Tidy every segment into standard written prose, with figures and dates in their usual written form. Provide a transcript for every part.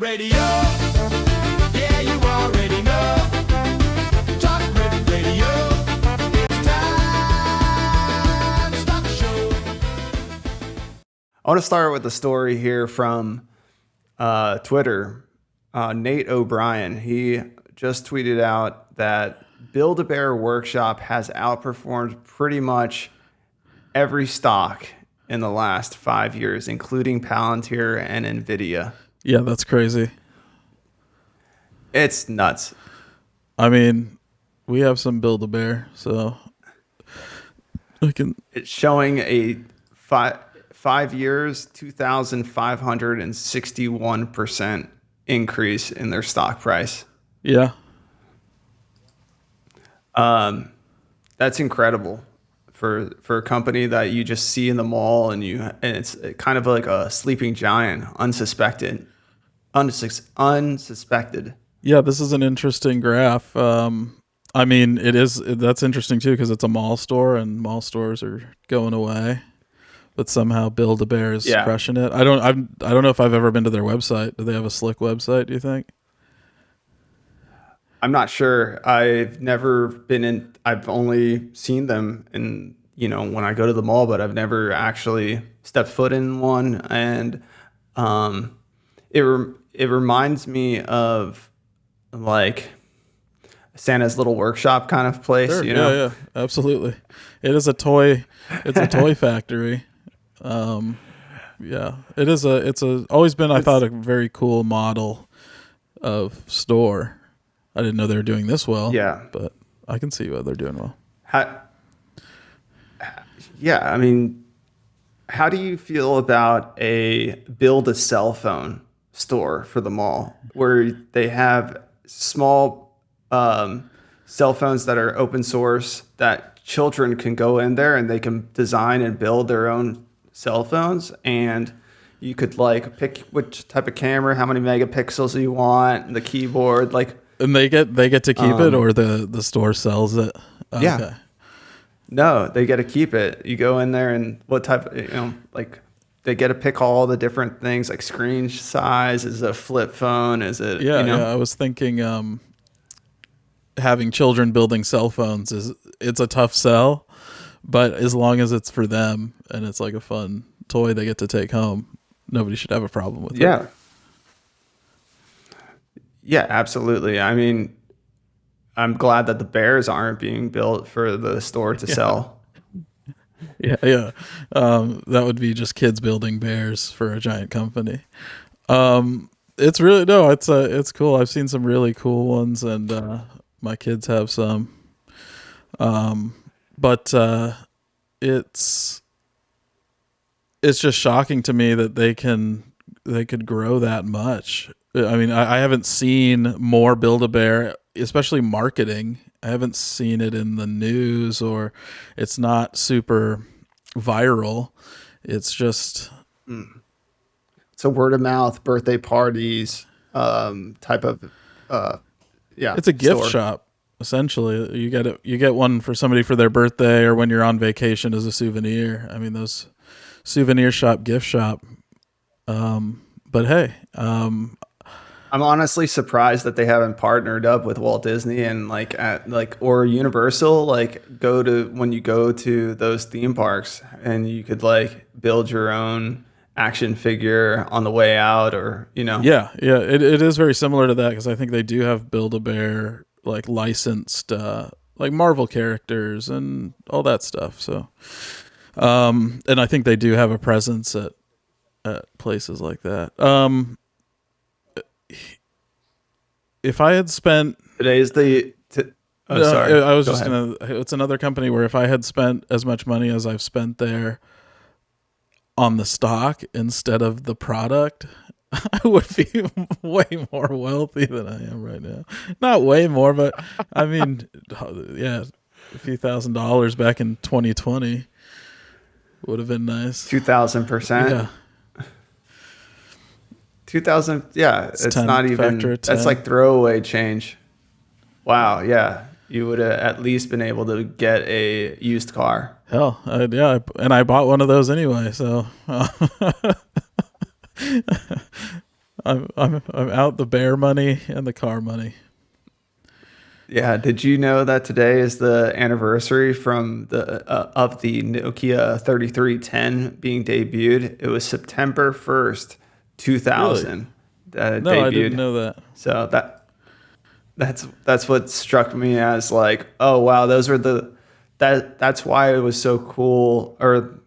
Radio. Yeah, you already know. Talk Riff Radio. It's time to start the show. I want to start with a story here from Twitter. Nate O'Brien, he just tweeted out that Build-A-Bear Workshop has outperformed pretty much every stock in the last 5 years, including Palantir and Nvidia. Yeah, that's crazy. It's nuts. I mean, we have some Build-A-Bear, so It's showing a 5 years, 2,561% increase in their stock price. Yeah. That's incredible for a company that you just see in the mall and it's kind of like a sleeping giant, unsuspected. Yeah, this is an interesting graph. I mean, that's interesting too because it's a mall store and mall stores are going away, but somehow Build-A-Bear is crushing it. I don't know if I've ever been to their website. Do they have a slick website, do you think? I'm not sure. I've never been in. I've only seen them in, when I go to the mall, but I've never actually stepped foot in one. And it reminds me of like Santa's Little Workshop kind of place. Sure. Yeah, absolutely. It is a toy. It's a toy factory. Yeah, it is always been, I thought, a very cool model of store. I didn't know they were doing this well. Yeah. But I can see why they're doing well. I mean, how do you feel about a build a cell phone store for the mall where they have small cell phones that are open source that children can go in there and they can design and build their own cell phones, and you could like pick which type of camera, how many megapixels you want, the keyboard, like. And they get to keep it, or the store sells it? Yeah. Okay. No, they get to keep it. You go in there and what type of, like they get to pick all the different things like screen size. Is it a flip phone? Is it, Yeah, I was thinking having children building cell phones it's a tough sell, but as long as it's for them and it's like a fun toy they get to take home, nobody should have a problem with it. Yeah, absolutely. I mean, I'm glad that the bears aren't being built for the store to sell. Yeah. That would be just kids building bears for a giant company. It's really, it's cool. I've seen some really cool ones, and my kids have some. But it's just shocking to me that they could grow that much. I mean, I haven't seen more Build-A-Bear, especially marketing. I haven't seen it in the news, or it's not super viral. It's just... It's a word of mouth, birthday parties type of, It's a gift shop, essentially. You get one for somebody for their birthday or when you're on vacation as a souvenir. I mean, those souvenir shop, gift shop. But hey... I'm honestly surprised that they haven't partnered up with Walt Disney and or Universal. When you go to those theme parks and you could like build your own action figure on the way out, or Yeah, it is very similar to that because I think they do have Build-A-Bear like licensed like Marvel characters and all that stuff. So, and I think they do have a presence at places like that. If I had spent today's the sorry, I was just gonna. It's another company where if I had spent as much money as I've spent there on the stock instead of the product, I would be way more wealthy than I am right now. Not way more, but I mean, yeah, a few $1,000s back in 2020 would have been nice. 2,000%. Yeah. 2,000. Yeah, it's not even. That's like throwaway change. Wow. Yeah, you would have at least been able to get a used car. Hell, and I bought one of those anyway. So I'm out the bear money and the car money. Yeah, did you know that today is the anniversary from the of the Nokia 3310 being debuted? It was September 1st, 2000 that it No, debuted. I didn't know that. So that's what struck me as like, oh wow, those are that's why it was so cool or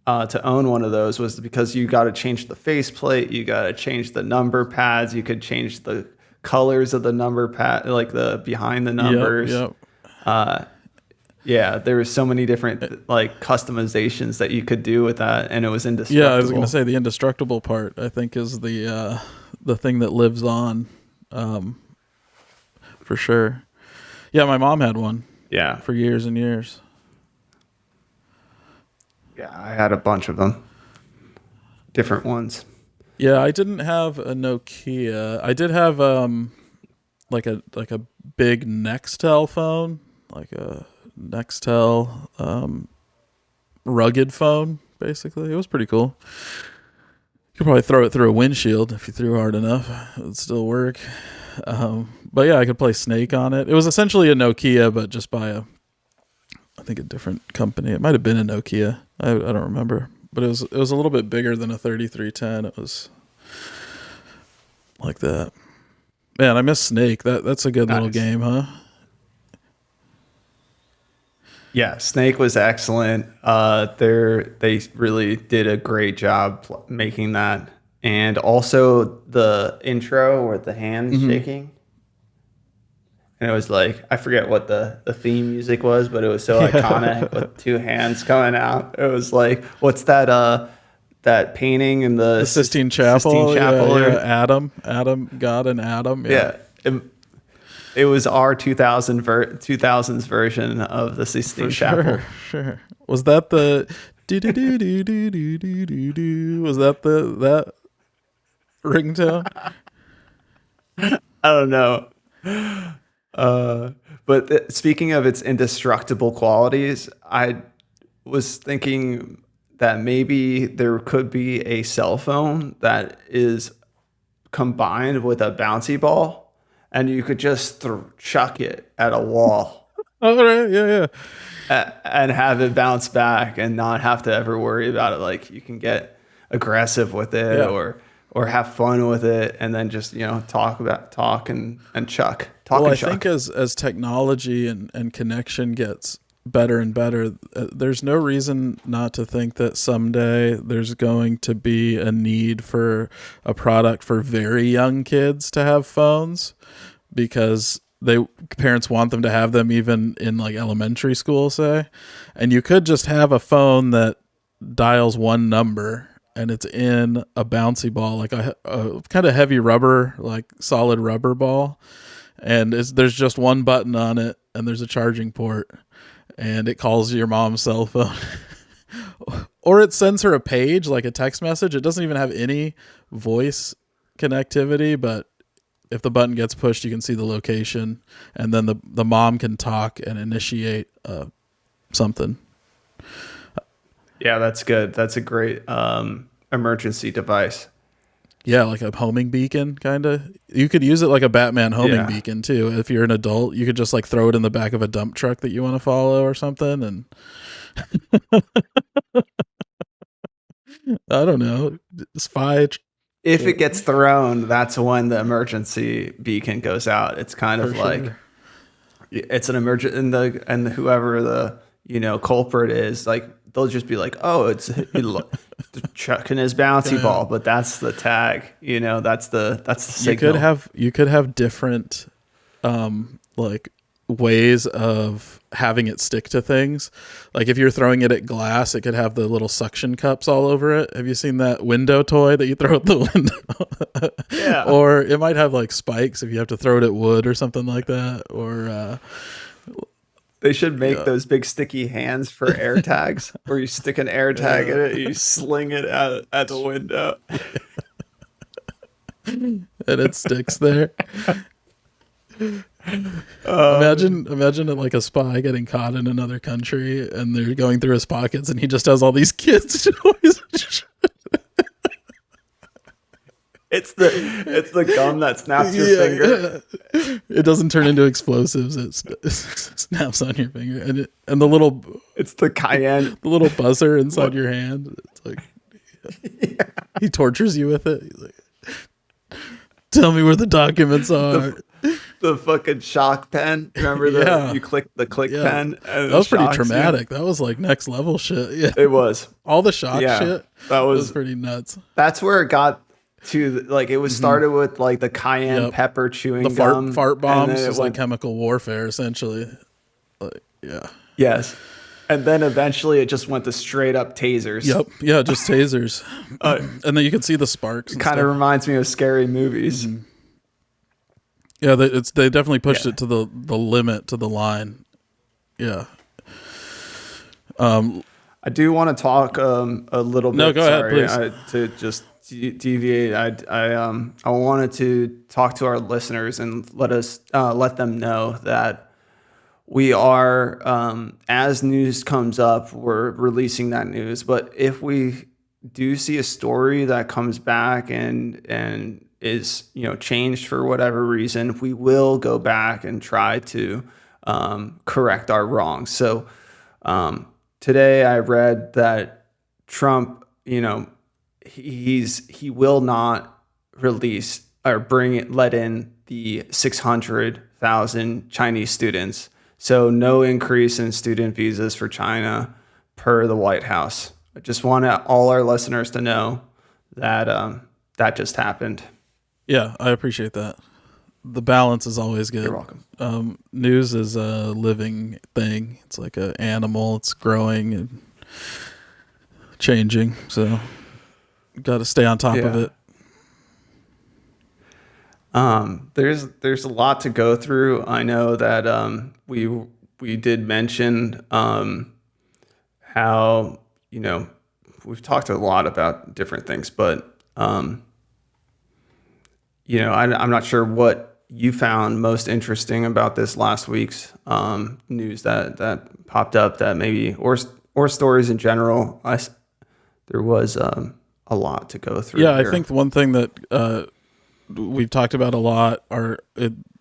to own one of those was because you got to change the faceplate, you got to change the number pads, you could change the colors of the number pad, like the behind the numbers. Yep. Yeah, there were so many different like customizations that you could do with that, and it was indestructible. Yeah, I was going to say the indestructible part, I think, is the thing that lives on, for sure. Yeah, my mom had one. Yeah, for years and years. Yeah, I had a bunch of them, different ones. Yeah, I didn't have a Nokia. I did have like a big Nextel phone, like a Nextel rugged phone. Basically, it was pretty cool. You could probably throw it through a windshield if you threw hard enough. It would still work. But yeah, I could play Snake on it. It was essentially a Nokia, but just by I think a different company. It might have been a Nokia. I don't remember. But it was a little bit bigger than a 3310. It was like that. Man, I miss Snake. That's a good little game, huh? Yeah, Snake was excellent. They really did a great job making that, and also the intro with the hands shaking. And it was like, I forget what the theme music was, but it was so iconic with two hands coming out. It was like, what's that that painting in the Sistine Chapel? Yeah. Adam, God and Adam. Yeah. It was our 2000s version of the Sistine Chapel. Sure. Was that the do? Was that that ringtone? I don't know. But speaking of its indestructible qualities, I was thinking that maybe there could be a cell phone that is combined with a bouncy ball, and you could just chuck it at a wall. All right, yeah. And have it bounce back and not have to ever worry about it. Like you can get aggressive with it or have fun with it, and then just talk and chuck. I think as technology and connection gets better and better, there's no reason not to think that someday there's going to be a need for a product for very young kids to have phones, because parents want them to have them even in like elementary school, say. And you could just have a phone that dials one number and it's in a bouncy ball, like a kind of heavy rubber, like solid rubber ball. And there's just one button on it, and there's a charging port, and it calls your mom's cell phone. Or it sends her a page, like a text message. It doesn't even have any voice connectivity, but if the button gets pushed, you can see the location, and then the mom can talk and initiate something. Yeah, that's good. That's a great emergency device. Yeah, like a homing beacon, kind of. You could use it like a Batman homing beacon, too. If you're an adult, you could just like throw it in the back of a dump truck that you want to follow or something. And I don't know. Spy. If it gets thrown, that's when the emergency beacon goes out. It's kind of like it's an emergent, and whoever the culprit is, like they'll just be like, oh, it's chucking his bouncy ball, but that's the tag. That's the signal. You could have different like ways of having it stick to things. Like if you're throwing it at glass, it could have the little suction cups all over it. Have you seen that window toy that you throw at the window? Yeah. Or it might have like spikes if you have to throw it at wood or something like that. Or they should make those big sticky hands for air tags, where you stick an air tag in it, you sling it at the window, and it sticks there. Imagine like a spy getting caught in another country, and they're going through his pockets, and he just has all these kids' toys. it's the gum that snaps your finger. It doesn't turn into explosives. It snaps on your finger, and the little It's the cayenne. the little buzzer inside your hand. It's like he tortures you with it. He's like, tell me where the documents are. The fucking shock pen. Remember you click the click pen? And That was pretty shocks you? traumatic. That was like next level shit. Yeah. It was. All the shock shit. That was pretty nuts. That's where it got to. Like it was started with like the cayenne pepper chewing The gum. fart bombs and then it is went- like chemical warfare, essentially. Like, yeah. Yes. And then eventually it just went to straight up tasers. Yep. Yeah, just tasers. And then you can see the sparks. Kind of reminds me of scary movies. Yeah, they definitely pushed it to the limit, to the line. Yeah. I do want to talk a little bit. No, go ahead, please. To just deviate. I wanted to talk to our listeners and let them know that we are, as news comes up, we're releasing that news. But if we do see a story that comes back and is changed for whatever reason, we will go back and try to correct our wrongs. So today I read that Trump, he will not release or let in the 600,000 Chinese students. So no increase in student visas for China per the White House. I just want all our listeners to know that that just happened. Yeah, I appreciate that. The balance is always good. You're welcome. News is a living thing. It's like an animal. It's growing and changing. So got to stay on top of it. There's a lot to go through. I know that we did mention how we've talked a lot about different things, but I'm not sure what you found most interesting about this last week's news that popped up, that maybe or stories in general. There was a lot to go through. Yeah, here. I think the one thing that we've talked about a lot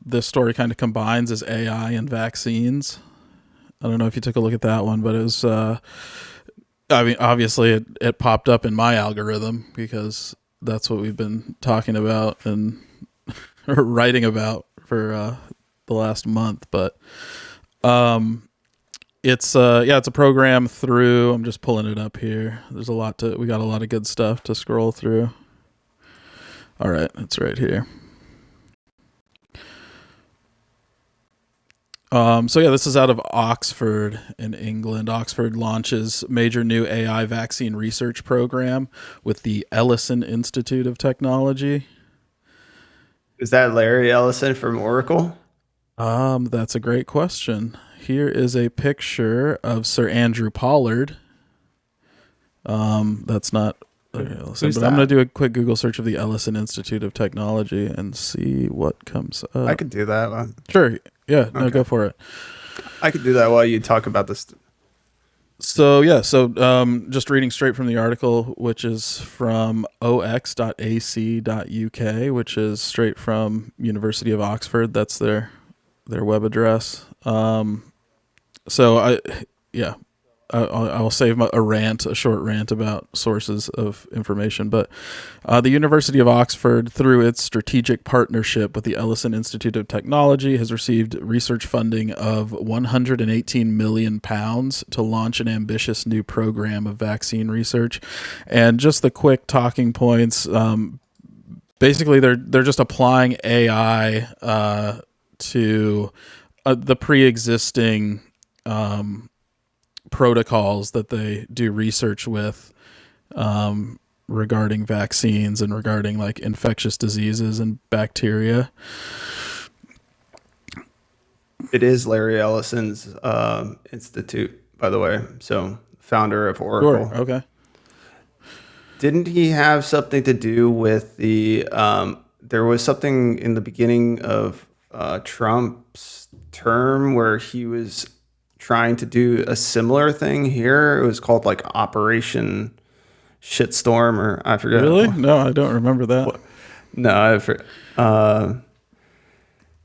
this story kind of combines is AI and vaccines. I don't know if you took a look at that one, but it was obviously it popped up in my algorithm because that's what we've been talking about and writing about for the last month. But it's a program through. I'm just pulling it up here. There's we got a lot of good stuff to scroll through. All right, it's right here. This is out of Oxford in England. Oxford launches major new AI vaccine research program with the Ellison Institute of Technology. Is that Larry Ellison from Oracle? That's a great question. Here is a picture of Sir Andrew Pollard. That's not Ellison, but I'm going to do a quick Google search of the Ellison Institute of Technology and see what comes up. I could do that. Sure. Yeah. No, go for it. I could do that while you talk about this. So just reading straight from the article, which is from ox.ac.uk, which is straight from University of Oxford. That's their web address. I'll save a short rant about sources of information. But the University of Oxford, through its strategic partnership with the Ellison Institute of Technology, has received research funding of £118 million to launch an ambitious new program of vaccine research. And just the quick talking points, basically they're just applying AI to the pre-existing protocols that they do research with regarding vaccines and regarding like infectious diseases and bacteria. It is Larry Ellison's institute, by the way. So founder of Oracle. Sure. Okay. Didn't he have something to do with the? There was something in the beginning of Trump's term where he was trying to do a similar thing here. It was called like Operation Shitstorm, or I forget. Really? No, I don't remember that. No,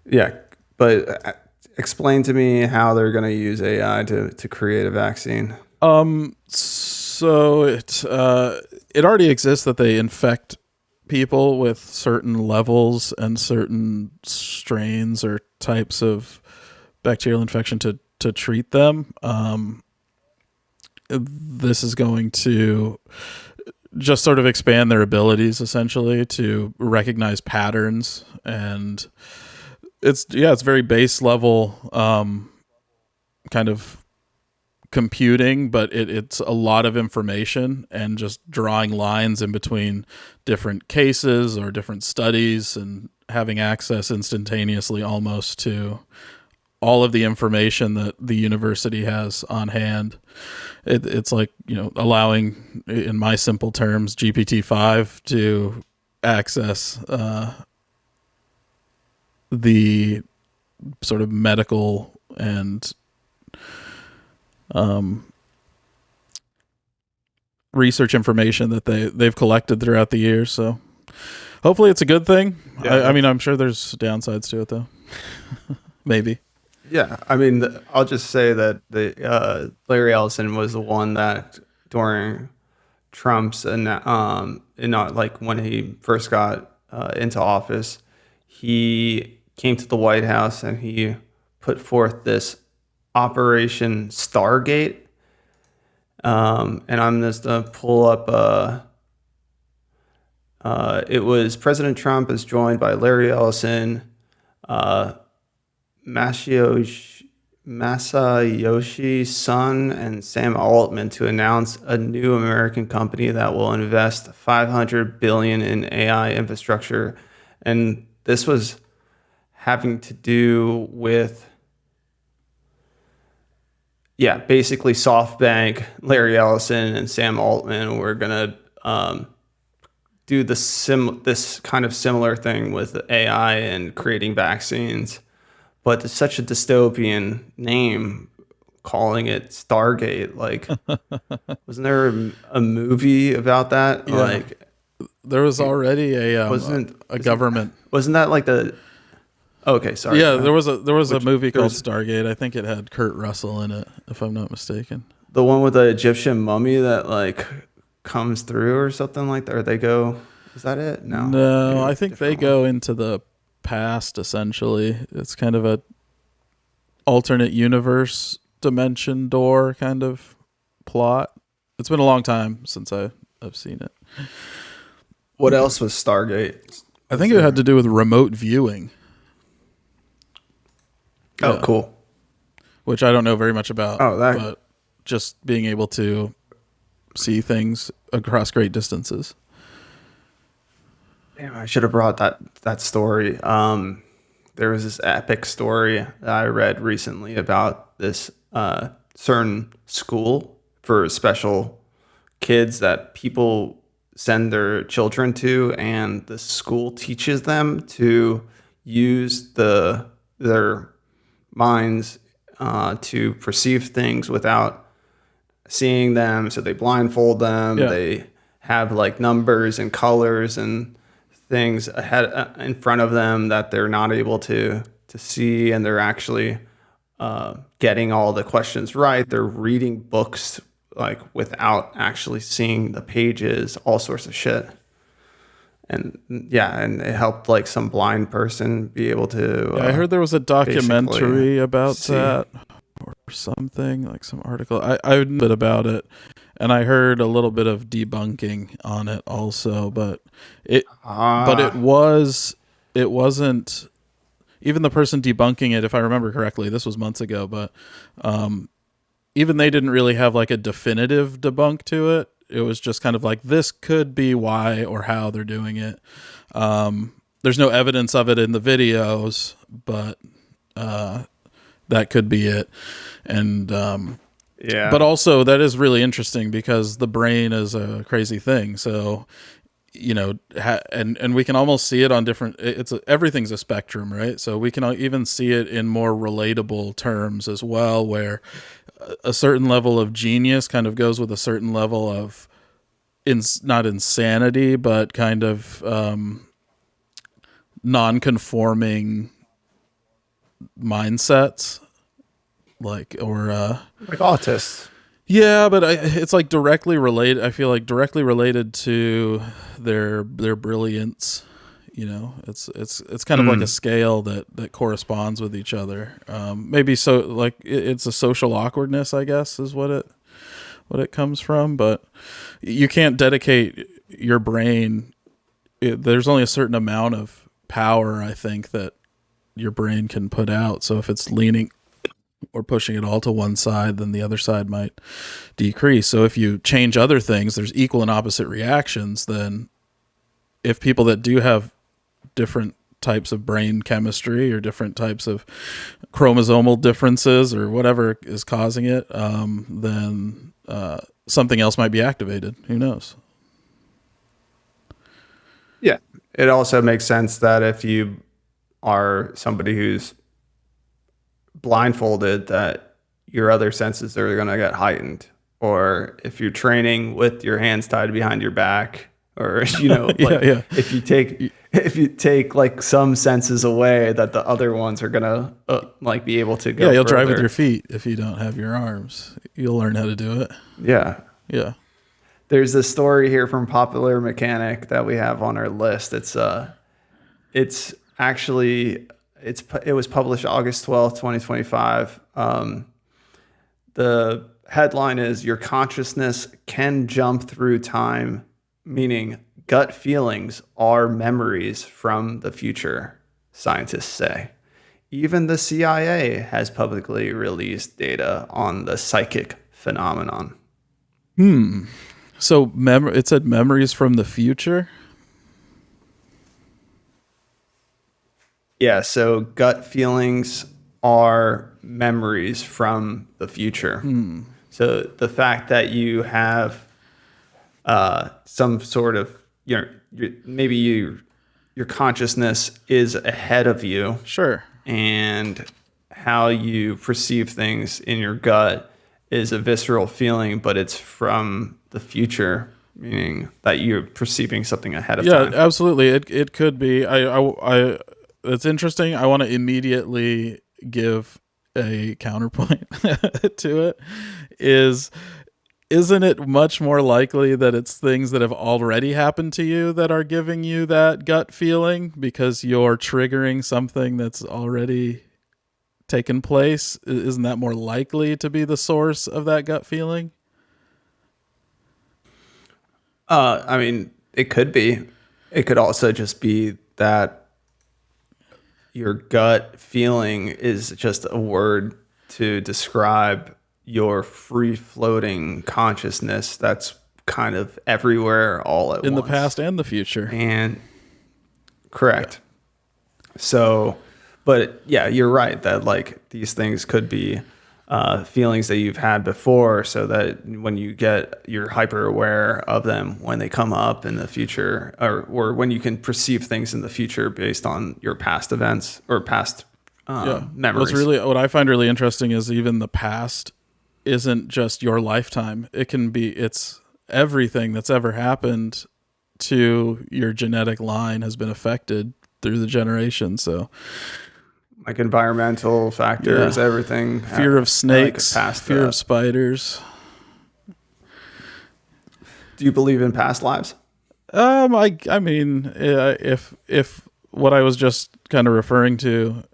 yeah, but explain to me how they're going to use AI to create a vaccine. So it already exists that they infect people with certain levels and certain strains or types of bacterial infection to treat them. This is going to just sort of expand their abilities essentially to recognize patterns, and it's very base level kind of computing, but it's a lot of information and just drawing lines in between different cases or different studies and having access instantaneously almost to all of the information that the university has on hand. It's like, allowing, in my simple terms, GPT-5 to access the sort of medical and research information that they've collected throughout the years. So hopefully it's a good thing. Yeah, I mean, I'm sure there's downsides to it though. Maybe. Yeah, I mean, I'll just say that the Larry Ellison was the one that during Trump's and not like when he first got into office, he came to the White House and he put forth this Operation Stargate. And I'm just gonna pull up. It was President Trump is joined by Larry Ellison, Masayoshi Son, and Sam Altman to announce a new American company that will invest $500 billion in AI infrastructure, and this was having to do with. Yeah, basically SoftBank, Larry Ellison, and Sam Altman were gonna do this kind of similar thing with AI and creating vaccines, but it's such a dystopian name, calling it Stargate. Like, wasn't there a movie about that? Yeah. Like, there was already a government. Wasn't that like the? Okay, sorry. Yeah, there was a movie called there's- Stargate. I think it had Kurt Russell in it, if I'm not mistaken. The one with the Egyptian mummy that like comes through or something like that, or they go. Is that it? No. No, Maybe I it's a think they different go into the past essentially. It's kind of a alternate universe dimension door kind of plot. It's been a long time since I've seen it. one. What else was Stargate? I think it had to do with remote viewing. Oh, Yeah. cool. Which I don't know very much about. Oh, that- but just being able to see things across great distances. Damn, I should have brought that story. There was this epic story that I read recently about this certain school for special kids that people send their children to, and the school teaches them to use their minds to perceive things without seeing them. So they blindfold them. Yeah. They have like numbers and colors and things ahead in front of them that they're not able to see, and they're actually getting all the questions right. They're reading books like without actually seeing the pages, all sorts of shit. And yeah, and it helped like some blind person be able to. Yeah, I heard there was a documentary basically about see. that or something, like some article. I heard a bit about it, and I heard a little bit of debunking on it also, but it wasn't even the person debunking it, if I remember correctly, this was months ago, but even they didn't really have like a definitive debunk to it. It was just kind of like, this could be why or how they're doing it. There's no evidence of it in the videos, but that could be it. And Yeah. but also that is really interesting because the brain is a crazy thing. So, you know, and we can almost see it on different, everything's a spectrum, right? So we can even see it in more relatable terms as well, where a certain level of genius kind of goes with a certain level of not insanity, but kind of non-conforming mindsets, like autists. yeah, but it's like directly related. I feel like directly related to their brilliance. You know, it's kind of like a scale that corresponds with each other. Maybe so, like it's a social awkwardness, I guess, is what it comes from. But you can't dedicate your brain. There's only a certain amount of power, I think, that your brain can put out. So if it's leaning or pushing it all to one side, then the other side might decrease. So if you change other things, there's equal and opposite reactions. Then if people that do have different types of brain chemistry or different types of chromosomal differences or whatever is causing it, then something else might be activated. Who knows? Yeah. It also makes sense that if you are somebody who's blindfolded, that your other senses are going to get heightened. Or if you're training with your hands tied behind your back, or if you take like some senses away, that the other ones are gonna like be able to go. Yeah, you'll further. drive with your feet if you don't have your arms. You'll learn how to do it. Yeah. There's a story here from Popular Mechanic that we have on our list. It was published August 12th, 2025. The headline is "Your consciousness can jump through time," meaning gut feelings are memories from the future, scientists say. Even the CIA has publicly released data on the psychic phenomenon. So it said memories from the future? Yeah, so gut feelings are memories from the future. So the fact that you have some sort of, maybe your consciousness is ahead of you. Sure. And how you perceive things in your gut is a visceral feeling, but it's from the future, meaning that you're perceiving something ahead of time. Yeah, absolutely. It could be. I it's interesting. I want to immediately give a counterpoint to it. Isn't it much more likely that it's things that have already happened to you that are giving you that gut feeling because you're triggering something that's already taken place? Isn't that more likely to be the source of that gut feeling? I mean, it could be. It could also just be that your gut feeling is just a word to describe your free-floating consciousness that's kind of everywhere all at once. In the past and the future. And correct. Yeah. So, but yeah, you're right that like these things could be feelings that you've had before, so that when you you're hyper aware of them when they come up in the future, or when you can perceive things in the future based on your past events or past memories. What I find really interesting is even the past isn't just your lifetime. It's everything that's ever happened to your genetic line has been affected through the generations. So like environmental factors, everything. Fear of snakes, fear of spiders. Do you believe in past lives? I mean, if what I was just kind of referring to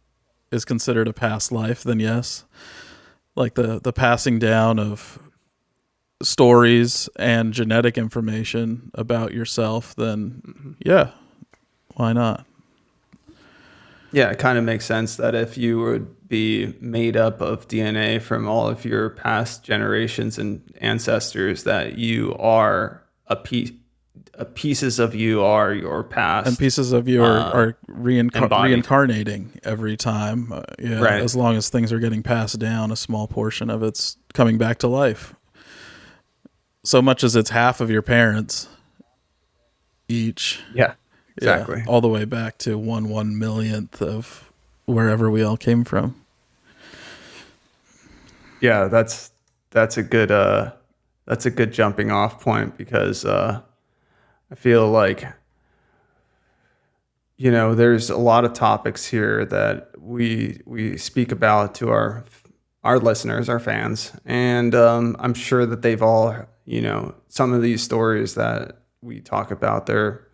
is considered a past life, then yes. Like the passing down of stories and genetic information about yourself, then yeah, why not? Yeah, it kind of makes sense that if you would be made up of DNA from all of your past generations and ancestors, that you are pieces of you are your past, and pieces of you are reincarnating every time. Right. As long as things are getting passed down, a small portion of it's coming back to life. So much as it's half of your parents each. Yeah. Exactly. Yeah, all the way back to 1/1,000,000th of wherever we all came from. Yeah, that's a good jumping off point, because I feel like there's a lot of topics here that we speak about to our listeners, our fans, and I'm sure that they've all, some of these stories that we talk about, they're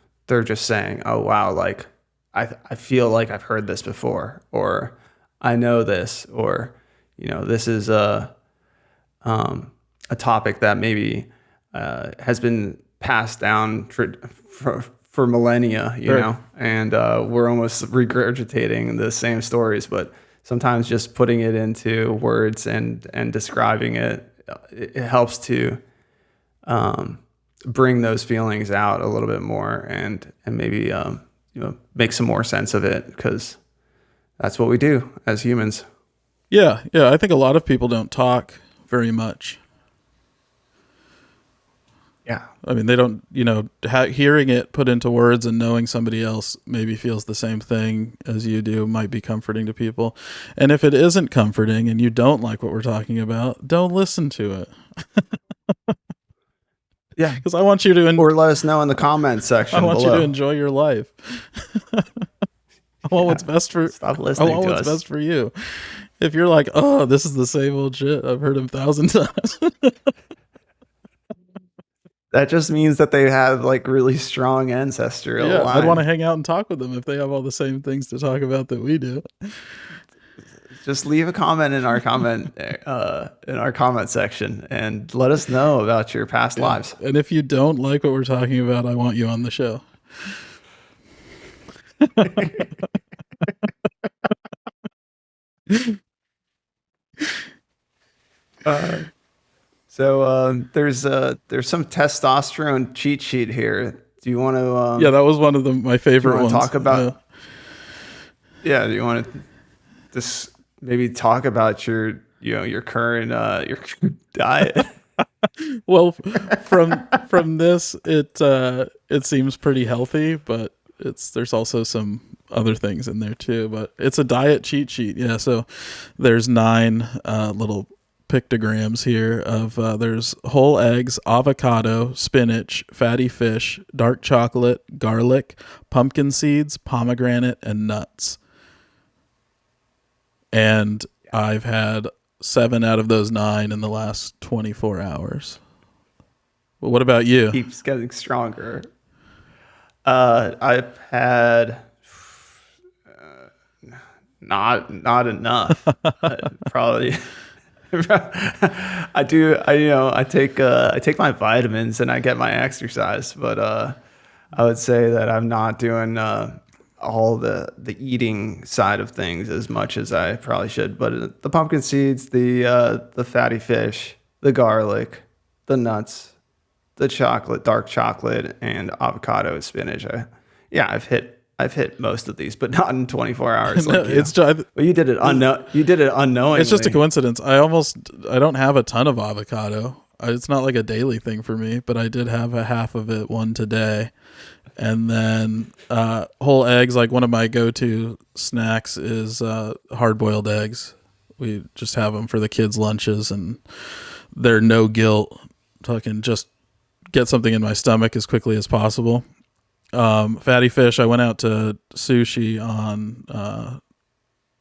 just saying, oh wow, like I feel like I've heard this before, or I know this, or this is a topic that maybe has been passed down for millennia, and we're almost regurgitating the same stories, but sometimes just putting it into words and describing it helps to bring those feelings out a little bit more and maybe make some more sense of it, because that's what we do as humans. Yeah. I think a lot of people don't talk very much. Yeah. I mean, they don't, hearing it put into words and knowing somebody else maybe feels the same thing as you do might be comforting to people. And if it isn't comforting and you don't like what we're talking about, don't listen to it. Yeah. Because I want you to... or let us know in the comments section I want below. you to enjoy your life. I want what's best for... Stop listening I want to what's us. best for you. If you're like, oh, this is the same old shit I've heard 1,000 times. That just means that they have like really strong ancestral Yeah, line. I'd want to hang out and talk with them if they have all the same things to talk about that we do. Just leave a comment in our comment section and let us know about your past lives. And if you don't like what we're talking about, I want you on the show. So there's some testosterone cheat sheet here. Do you want to? Yeah, that was one of my favorite ones. Talk about? Yeah. Do you want to just maybe talk about your current diet? Well, from this, it seems pretty healthy, but there's also some other things in there too. But it's a diet cheat sheet. Yeah. So there's 9 little pictograms here of there's whole eggs, avocado, spinach, fatty fish, dark chocolate, garlic, pumpkin seeds, pomegranate, and nuts. And I've had 7 out of those 9 in the last 24 hours. Well, what about you? Keeps getting stronger. I've had not enough. Probably. I take my vitamins and I get my exercise, but I would say that I'm not doing all the eating side of things as much as I probably should. But the pumpkin seeds, the fatty fish, the garlic, the nuts, the chocolate, dark chocolate, and avocado, spinach. I've hit most of these, but not in 24 hours. No, you did it unknowingly. It's just a coincidence. I don't have a ton of avocado. It's not like a daily thing for me, but I did have a half of it one today. And then whole eggs, like one of my go-to snacks is hard-boiled eggs. We just have them for the kids' lunches, and they're no guilt. Fucking just get something in my stomach as quickly as possible. Fatty fish, I went out to sushi on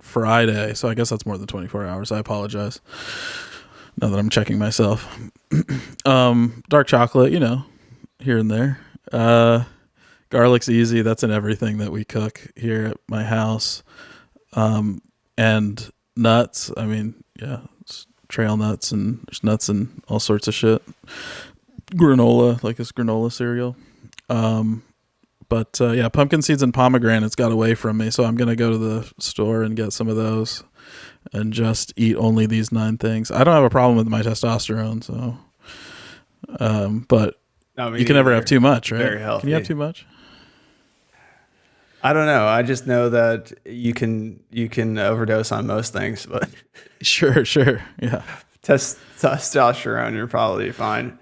Friday, so I guess that's more than 24 hours. I apologize. Now that I'm checking myself. Dark chocolate, here and there. Garlic's easy. That's in everything that we cook here at my house. And nuts, it's trail nuts, and there's nuts and all sorts of shit. Granola, like this granola cereal. But pumpkin seeds and pomegranates got away from me, so I'm going to go to the store and get some of those and just eat only these 9 things. I don't have a problem with my testosterone, so but you can never have too much, right? Very healthy. Can you have too much? I don't know. I just know that you can overdose on most things, but Sure. Yeah. Testosterone, you're probably fine.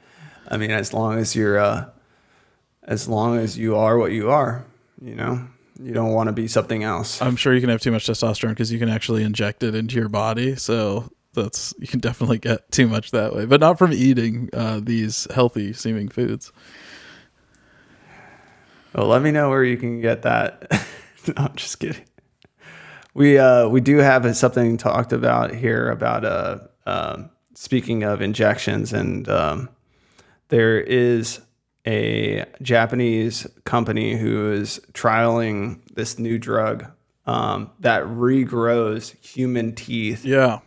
I mean, as long as you are what you are, you don't want to be something else. I'm sure you can have too much testosterone because you can actually inject it into your body. So you can definitely get too much that way, but not from eating these healthy seeming foods. Well, let me know where you can get that No, I'm just kidding. We do have something talked about here about speaking of injections, and there is a Japanese company who is trialing this new drug that regrows human teeth. Yeah.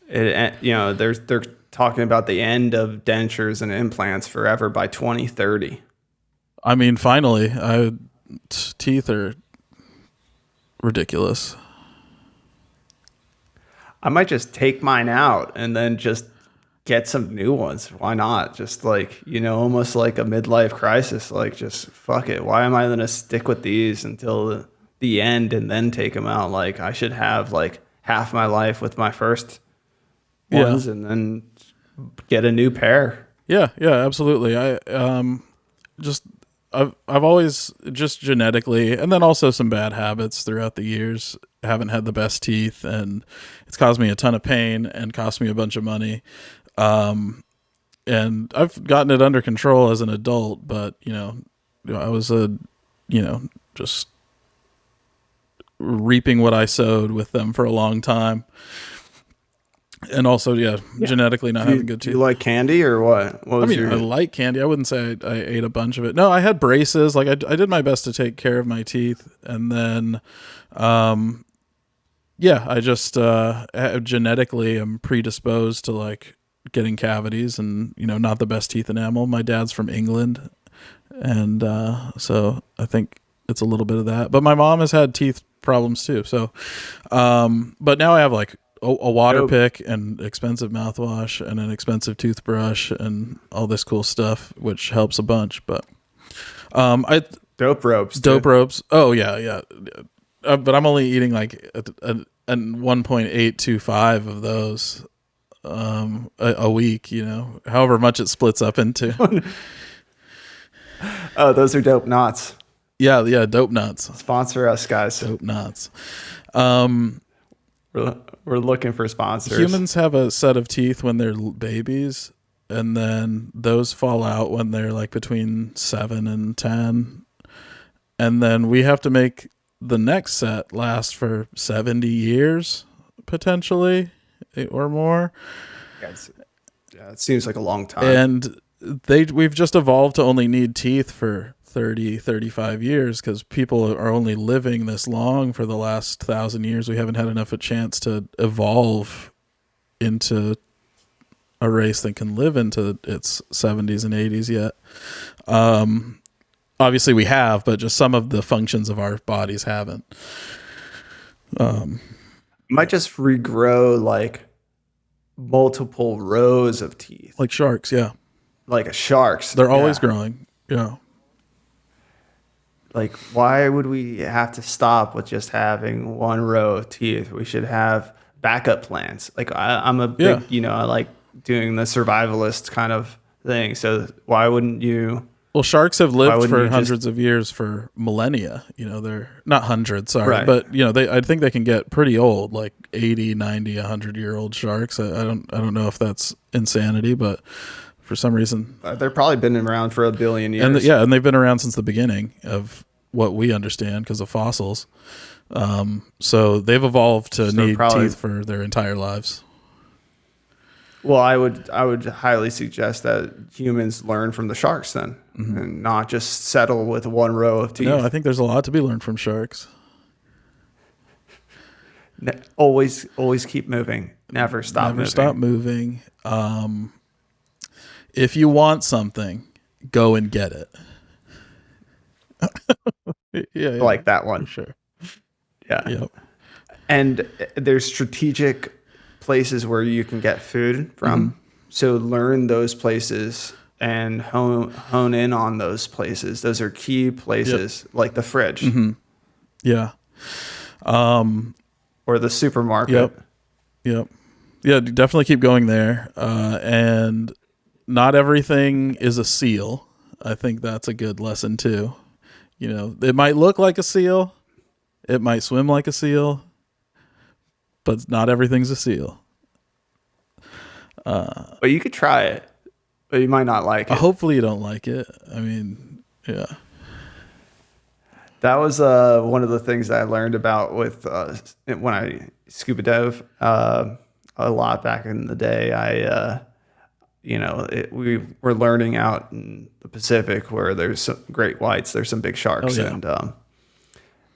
They're talking about the end of dentures and implants forever by 2030. I mean, finally, teeth are ridiculous. I might just take mine out and then just get some new ones. Why not? Just like, almost like a midlife crisis. Like, just fuck it. Why am I going to stick with these until the end and then take them out? Like, I should have like half my life with my first ones and then get a new pair. Yeah, absolutely. I've always just genetically, and then also some bad habits throughout the years, haven't had the best teeth, and it's caused me a ton of pain and cost me a bunch of money. And I've gotten it under control as an adult, but I was just reaping what I sowed with them for a long time. And also, genetically not having good teeth. Do you like candy or what? I like candy. I wouldn't say I ate a bunch of it. No, I had braces. Like I did my best to take care of my teeth, and then, I just genetically am predisposed to like getting cavities, and not the best teeth enamel. My dad's from England, and so I think it's a little bit of that. But my mom has had teeth problems too. So, but now I have like a water pick and expensive mouthwash and an expensive toothbrush and all this cool stuff, which helps a bunch. But dope ropes. Oh yeah. But I'm only eating like a 1.825 of those a week. However much it splits up into. Oh, those are dope knots. Yeah, dope nuts. Sponsor us, guys. Dope nuts. We're looking for sponsors. Humans have a set of teeth when they're babies, and then those fall out when they're like between 7 and 10. And then we have to make the next set last for 70 years, potentially, or more. Yeah, it seems like a long time. And we've just evolved to only need teeth for 30, 35 years because people are only living this long for the last 1,000 years. We haven't had enough a chance to evolve into a race that can live into its 70s and 80s yet. Obviously we have, but just some of the functions of our bodies haven't. Might just regrow like multiple rows of teeth. Like sharks, yeah. Like a shark's. They're always growing, yeah. Like, why would we have to stop with just having one row of teeth? We should have backup plans. Like, I'm a big, I like doing the survivalist kind of thing. So why wouldn't you? Well, sharks have lived for hundreds of years, for millennia. They're not hundreds, sorry. Right. But, I think they can get pretty old, like 80, 90, 100-year-old sharks. I don't know if that's insanity, but for some reason. They've probably been around for 1 billion years. And they've been around since the beginning of what we understand because of fossils. So they've evolved to need teeth for their entire lives. Well, I would highly suggest that humans learn from the sharks then, and not just settle with one row of teeth. No, I think there's a lot to be learned from sharks. Always keep moving. Never stop moving. If you want something, go and get it. yeah, like that one. For sure. Yeah. Yep. And there's strategic places where you can get food from. So learn those places and hone in on those places. Those are key places, like the fridge. Yeah. Or the supermarket. Yep. Yeah, definitely keep going there. And not everything is a seal. I think that's a good lesson too. It might look like a seal. It might swim like a seal. But not everything's a seal. But you could try it. But you might not like it. Hopefully you don't like it. I mean, yeah. That was one of the things that I learned about with when I scuba dove a lot back in the day. We were learning out in the Pacific where there's some great whites, there's some big sharks,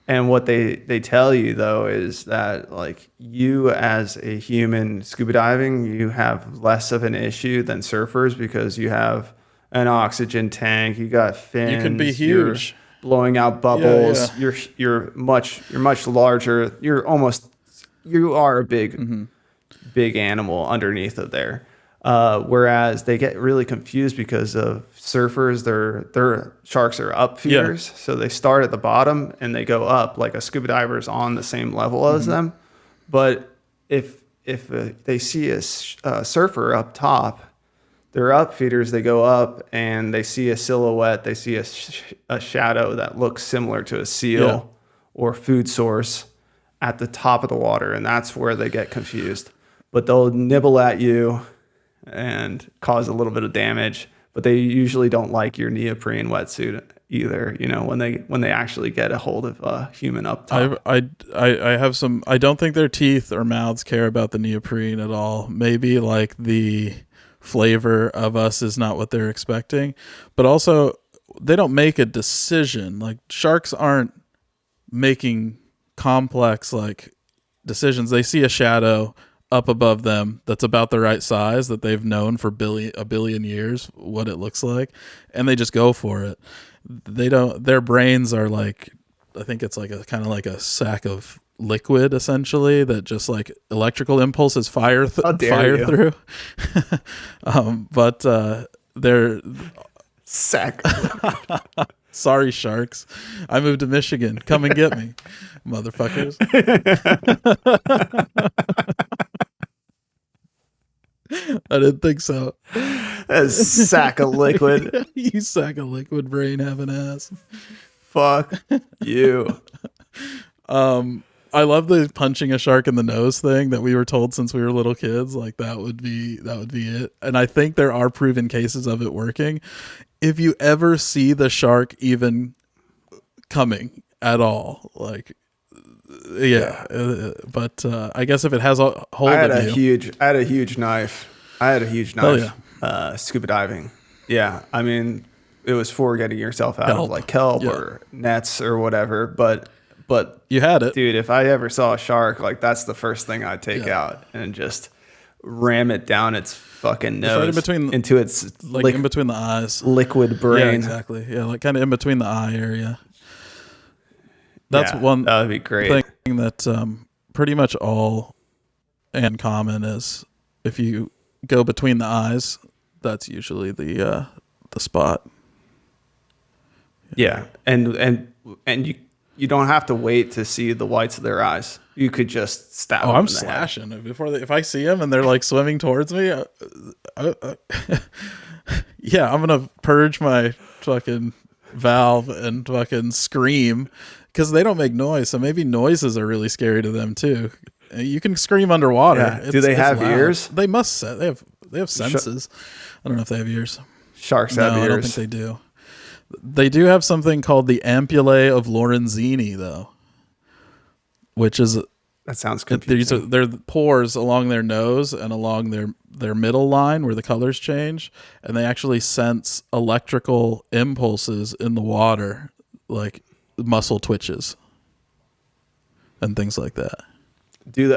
and what they tell you though is that like you as a human scuba diving, you have less of an issue than surfers because you have an oxygen tank, you got fins, You can be huge. you're blowing out bubbles, you're much larger, you are a big animal underneath of there. Whereas they get really confused because of surfers, their sharks are up feeders. So they start at the bottom and they go up like a scuba diver is on the same level as them. But if they see a surfer up top, they're up feeders, they go up and they see a silhouette, they see a shadow that looks similar to a seal or food source at the top of the water. And that's where they get confused. But they'll nibble at you and cause a little bit of damage, but they usually don't like your neoprene wetsuit either. You know, when they actually get a hold of a human up top. I have some. I don't think their teeth or mouths care about the neoprene at all. Maybe like the flavor of us is not what they're expecting, but also they don't make a decision. Like sharks aren't making complex like decisions. They see a shadow up above them that's about the right size that they've known for a billion years what it looks like, and they just go for it. They don't, their brains are like, I think it's like a kind of like a sack of liquid essentially that just like electrical impulses fire through. But they're Sack. sorry sharks, I moved to Michigan, come and get me motherfuckers. I didn't think so. A sack of liquid. You sack of liquid brain having ass. Fuck you. I love the punching a shark in the nose thing that we were told since we were little kids. Like that would be it. And I think there are proven cases of it working. If you ever see the shark even coming at all, like but I guess if it has a hold of you. I had a huge knife. Scuba diving. Yeah. I mean, it was for getting yourself out of like kelp or nets or whatever, but you had it. Dude, if I ever saw a shark, like that's the first thing I'd take out and just ram it down its fucking nose into its like in between the eyes. Liquid brain. Yeah, exactly. Yeah, like kind of in between the eye area. That's one that would be great. Thing that pretty much all and common is if you go between the eyes, that's usually the spot. Yeah, and you don't have to wait to see the whites of their eyes. You could just stab them. I'm slashing if I see them and they're like swimming towards me. Yeah, I'm gonna purge my fucking valve and fucking scream because they don't make noise. So maybe noises are really scary to them too. You can scream underwater. Yeah. Do they have ears? They must. They have senses. I don't know if they have ears. Sharks have ears. I don't think they do. They do have something called the ampullae of Lorenzini, though, which is that sounds confusing. They're pores along their nose and along their middle line where the colors change, and they actually sense electrical impulses in the water, like muscle twitches and things like that.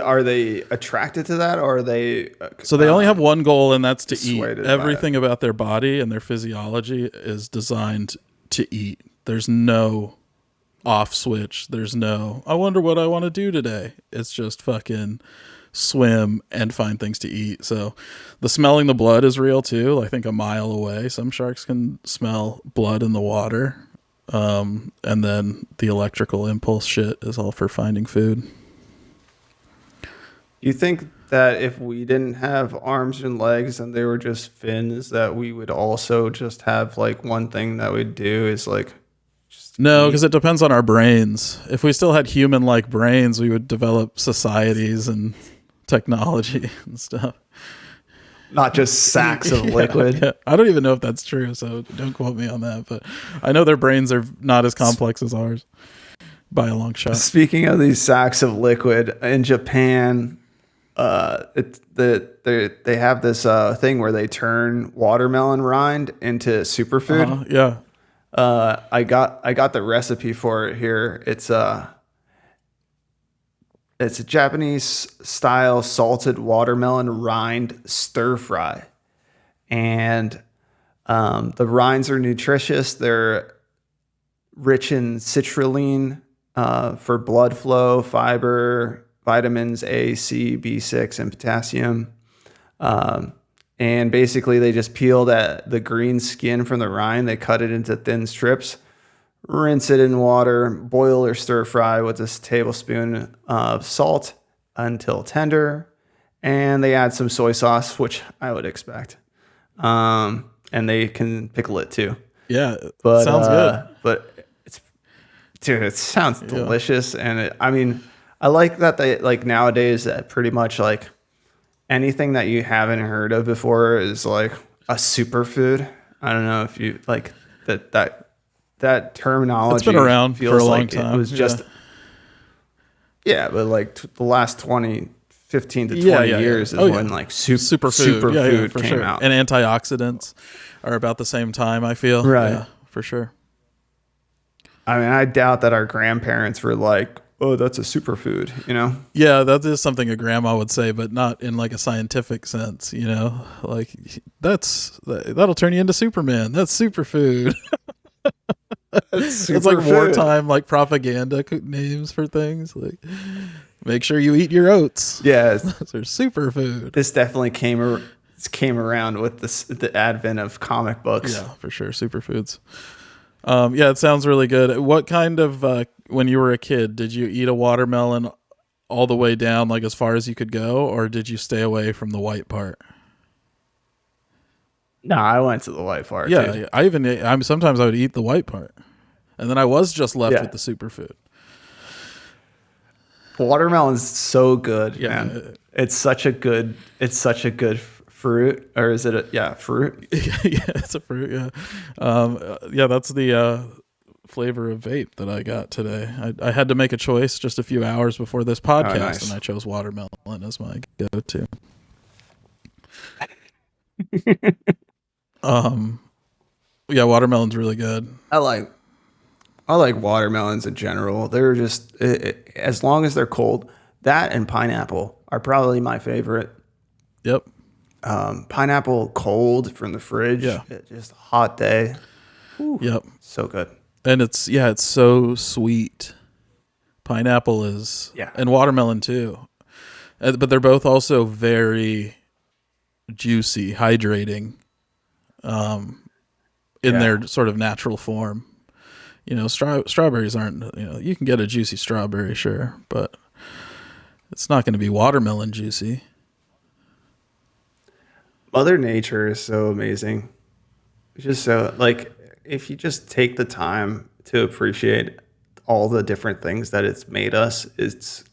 Are they attracted to that, or are they? So they only have one goal, and that's to eat. Everything about their body and their physiology is designed to eat. There's no off switch. There's no, I wonder what I want to do today. It's just fucking swim and find things to eat. So the smelling the blood is real too. I think a mile away, some sharks can smell blood in the water. And then the electrical impulse shit is all for finding food. You think that if we didn't have arms and legs and they were just fins, that we would also just have like one thing that we'd do is like just no, because it depends on our brains. If we still had human-like brains, we would develop societies and technology and stuff. not just sacks of liquid. Yeah. I don't even know if that's true, so don't quote me on that. But I know their brains are not as complex as ours by a long shot. Speaking of these sacks of liquid, in Japan, they have this thing where they turn watermelon rind into superfood. Yeah. I got the recipe for it here. It's a Japanese style salted watermelon rind stir fry, and the rinds are nutritious. They're rich in citrulline for blood flow, fiber, vitamins A, C, B6, and potassium. And basically, they just peel the green skin from the rind. They cut it into thin strips, rinse it in water, boil or stir fry with a tablespoon of salt until tender, and they add some soy sauce, which I would expect. And they can pickle it too. Yeah, But sounds good. But it sounds delicious, and I like that they like nowadays that pretty much like anything that you haven't heard of before is like a superfood. I don't know if you like that terminology. It's been around for a long time. It was just but like the last 15 to 20 years is when like superfood for came out. And antioxidants are about the same time, I feel. Right. Yeah, for sure. I doubt that our grandparents were like, oh, that's a superfood, you know? Yeah, that is something a grandma would say, but not in like a scientific sense, you know? Like that'll turn you into Superman. That's superfood. It's like wartime, like propaganda names for things. Like, make sure you eat your oats. Yes. Those are superfood. This definitely came around with the advent of comic books. Yeah, for sure. Superfoods. It sounds really good. What kind of, when you were a kid, did you eat a watermelon all the way down, like as far as you could go, or did you stay away from the white part? No, I went to the white part. Yeah, dude. sometimes I would eat the white part, and then I was just left with the superfood. Watermelon's so good, Yeah. man. It's such a good fruit, or is it fruit? Yeah, it's a fruit. Yeah, that's the flavor of vape that I got today. I had to make a choice just a few hours before this podcast, nice. and I chose watermelon as my go-to. Watermelon's really good. I like watermelons in general. They're just as long as they're cold. That and pineapple are probably my favorite. Yep. Pineapple cold from the fridge. Yeah. Just a hot day. Ooh, Yep. so good. And it's so sweet. Pineapple is, and watermelon too. But they're both also very juicy, hydrating, in their sort of natural form. You know, strawberries aren't, you can get a juicy strawberry, sure, but it's not going to be watermelon juicy. Mother Nature is so amazing. It's just so, like, if you just take the time to appreciate all the different things that it's made us, it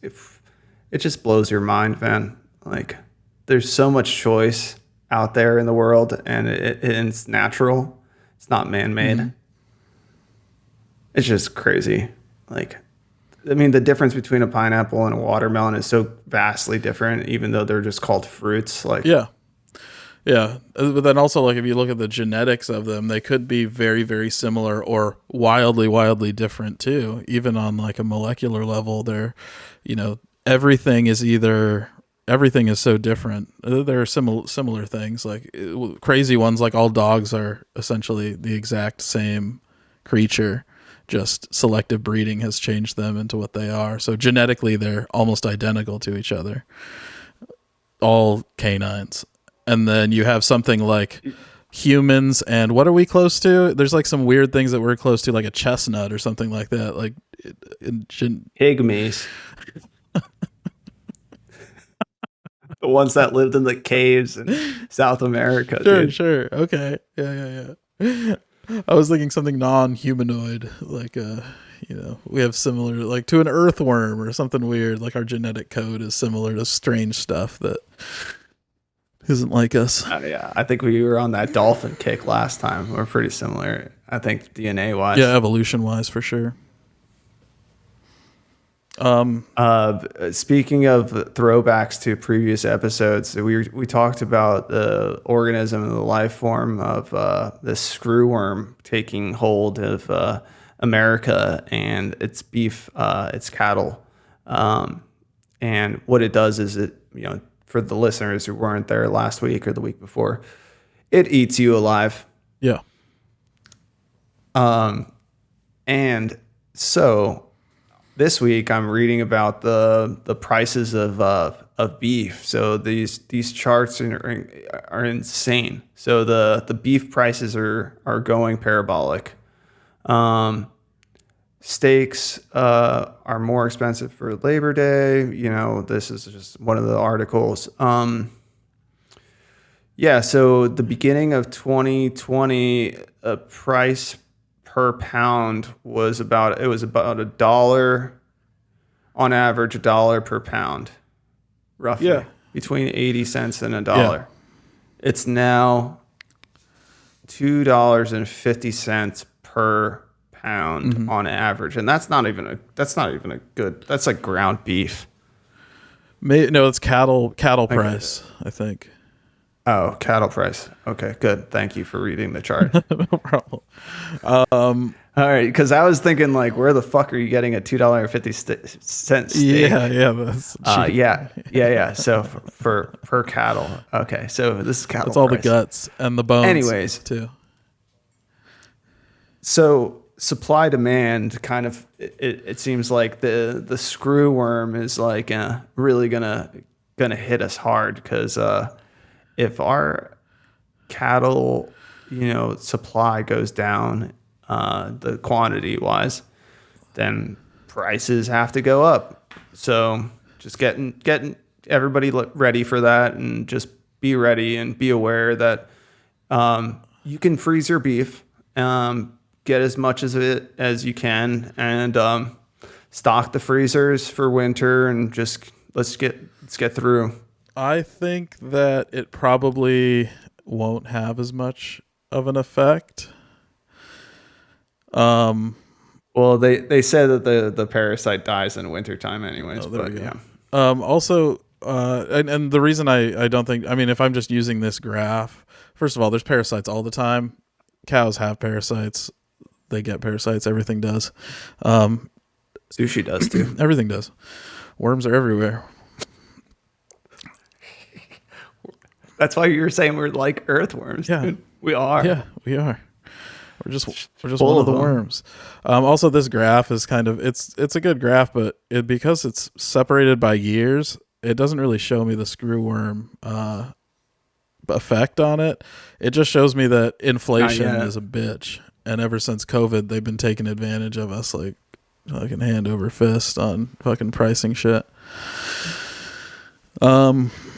just blows your mind, man. Like, there's so much choice out there in the world, and it's natural. It's not man-made. Mm-hmm. It's just crazy. Like, I mean, the difference between a pineapple and a watermelon is so vastly different, even though they're just called fruits. Like, yeah. But then also, like, if you look at the genetics of them, they could be very, very similar or wildly, wildly different too. Even on like a molecular level, everything is so different. There are similar things, like crazy ones, like all dogs are essentially the exact same creature. Just selective breeding has changed them into what they are. So genetically, they're almost identical to each other. All canines. And then you have something like humans, and what are we close to? There's like some weird things that we're close to, like a chestnut or something like that. Like pygmies. The ones that lived in the caves in South America. Sure. Okay. Yeah. I was thinking something non-humanoid, like we have similar, like to an earthworm or something weird. Like our genetic code is similar to strange stuff that Isn't like us. Yeah, I think we were on that dolphin kick last time. We're pretty similar, I think, DNA wise. Yeah, evolution wise for sure. Speaking of throwbacks to previous episodes, we talked about the organism and the life form of this screwworm taking hold of America and its beef, its cattle. And what it does is it, for the listeners who weren't there last week or the week before, it eats you alive. Yeah. And so this week I'm reading about the prices of beef. So these charts are insane. So the beef prices are going parabolic. Steaks are more expensive for Labor Day. This is just one of the articles. Yeah, so the beginning of 2020, a price per pound was about $1 on average, $1 per pound, roughly. Yeah. Between 80 cents and $1. Yeah. It's now $2.50 per pound on average, and that's not even a good. That's like ground beef. No, it's cattle price, I think. Oh, cattle price. Okay, good. Thank you for reading the chart. No problem. All right, because I was thinking, like, where the fuck are you getting a $2.50 steak? Yeah, that's cheap. Yeah. So for per cattle. Okay, so this is cattle. That's all price. the guts and the bones. Anyways, too. So supply demand kind of it seems like the screw worm is like really gonna hit us hard because if our cattle supply goes down the quantity wise, then prices have to go up. So just getting everybody ready for that, and just be ready and be aware that you can freeze your beef. Get as much of it as you can, and stock the freezers for winter, and just let's get through. I think that it probably won't have as much of an effect. Well, they said that the parasite dies in wintertime anyways, but yeah. Also, and the reason I don't think, if I'm just using this graph, first of all, there's parasites all the time. Cows have parasites. They get parasites. Everything does. Sushi does too. Everything does. Worms are everywhere. That's why you were saying we're like earthworms. Yeah, dude. We are. Yeah, we are. We're just Full one of the them. worms. Also, this graph is kind of it's a good graph, but because it's separated by years, it doesn't really show me the screwworm effect on it. It just shows me that inflation is a bitch, and ever since COVID, they've been taking advantage of us like fucking hand over fist on fucking pricing shit.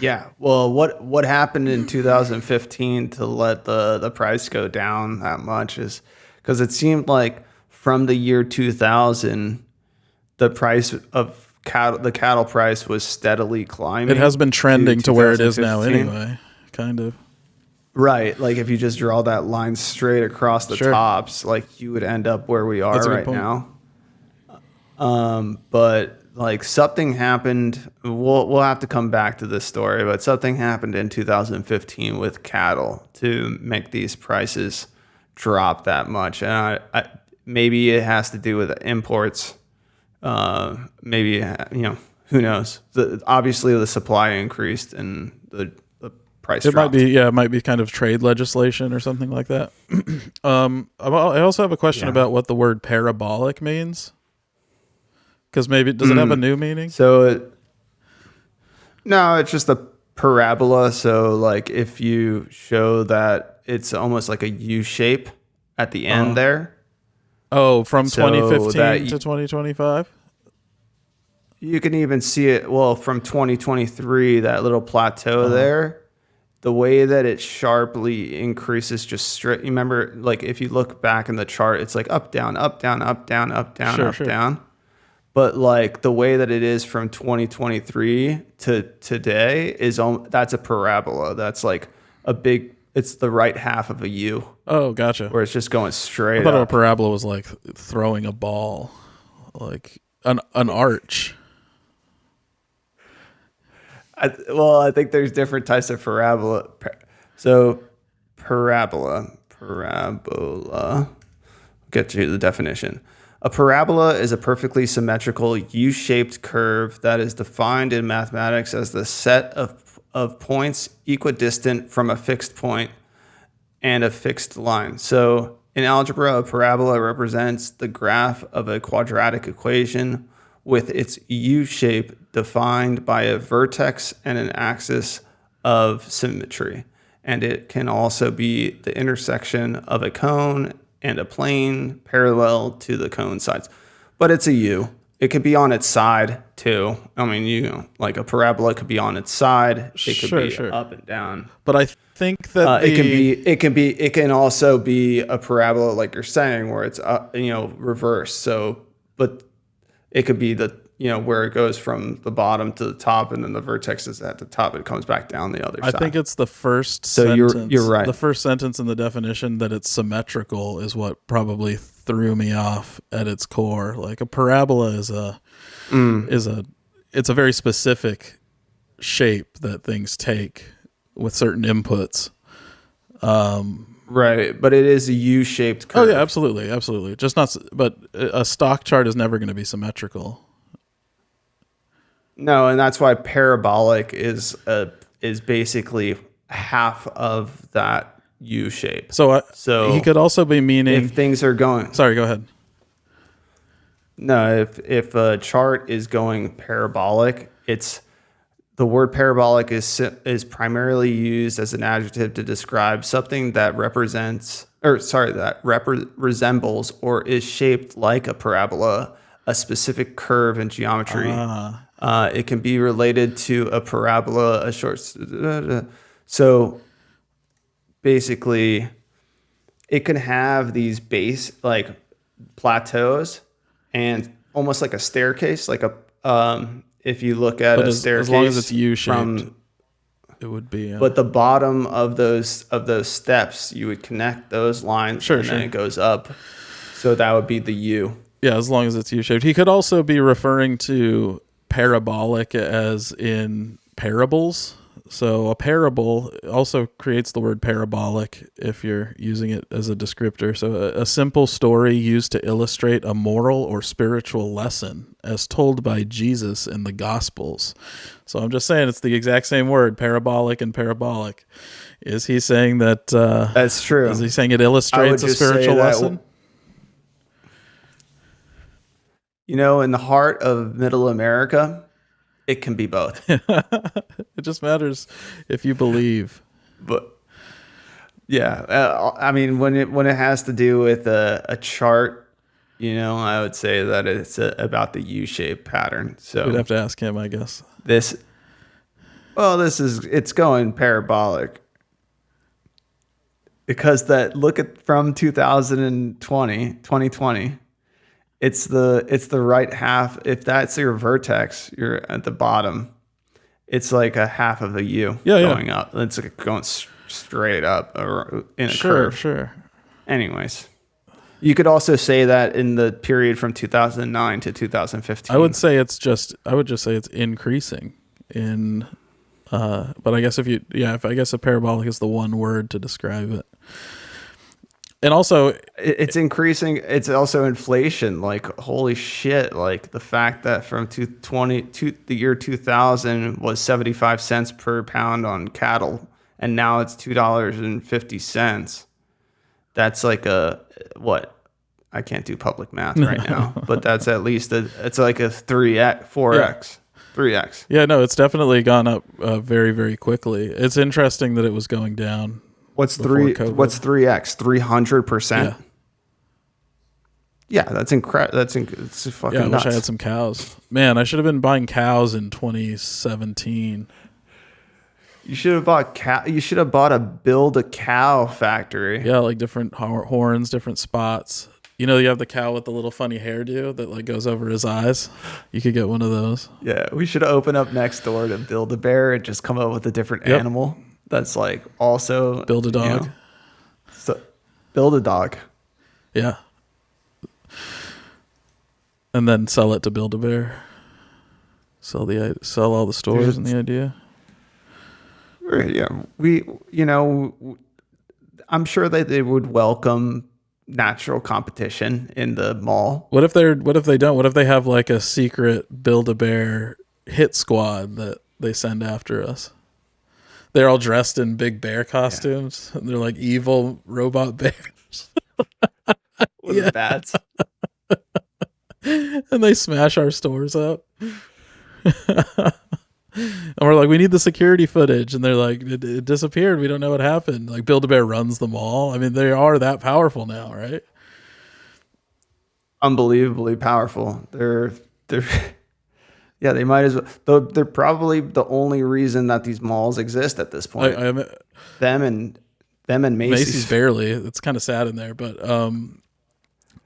Yeah. Well, what happened in 2015 to let the price go down that much is because it seemed like from the year 2000, the price of the cattle price was steadily climbing. It has been trending to where it is now anyway, kind of. Right. Like if you just draw that line straight across the Sure. tops, like you would end up where we are That's a good right point. now. But like something happened. We'll have to come back to this story, but something happened in 2015 with cattle to make these prices drop that much. And I maybe it has to do with imports. Maybe who knows? Obviously the supply increased and the price It dropped. might be kind of trade legislation or something like that. I also have a question about what the word parabolic means. Because maybe, does it have a new meaning? So, no, it's just a parabola. So, like, if you show that it's almost like a U shape at the end there. Oh, from So 2015 to 2025? You can even see it, well, from 2023, that little plateau there, the way that it sharply increases just straight. You remember, like, if you look back in the chart, it's like up, down, up, down, up, down, up, down, Sure, up, sure. down. But like the way that it is from 2023 to today that's a parabola. That's like it's the right half of a U, Oh, gotcha. where it's just going I straight thought a up. parabola was like throwing a ball, like an arch. I think there's different types of parabola. So parabola. Get you the definition. A parabola is a perfectly symmetrical U-shaped curve that is defined in mathematics as the set of points equidistant from a fixed point and a fixed line. So in algebra, a parabola represents the graph of a quadratic equation with its U-shape defined by a vertex and an axis of symmetry. And it can also be the intersection of a cone and a plane parallel to the cone sides. But it's a U. It could be on its side too. I mean, like a parabola could be on its side. It could be Sure. up and down. But I think that It can also be a parabola, like you're saying, where it's reverse. So, but it could be where it goes from the bottom to the top, and then the vertex is at the top. It comes back down the other side. I think it's the first So sentence. you're right. The first sentence in the definition that it's symmetrical is what probably threw me off at its core. Like a parabola is a very specific shape that things take with certain inputs. Right, but it is a U-shaped curve. Oh yeah, absolutely. Just not, but a stock chart is never going to be symmetrical. No, and that's why parabolic is basically half of that U shape. So So he could also be meaning. If things are going, Sorry, go ahead. no, if a chart is going parabolic, the word parabolic is primarily used as an adjective to describe something that resembles or is shaped like a parabola, a specific curve in geometry. It can be related to a parabola, a short. So basically, it can have these base like plateaus and almost like a staircase, like if you look at a staircase, as long as it's U-shaped, it would be. But the bottom of those steps, you would connect those lines, then it goes up. So that would be the U. Yeah, as long as it's U-shaped. He could also be referring to parabolic as in parables. So a parable also creates the word parabolic if you're using it as a descriptor. So a simple story used to illustrate a moral or spiritual lesson as told by Jesus in the Gospels. So I'm just saying it's the exact same word, parabolic and parabolic. Is he saying that? That's true. Is he saying it illustrates a spiritual lesson? In the heart of Middle America, it can be both. It just matters if you believe. But yeah, I mean, when it has to do with a chart, I would say that it's about the U-shaped pattern. So We'd have to ask him, I guess. It's going parabolic because from 2020. It's the right half. If that's your vertex, you're at the bottom. It's like a half of a U going up. It's like going straight up in a curve. Sure. Anyways, you could also say that in the period from 2009 to 2015. I would just say it's increasing in. But I guess if a parabolic is the one word to describe it. And also, it's increasing. It's also inflation. Like, holy shit! Like the fact that from the year 2000 was 75 cents per pound on cattle, and now it's $2.50. That's like what? I can't do public math right now, but that's at least it's like a 3x, 4x, 3x. Yeah, no, it's definitely gone up very, very quickly. It's interesting that it was going down. What's 3x? 300%. Yeah, that's incredible. It's fucking nuts. nuts. I wish I had some cows. Man, I should have been buying cows in 2017. You should have bought You should have bought build a cow factory. Yeah, like different horns, different spots. You know, you have the cow with the little funny hairdo that like goes over his eyes. You could get one of those. Yeah, we should open up next door to Build-A-Bear and just come up with a different Yep. animal that's like also Build a dog. So build a dog. Yeah. And then sell it to Build-A-Bear. Sell all the stores and the idea. Yeah, I'm sure that they would welcome natural competition in the mall. What if they don't? What if they have like a secret Build-A-Bear hit squad that they send after us? They're all dressed in big bear costumes. And they're like evil robot bears. With bats. And they smash our stores up. And we're like, we need the security footage. And they're like, it disappeared. We don't know what happened. Like Build-A-Bear runs the mall. I mean, they are that powerful now, right? Unbelievably powerful. They're yeah, they might as well. Though they're probably the only reason that these malls exist at this point. Them and Macy's. Barely. It's kind of sad in there, but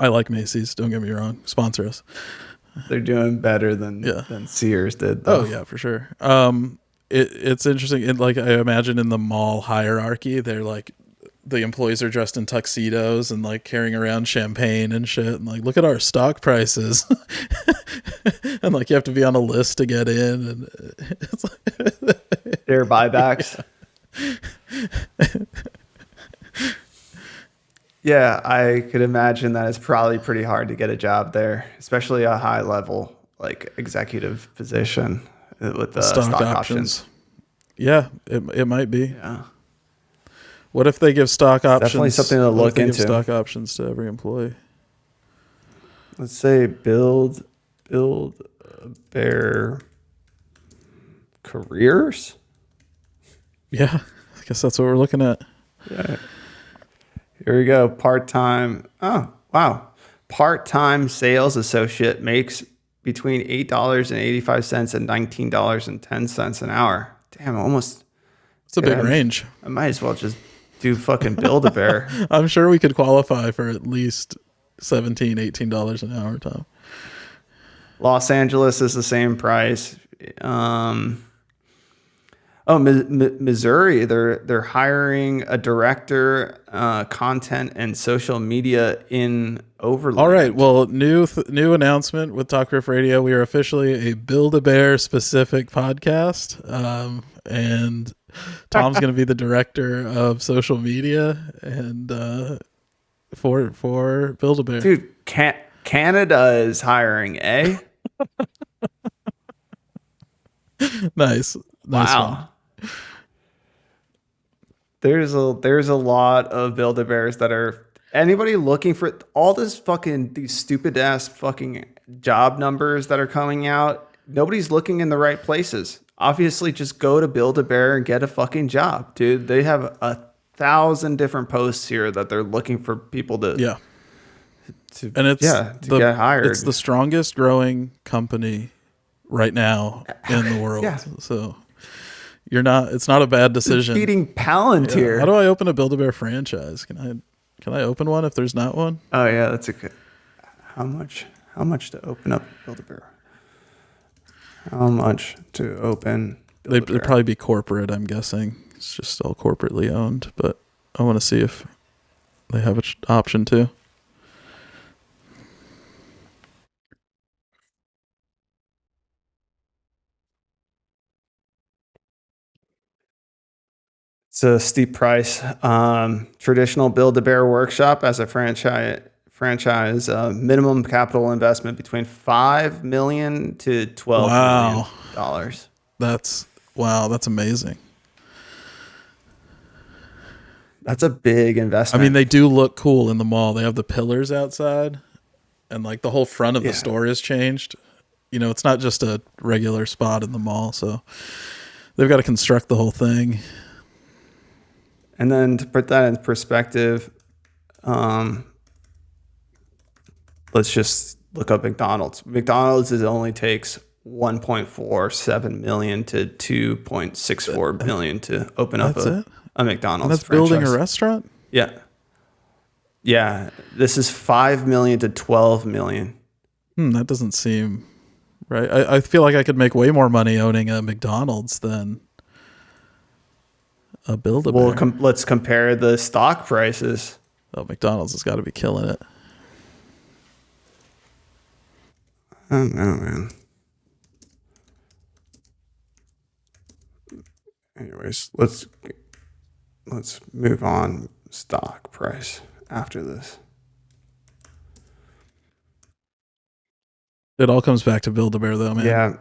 I like Macy's. Don't get me wrong. Sponsor us. They're doing better than Sears did, though. Oh yeah, for sure. It's interesting. Like I imagine in the mall hierarchy, they're like the employees are dressed in tuxedos and like carrying around champagne and shit. And like, look at our stock prices. And like you have to be on a list to get in. And it's like Their buybacks. Yeah, I could imagine that it's probably pretty hard to get a job there, especially a high level like executive position with the stock options. Yeah, it might be. Yeah. What if they give stock options? Definitely something to look into. Give stock options to every employee. Let's say build Bear careers. Yeah, I guess that's what we're looking at. Yeah. Here we go. Part-time. Oh, wow. Part-time sales associate makes between $8.85 and $19.10 an hour. Damn, almost. It's a big range. I might as well just do fucking Build-A-Bear. I'm sure we could qualify for at least $17, $18 an hour, Tom. Los Angeles is the same price. Missouri, they're hiring a director, content and social media in Overland. All right. Well, new announcement with Talk Riff Radio. We are officially a Build-A-Bear specific podcast, and Tom's going to be the director of social media and for Build-A-Bear. Dude, Canada is hiring, eh? Nice. Wow. One. There's a lot of Build-A-Bears that are anybody looking for all this these stupid ass fucking job numbers that are coming out. Nobody's looking in the right places. Obviously, just go to Build-A-Bear and get a fucking job, dude. They have 1,000 different posts here that they're looking for people to get hired. It's the strongest growing company right now in the world. Yeah. So it's not a bad decision. It's beating Palantir. Yeah. How do I open a Build-A-Bear franchise? Can I open one if there's not one? Oh yeah, that's a good. How much to open up Build-A-Bear? How much to open They'd probably be corporate, I'm guessing. It's just all corporately owned, but I want to see if they have an option too. It's a steep price. Traditional Build-A-Bear workshop as a franchise, minimum capital investment between $5 million to $12 million dollars. That's amazing. That's a big investment. I mean, they do look cool in the mall. They have the pillars outside, and like the whole front of the store is changed. You know, it's not just a regular spot in the mall, so they've got to construct the whole thing. And then to put that in perspective, let's just look up McDonald's. McDonald's only takes $1.47 million to $2.64 million to open up a McDonald's And that's franchise. building a restaurant? Yeah. Yeah, this is 5 million to 12 million. That doesn't seem right. I feel like I could make way more money owning a McDonald's than a Build-A-Bear. Well, let's compare the stock prices. Oh, McDonald's has got to be killing it. I don't know, man. Anyways, let's move on. Stock price after this. It all comes back to Build-A-Bear, though, man. Yeah.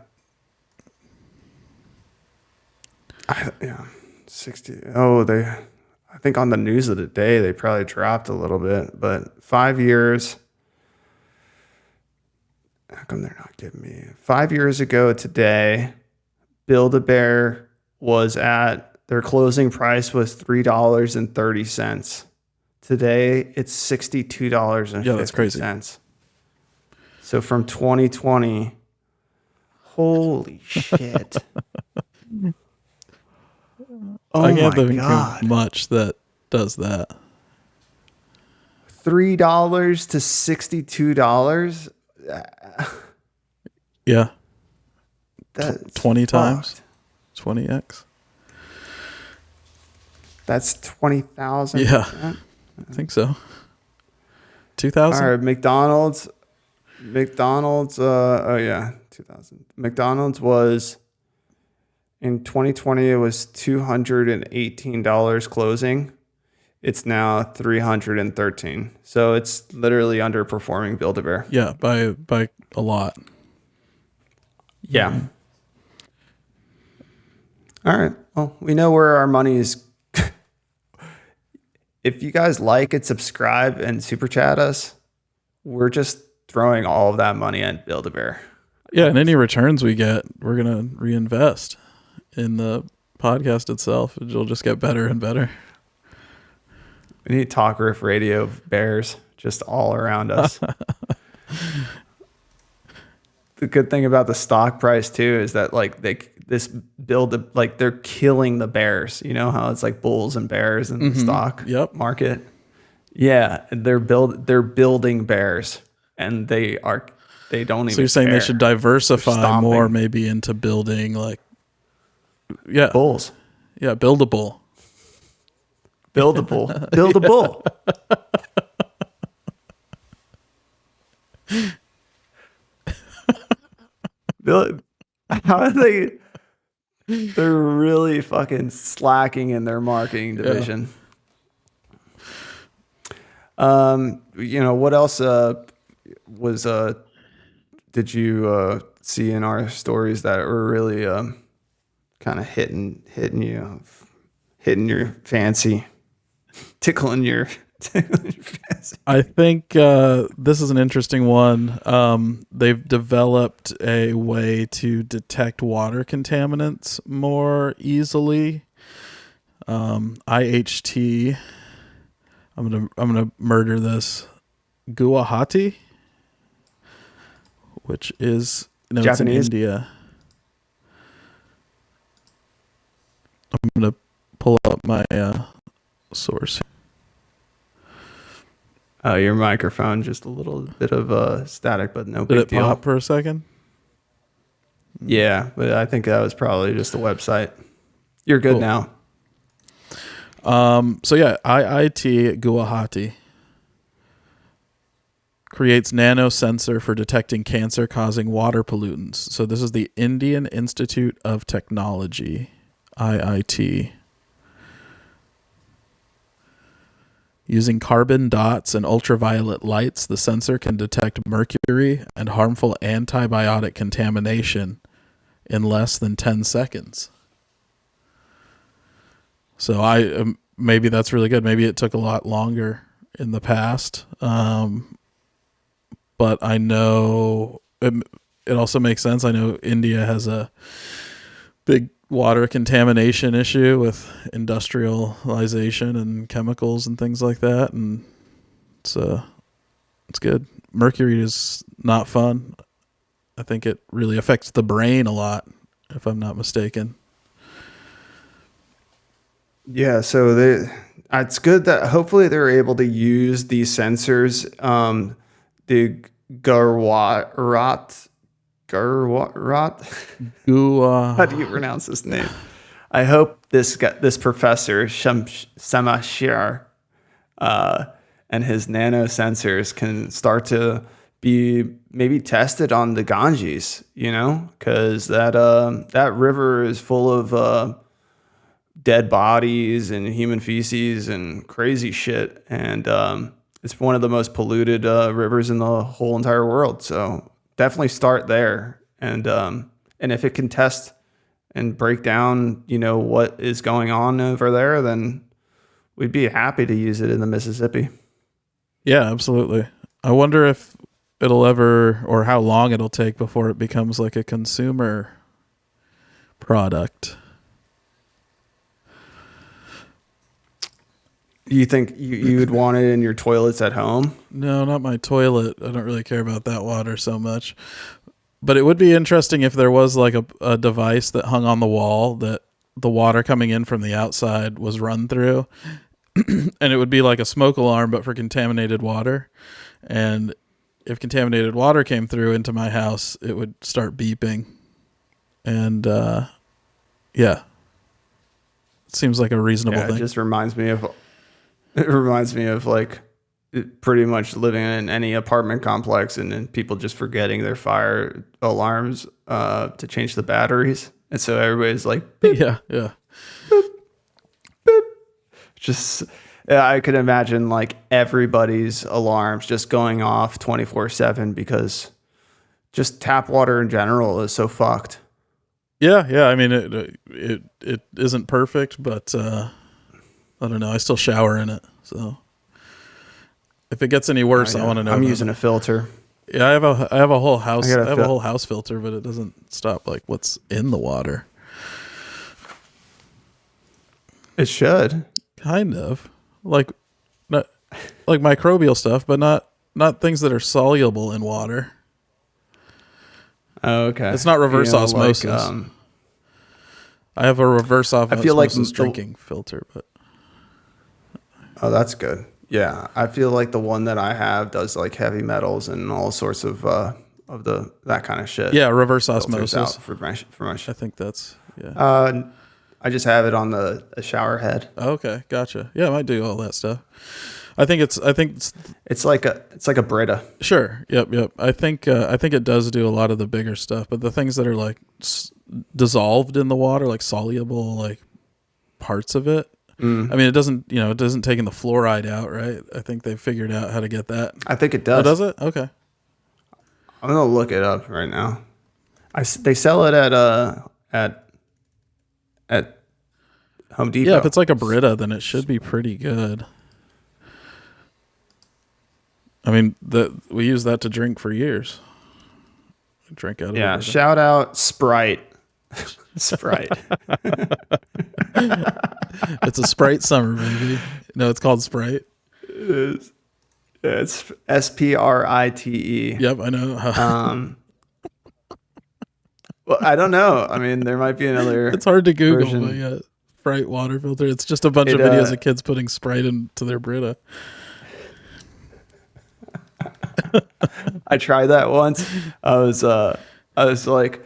Yeah. 60. Oh, I think on the news of the day, they probably dropped a little bit, but 5 years. How come they're not giving me 5 years ago today? Build-A-Bear was at their closing price was $3.30. Today it's $62.50. Yeah, that's crazy. So from 2020, holy shit! Oh I can't my think god! of much that does that. $3 to $62. Yeah, That's 20 times, fucked. 20x. That's 20,000. Yeah, I think so. 2,000. All right, McDonald's. Oh yeah, 2000. McDonald's was in 2020. It was $218 closing. It's now $313. So it's literally underperforming Build-A-Bear. Yeah, by a lot. Yeah. All right. Well, we know where our money is. If you guys like it, subscribe and super chat us. We're just throwing all of that money at Build-A-Bear. Yeah, and any returns we get, we're gonna reinvest in the podcast itself. It'll just get better and better. We need Talk Riff Radio bears just all around us. The good thing about the stock price too is that like they're killing the bears. You know how it's like bulls and bears in the stock market. Yeah, they're building bears, and they don't even. So you're saying care. they should diversify more, maybe into building bulls. Yeah, build a bull. Build a bull. Build a bull. How are they? They're really fucking slacking in their marketing division. What else did you see in our stories that were really kind of hitting your fancy, tickling your fancy? I think this is an interesting one. They've developed a way to detect water contaminants more easily. IHT. I'm gonna murder this. Guwahati, which is Japanese? It's in India. I'm gonna pull up my source. Your microphone, just a little bit of static, but no Did big it deal. pop for a second? Yeah, but I think that was probably just the website. You're good now. So yeah, IIT Guwahati creates nanosensor for detecting cancer-causing water pollutants. So this is the Indian Institute of Technology, IIT. Using carbon dots and ultraviolet lights, the sensor can detect mercury and harmful antibiotic contamination in less than 10 seconds. So maybe that's really good. Maybe it took a lot longer in the past. But I know it also makes sense. I know India has a big water contamination issue with industrialization and chemicals and things like that. And it's good. Mercury is not fun. I think it really affects the brain a lot, if I'm not mistaken. Yeah, so It's good that hopefully they're able to use these sensors, the Garwarat. How do you pronounce this name? I hope this professor Samashir and his nanosensors can start to be maybe tested on the Ganges, because that river is full of dead bodies and human feces and crazy shit, and it's one of the most polluted rivers in the whole entire world. So definitely start there, and if it can test and break down, what is going on over there, then we'd be happy to use it in the Mississippi. Yeah, absolutely. I wonder if it'll ever, or how long it'll take before it becomes like a consumer product. You think you'd want it in your toilets at home? No, not my toilet. I don't really care about that water so much. But it would be interesting if there was like a device that hung on the wall that the water coming in from the outside was run through. And it would be like a smoke alarm, but for contaminated water. And if contaminated water came through into my house, it would start beeping. And yeah, it seems like a reasonable thing. It just reminds me of like pretty much living in any apartment complex and then people just forgetting their fire alarms to change the batteries. And so everybody's like, beep, yeah. boop, boop. Just, I could imagine like everybody's alarms just going off 24/7 because just tap water in general is so fucked. Yeah. I mean, it isn't perfect, but I don't know. I still shower in it, so if it gets any worse, I want to know. I'm using a filter. Yeah, I have a whole house. I have a fil- whole house filter, but it doesn't stop like what's in the water. It should. Kind of like not like microbial stuff, but not things that are soluble in water. Oh, okay. It's not reverse osmosis. Like, I have a reverse osmosis feel like drinking filter, but oh, that's good. Yeah, I feel like the one that I have does like heavy metals and all sorts of that kind of shit. yeah, reverse Filters osmosis. out for my I think that's yeah. I just have it on the shower head. Okay, gotcha. Yeah, I might do all that stuff. I think it's It's like a Brita. sure. Yep. I think it does do a lot of the bigger stuff, but the things that are like dissolved in the water, like soluble, like parts of it. I mean, it doesn't taking the fluoride out, right? I think they figured out how to get that. I think it does. Oh, does it? Okay. I'm gonna look it up right now. They sell it at Home Depot. Yeah, if it's like a Brita, then it should be pretty good. I mean, we use that to drink for years. Drink out of Yeah, it. shout out Sprite. Sprite. It's a Sprite summer, baby. No, it's called Sprite. It's Sprite. Yep, I know. Well, I don't know. I mean, there might be another. It's hard to Google, version. but yeah, Sprite water filter. It's just a bunch of videos of kids putting Sprite into their Brita. I tried that once. I was like,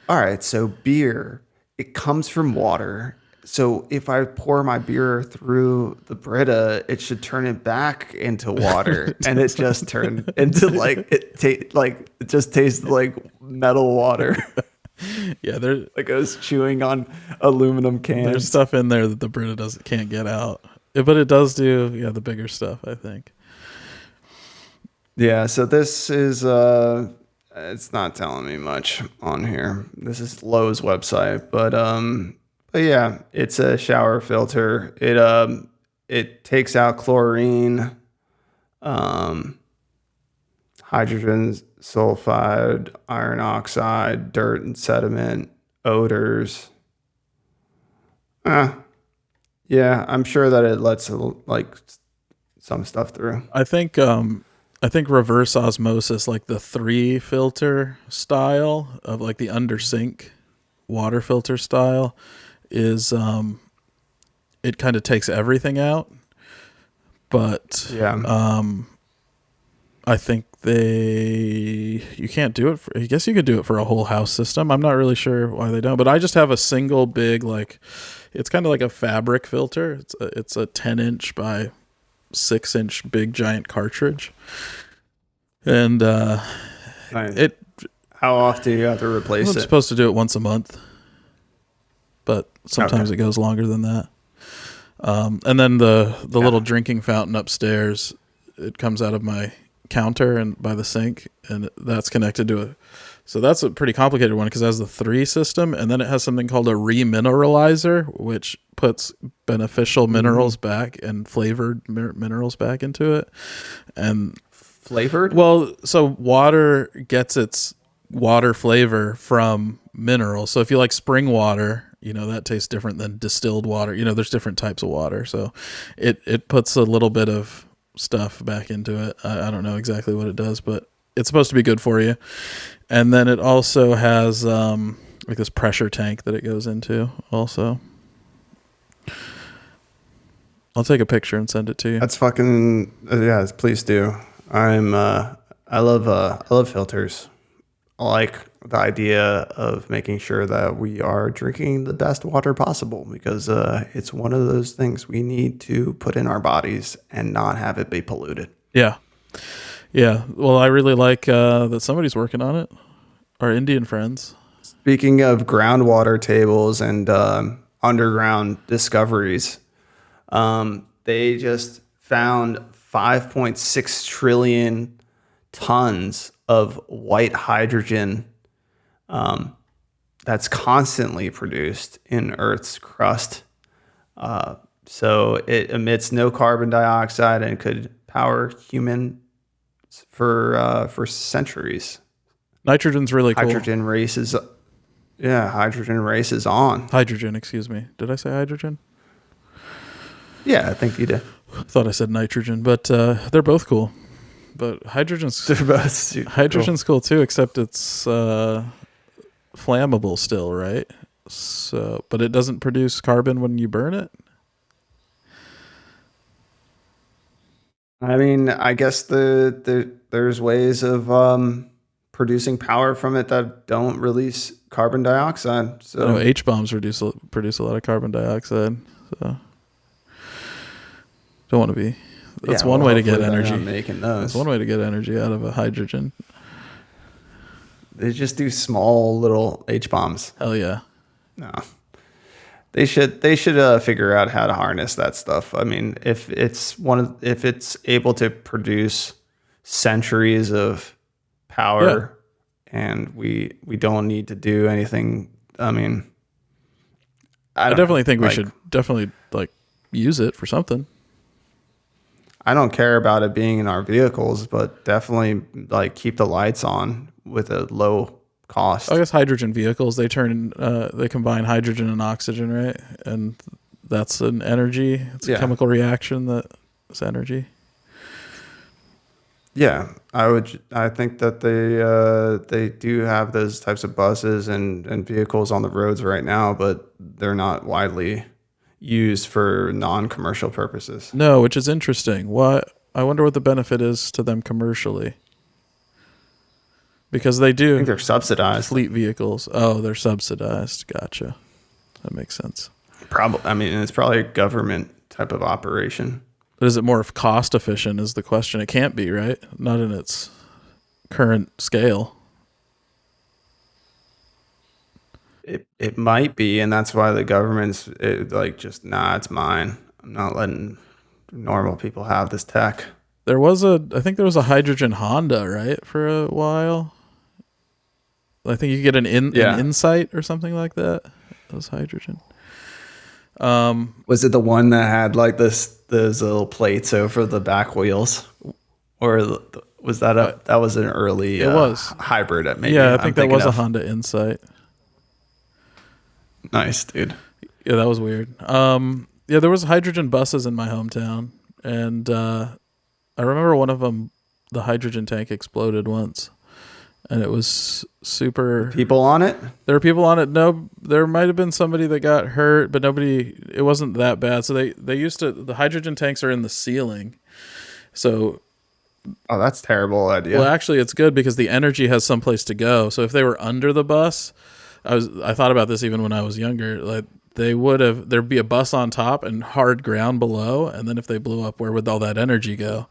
all right, so beer, it comes from water. So if I pour my beer through the Brita, it should turn it back into water, and it just turned into like it just tastes like metal water. Yeah, there's Like I was chewing on aluminum cans. stuff in there that the Brita can't get out. But it does do the bigger stuff, I think. Yeah, so this is it's not telling me much on here. This is Lowe's website, but yeah, it's a shower filter. It takes out chlorine, hydrogen sulfide, iron oxide, dirt and sediment, odors. Yeah, I'm sure that it lets like some stuff through. I think reverse osmosis, like the 3 filter style of like the under sink water filter style, is it kind of takes everything out. but Yeah. I think you can't do it I guess you could do it for a whole house system. I'm not really sure why they don't, but I just have a single big, like, it's kind of like a fabric filter. It's a 10-inch by 6-inch big giant cartridge. And Nice. How often do you have to replace I'm it? supposed to do it once a month, but sometimes it goes longer than that. And then the little drinking fountain upstairs, it comes out of my counter and by the sink, and that's connected to so that's a pretty complicated one because it has the 3 system, and then it has something called a remineralizer, which puts beneficial minerals back and flavored minerals back into it. And Flavored? well, so water gets its water flavor from minerals. So if you like spring water, that tastes different than distilled water. There's different types of water. So it puts a little bit of stuff back into it. I don't know exactly what it does, but it's supposed to be good for you. And then it also has like this pressure tank that it goes into also. I'll take a picture and send it to you. That's fucking yeah. Please do. I love filters. I like the idea of making sure that we are drinking the best water possible because it's one of those things we need to put in our bodies and not have it be polluted. Yeah. Well, I really like that somebody's working on it. Our Indian friends. Speaking of groundwater tables and underground discoveries, they just found 5.6 trillion tons of white hydrogen that's constantly produced in Earth's crust. So it emits no carbon dioxide and could power humans for centuries. Nitrogen's really cool. Hydrogen race is on. Hydrogen, excuse me. Did I say hydrogen? Yeah, I think you did. I thought I said nitrogen, but they're both cool. But hydrogen's cool too, except it's flammable still, right? So, but it doesn't produce carbon when you burn it. I mean, I guess there's ways of producing power from it that don't release carbon dioxide. So H bombs produce a lot of carbon dioxide. So don't want to be. That's one way to get energy. Making those. That's one way to get energy out of a hydrogen. They just do small little H bombs. Hell yeah. No. They should figure out how to harness that stuff. I mean, if it's able to produce centuries of power and we don't need to do anything. I mean, I definitely think we should definitely use it for something. I don't care about it being in our vehicles, but definitely keep the lights on with a low cost. I guess hydrogen vehicles, they combine hydrogen and oxygen, right? And that's an energy. It's a chemical reaction that's energy. Yeah, I think that they do have those types of buses and vehicles on the roads right now, but they're not widely used for non-commercial purposes. No, which is interesting. I wonder what the benefit is to them commercially. Because they do. I think they're subsidized. Fleet vehicles. Oh, they're subsidized. Gotcha. That makes sense. Probably. I mean, it's probably a government type of operation. But is it more cost efficient is the question. It can't be, right? Not in its current scale. It might be, and that's why the government's it's mine. I'm not letting normal people have this tech. I think there was a hydrogen Honda, right, for a while. I think you could get an Insight or something like that. That was hydrogen. Was it the one that had those little plates over the back wheels, or was that that was an early? It was hybrid. Maybe. Yeah, I think that was a Honda Insight. Nice, dude. Yeah, that was weird. There was hydrogen buses in my hometown, and I remember one of them, the hydrogen tank exploded once, and it was super. People on it? There were people on it. No, there might have been somebody that got hurt, but nobody. It wasn't that bad. So they used to. The hydrogen tanks are in the ceiling, so. Oh, that's a terrible idea. Well, actually, it's good because the energy has someplace to go. So if they were under the bus, I thought about this even when I was younger. Like there'd be a bus on top and hard ground below, and then if they blew up, where would all that energy go?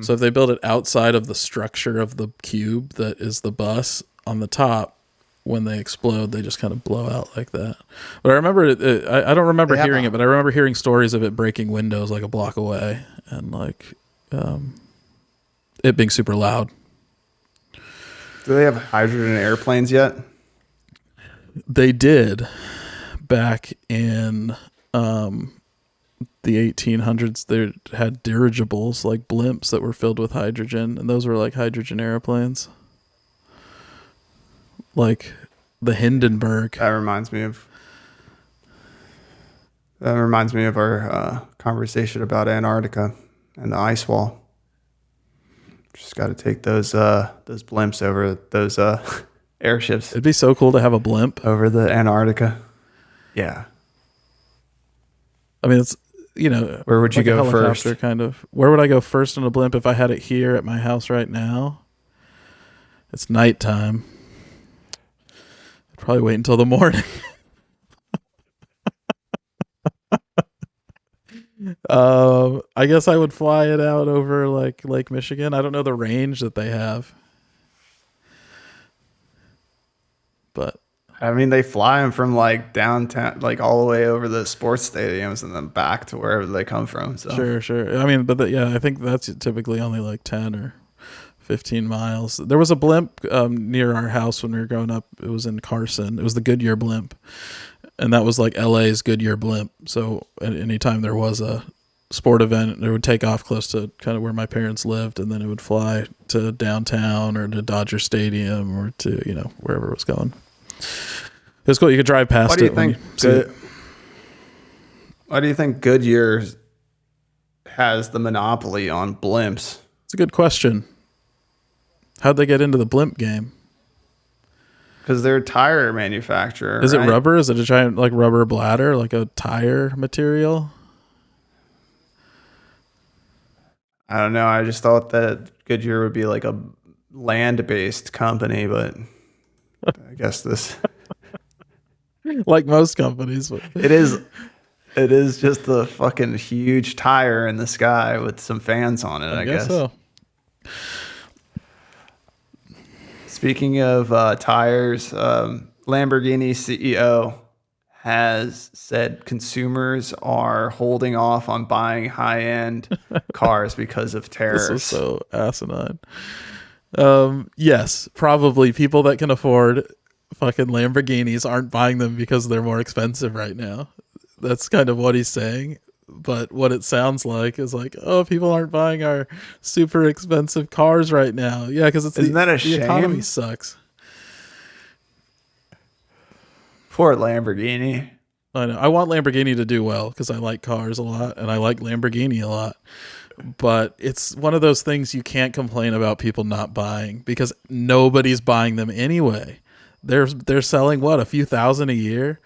So if they build it outside of the structure of the cube that is the bus on the top, when they explode, they just kind of blow out like that. But I remember I don't remember hearing it, but I remember hearing stories of it breaking windows like a block away, and like. It being super loud. Do they have hydrogen airplanes yet? They did back in the 1800s. They had dirigibles like blimps that were filled with hydrogen, and those were like hydrogen airplanes. Like the Hindenburg. That reminds me of our conversation about Antarctica and the ice wall. Just got to take those blimps over those airships. It'd be so cool to have a blimp over the Antarctica. Yeah. I mean, it's where would you like go first? Kind of. Where would I go first in a blimp if I had it here at my house right now? It's nighttime. I'd probably wait until the morning. I guess I would fly it out over like Lake Michigan. I don't know the range that they have, but I mean, they fly them from like downtown, like all the way over the sports stadiums and then back to wherever they come from. So sure. I mean, but I think that's typically only like 10 or 15 miles. There was a blimp near our house when we were growing up. It was in Carson. It was the Goodyear blimp. And that was like LA's Goodyear blimp. So at any time there was a sport event, it would take off close to kind of where my parents lived, and then it would fly to downtown or to Dodger Stadium or to, wherever it was going. It was cool. You could drive past it. Why do you think Goodyear has the monopoly on blimps? It's a good question. How'd they get into the blimp game? Because they're a tire manufacturer. Is it rubber? Is it a giant like rubber bladder, like a tire material? I don't know. I just thought that Goodyear would be like a land-based company, but I guess this, like most companies, it is just a fucking huge tire in the sky with some fans on it. I guess so. Speaking of tires, Lamborghini CEO has said consumers are holding off on buying high-end cars because of tariffs. This is so asinine. Yes, probably people that can afford fucking Lamborghinis aren't buying them because they're more expensive right now. That's kind of what he's saying. But what it sounds like is like, oh, people aren't buying our super expensive cars right now. Yeah, because Isn't that a the shame? economy sucks. Poor Lamborghini. I know. I want Lamborghini to do well because I like cars a lot and I like Lamborghini a lot. But it's one of those things you can't complain about people not buying because nobody's buying them anyway. They're selling what, a few thousand a year?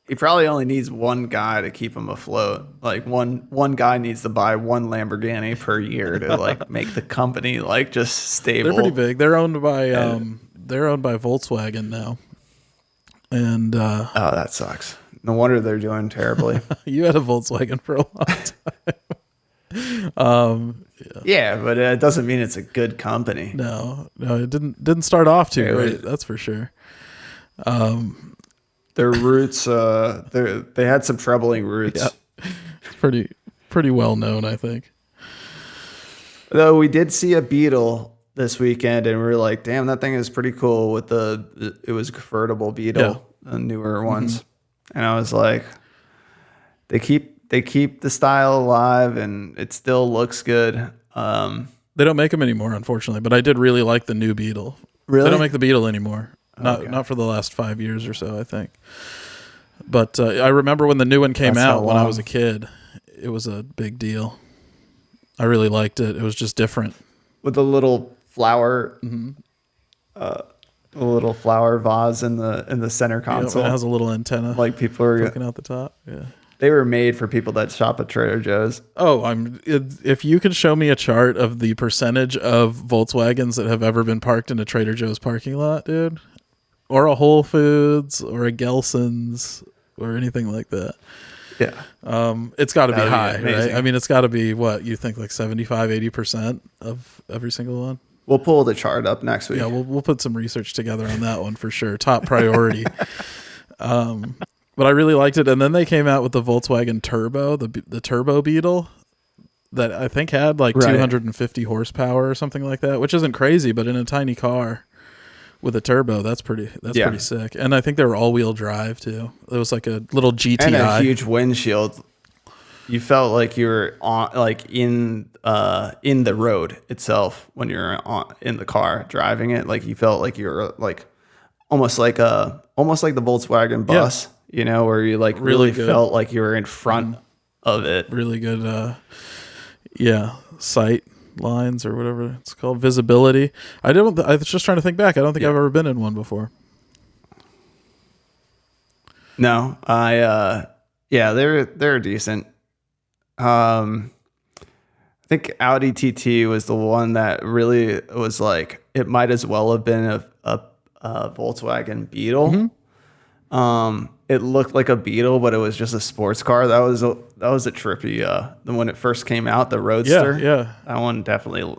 He probably only needs one guy to keep him afloat. Like one guy needs to buy one Lamborghini per year to like make the company like just stable. They're pretty big. They're owned by Volkswagen now. And oh, that sucks. No wonder they're doing terribly. You had a Volkswagen for a long time. Yeah, but it doesn't mean it's a good company. No, it didn't start off too great. That's for sure. Their roots, they had some troubling roots. Yeah. Pretty well known, I think. Though we did see a Beetle this weekend, and we were like, "Damn, that thing is pretty cool." It was a convertible Beetle, the newer ones, and I was like, they keep the style alive, and it still looks good. They don't make them anymore, unfortunately, but I did really like the new Beetle. Really? They don't make the Beetle anymore. Not for the last 5 years or so, I think. But I remember when the new one came out when I was a kid. It was a big deal. I really liked it. It was just different. With the little flower, a little flower vase in the center Yep, console. it has a little antenna Like people are, poking out the top. Yeah. they were made for people that shop at Trader Joe's. Oh, if you could show me a chart of the percentage of Volkswagens that have ever been parked in a Trader Joe's parking lot, dude, or a Whole Foods or a Gelson's or anything like that. Yeah. It's got to be That'd be high, right? amazing. I mean, it's got to be what you think, like 75, 80% of every single one. We'll pull the chart up next week. Yeah, we'll put some research together on that one for sure. Top priority. But I really liked it. And then they came out with the Volkswagen Turbo, the Turbo Beetle, that I think had like Right. 250 horsepower or something like that, which isn't crazy, but in a tiny car with a turbo, that's pretty sick. And I think they were all-wheel drive too. It was like a little GTI. And a huge windshield. You felt like you were on, like in the road itself when you're in the car driving it. Like you felt like you were like almost like the Volkswagen bus, you know, where you like really good. felt like you were in front of it. Really good, sight lines or whatever it's called, visibility. I was just trying to think back. I don't think I've ever been in one before. No, they're decent. I think Audi TT was the one that really was like, it might as well have been a Volkswagen Beetle. It looked like a Beetle, but it was just a sports car. That was a trippy. When it first came out, the Roadster. Yeah. That one definitely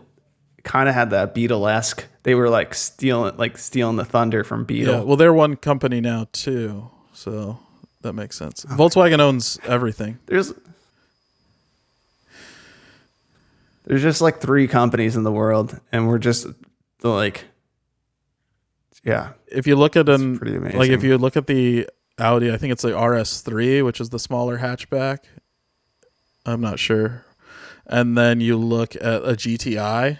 kind of had that Beetle-esque. They were like stealing the thunder from Beetle. Yeah. Well, they're one company now too, so that makes sense. Volkswagen owns everything. There's just like 3 companies in the world, and we're just like, yeah. If you look at pretty amazing. like if you look at the Audi, I think it's the RS3, which is the smaller hatchback. I'm not sure. And then you look at a GTI,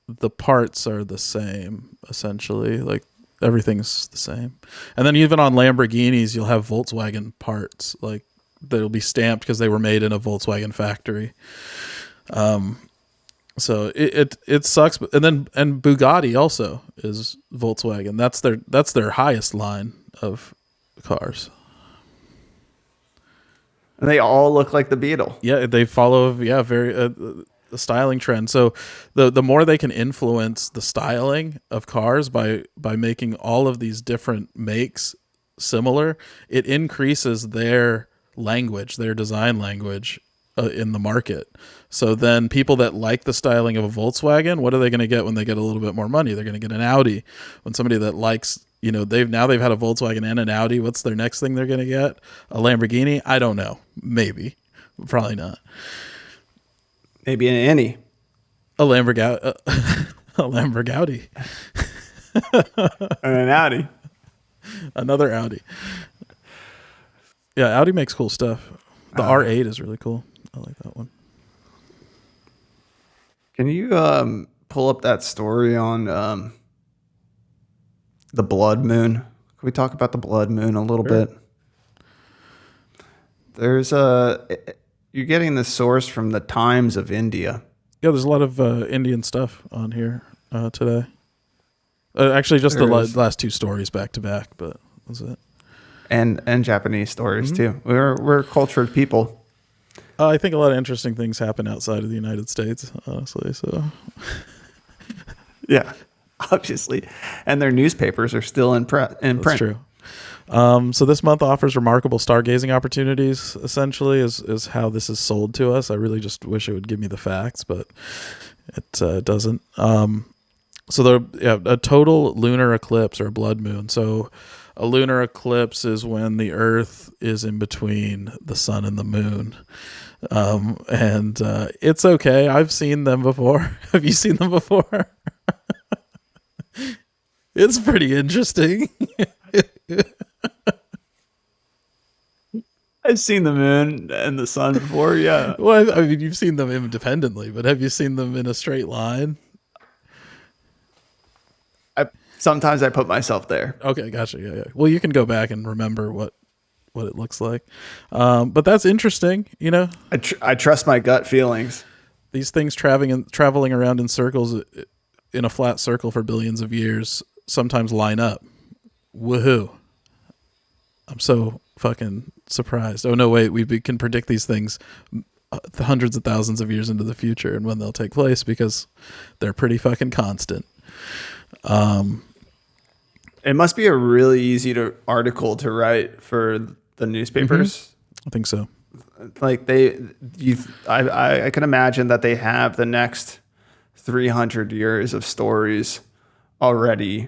the parts are the same essentially. Like everything's the same. And then even on Lamborghinis, you'll have Volkswagen parts, like that'll be stamped because they were made in a Volkswagen factory. So it sucks, but and Bugatti also is Volkswagen. That's their highest line of cars. And they all look like the Beetle. Yeah, they follow very the styling trend. So the more they can influence the styling of cars by making all of these different makes similar, it increases their language, their design language in the market. So then people that like the styling of a Volkswagen, what are they going to get when they get a little bit more money? They're going to get an Audi. When somebody that likes, they've had a Volkswagen and an Audi, what's their next thing they're going to get? A Lamborghini? I don't know. Maybe. Probably not. Maybe an Annie. A Lamborghini. A Lamborghini. And an Audi. Another Audi. Yeah, Audi makes cool stuff. The R8 is really cool. I like that one. Can you pull up that story on the blood moon? Can we talk about the blood moon a little bit? There's you're getting the source from the Times of India. Yeah, there's a lot of Indian stuff on here today. Actually, just the last 2 stories back to back, but that's it. And Japanese stories too. We're cultured people. I think a lot of interesting things happen outside of the United States, honestly. So, yeah, obviously, and their newspapers are still in print. That's true. So this month offers remarkable stargazing opportunities. Essentially, is how this is sold to us. I really just wish it would give me the facts, but it doesn't. So a total lunar eclipse or a blood moon. So a lunar eclipse is when the Earth is in between the sun and the moon. And it's okay. I've seen them before. Have you seen them before? It's pretty interesting. I've seen the moon and the sun before. Yeah. Well, I mean, you've seen them independently, but have you seen them in a straight line? Sometimes I put myself there. Okay, gotcha. Yeah. Well, you can go back and remember what it looks like. But that's interesting. I trust my gut feelings. These things traveling around in circles in a flat circle for billions of years sometimes line up. Woohoo. I'm so fucking surprised. Oh, no, wait. We can predict these things hundreds of thousands of years into the future and when they'll take place because they're pretty fucking constant. It must be a really easy article to write for the newspapers. I think so. Like I can imagine that they have the next 300 years of stories already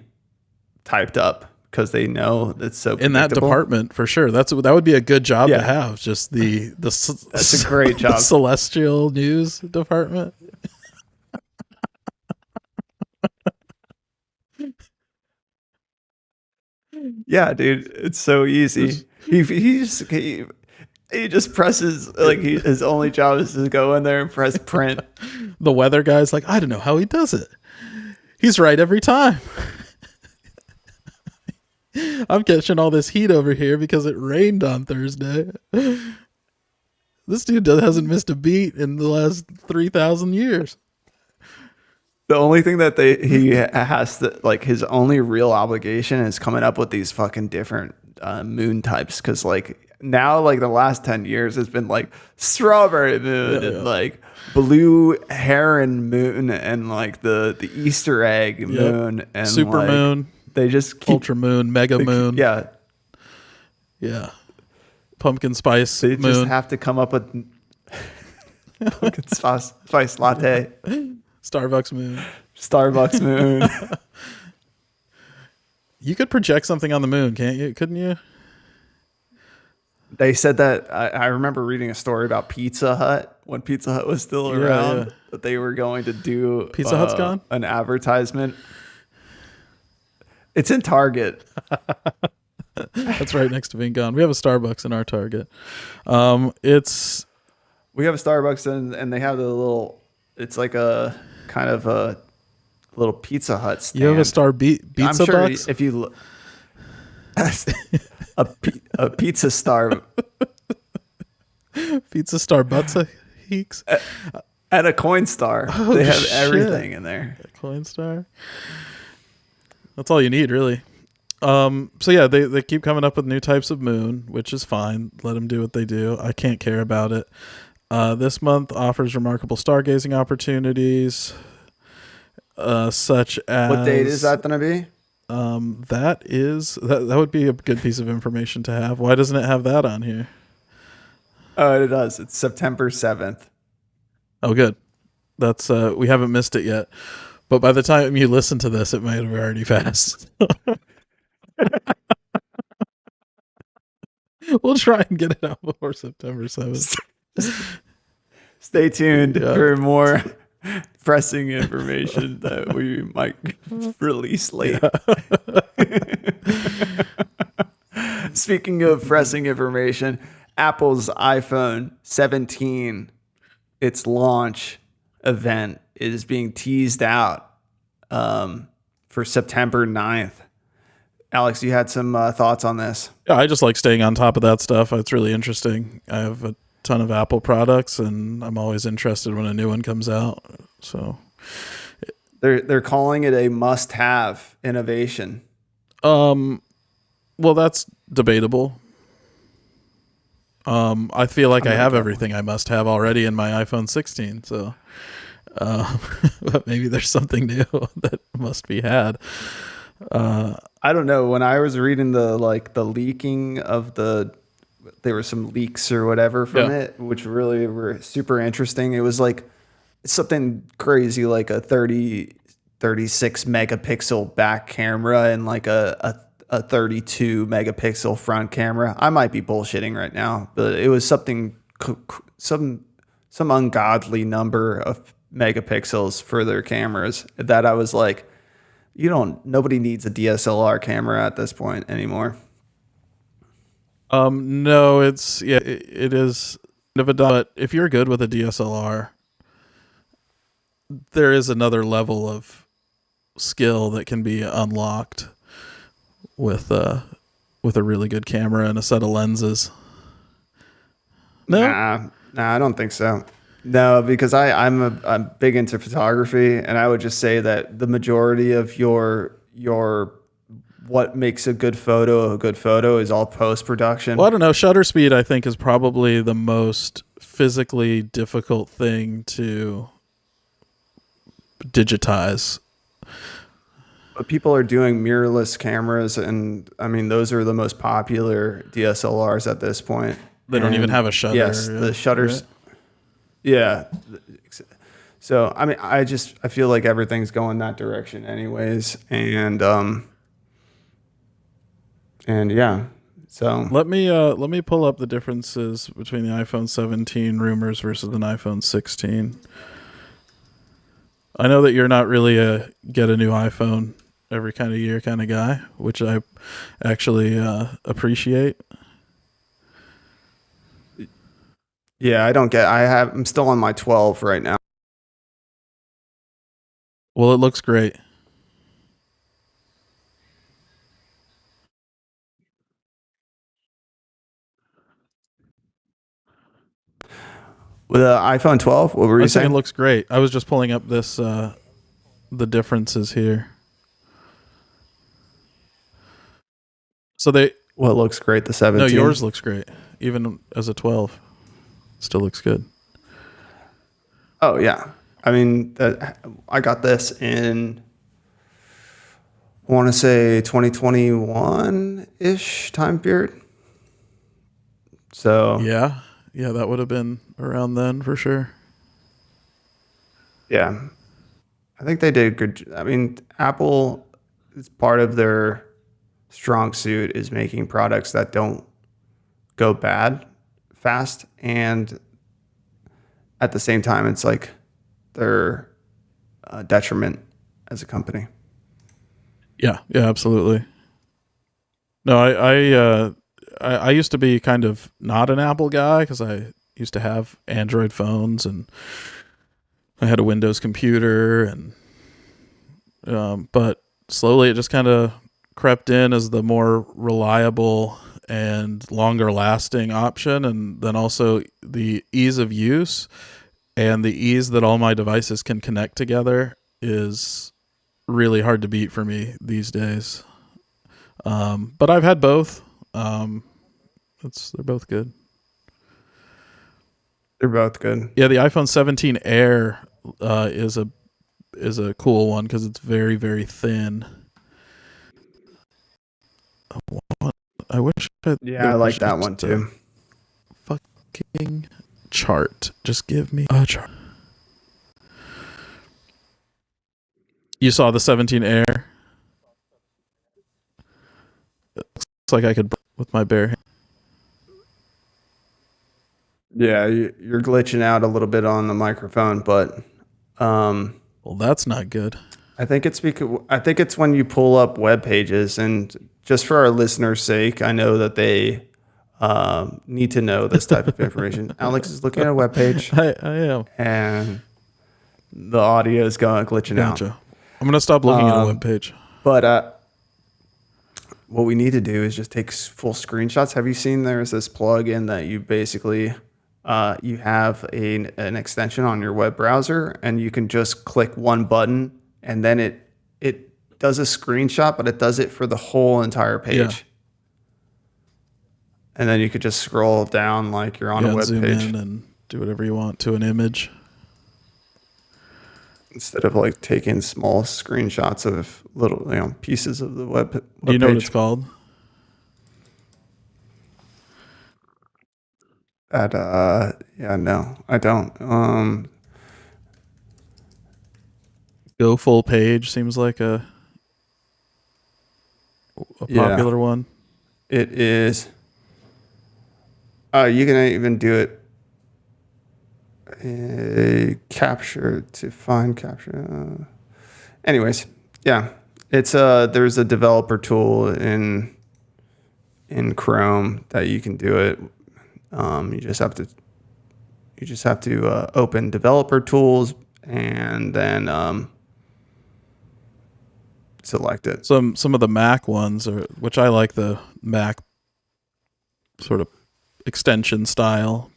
typed up because they know it's so in that department for sure. That would be a good job to have. Just that's a great job. The celestial news department. Yeah, dude, it's so easy. He just presses his only job is to go in there and press print. The weather guy's like, I don't know how he does it. He's right every time. I'm catching all this heat over here because it rained on Thursday. This dude hasn't missed a beat in the last 3,000 years. The only thing that he has to, like, his only real obligation is coming up with these fucking different moon types. Because now, the last 10 years has been strawberry moon and like blue heron moon and the Easter egg moon and super moon. They just keep ultra moon, mega moon. Yeah. Pumpkin spice They moon. just have to come up with pumpkin spice latte. Starbucks moon. You could project something on the moon, can't you? Couldn't you? They said that I remember reading a story about Pizza Hut when Pizza Hut was still around, that they were going to do Pizza Hut's gone? An advertisement. It's in Target. That's right next to being gone. We have a Starbucks in our Target. We have a Starbucks and they have the little. It's like a kind of a little Pizza Hut stand. You have a pizza I'm sure box? if you look, a pizza star, Pizza Star Butsa Heeks, and a coin star. Oh, they have shit. everything in there. A coin star. That's all you need, really. So yeah, they keep coming up with new types of moon, which is fine. Let them do what they do. I can't care about it. This month offers remarkable stargazing opportunities, such as... What date is that going to be? That would be a good piece of information to have. Why doesn't it have that on here? Oh, it does. It's September 7th. Oh, good. That's we haven't missed it yet. But by the time you listen to this, it might have already passed. We'll try and get it out before September 7th. Stay tuned for more pressing information that we might release later. Speaking of pressing information, Apple's iPhone 17, its launch event is being teased out for September 9th. Alex, you had some thoughts on this? Yeah, I just like staying on top of that stuff. It's really interesting. I have a ton of Apple products, and I'm always interested when a new one comes out. So they're calling it a must-have innovation. Well, that's debatable. I feel like I have everything I must have already in my iPhone 16. So, but maybe there's something new that must be had. I don't know. When I was reading the leaking of there were some leaks or whatever from it, which really were super interesting. It was something crazy, like a 36 megapixel back camera and a 32 megapixel front camera. I might be bullshitting right now, but it was some ungodly number of megapixels for their cameras that I was like, nobody needs a DSLR camera at this point anymore. No, it is but if you're good with a DSLR, there is another level of skill that can be unlocked with a really good camera and a set of lenses. No, Nah, I don't think so. No, because I'm big into photography, and I would just say that the majority of your what makes a good photo is all post production. Well, I don't know. Shutter speed, I think, is probably the most physically difficult thing to digitize. But people are doing mirrorless cameras, and I mean those are the most popular DSLRs at this point. They don't even And have a shutter. yes, the shutters. Right? Yeah. So I mean, I feel like everything's going that direction, anyways, and yeah. So Let me pull up the differences between the iPhone 17 rumors versus an iPhone 16. I know that you're not really a get a new iPhone every kind of year kind of guy, which I actually appreciate. yeah, I'm still on my 12 right now. Well, it looks great. With the iPhone 12, what were I you was saying saying? it looks great. I was just pulling up this the differences here. So Well, it looks great. The 17. no, yours looks great. Even as a 12, still looks good. Oh yeah, I mean, I got this in, I want to say 2021 ish time period. So Yeah, that would have been around then for sure. yeah, I think they did good. I mean, Apple is part of their strong suit is making products that don't go bad fast, and at the same time, it's like their detriment as a company. Yeah, absolutely. No, I used to be kind of not an Apple guy because I used to have Android phones and I had a Windows computer, and but slowly it just kind of crept in as the more reliable and longer lasting option, and then also the ease of use and the ease that all my devices can connect together is really hard to beat for me these days. But I've had both. They're both good. They're both good. Yeah, the iPhone 17 Air is a cool one because it's very, very thin. I wish Yeah, I like that one too. Fucking chart. Just give me a chart. You saw the 17 Air? It looks like I could with my bare hand. Yeah, you're glitching out a little bit on the microphone, but Well, that's not good. I think it's when you pull up web pages, and just for our listeners' sake, I know that they need to know this type of information. Alex is looking at a web page, I am. and the audio is glitching out. Gotcha. I'm gonna stop looking at a web page. But what we need to do is just take full screenshots. Have you seen there's this plugin that you basically you have an extension on your web browser, and you can just click one button, and then it does a screenshot, but it does it for the whole entire page. Yeah. And then you could just scroll down like you're on a web zoom page in and do whatever you want to an image. instead of like taking small screenshots of little pieces of the web Do you know what page. it's called? Yeah, no, I don't. Go full page seems like a Yeah. popular one. It is. You can even do it. Capture to find capture. Anyways, yeah, it's there's a developer tool in Chrome that you can do it. You just have to open developer tools and then select it. Some of the Mac ones which I like the Mac sort of extension style.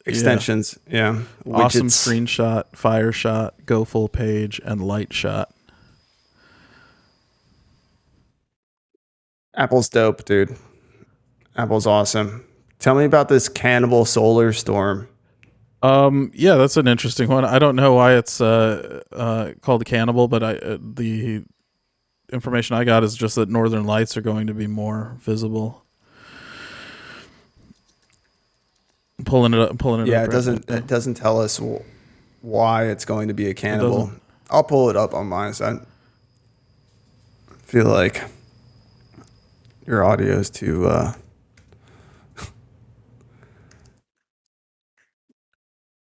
extensions. Yeah. Awesome Widgets. screenshot, fire shot, go full page, and light shot. Apple's dope, dude. Apple's awesome. Tell me about this Cannibal solar storm. Yeah, that's an interesting one. I don't know why it's called Cannibal, but the information I got is just that northern lights are going to be more visible. Pulling it up. Yeah, right it doesn't tell us why it's going to be a cannibal. I'll pull it up on my side. I feel like your audio is too.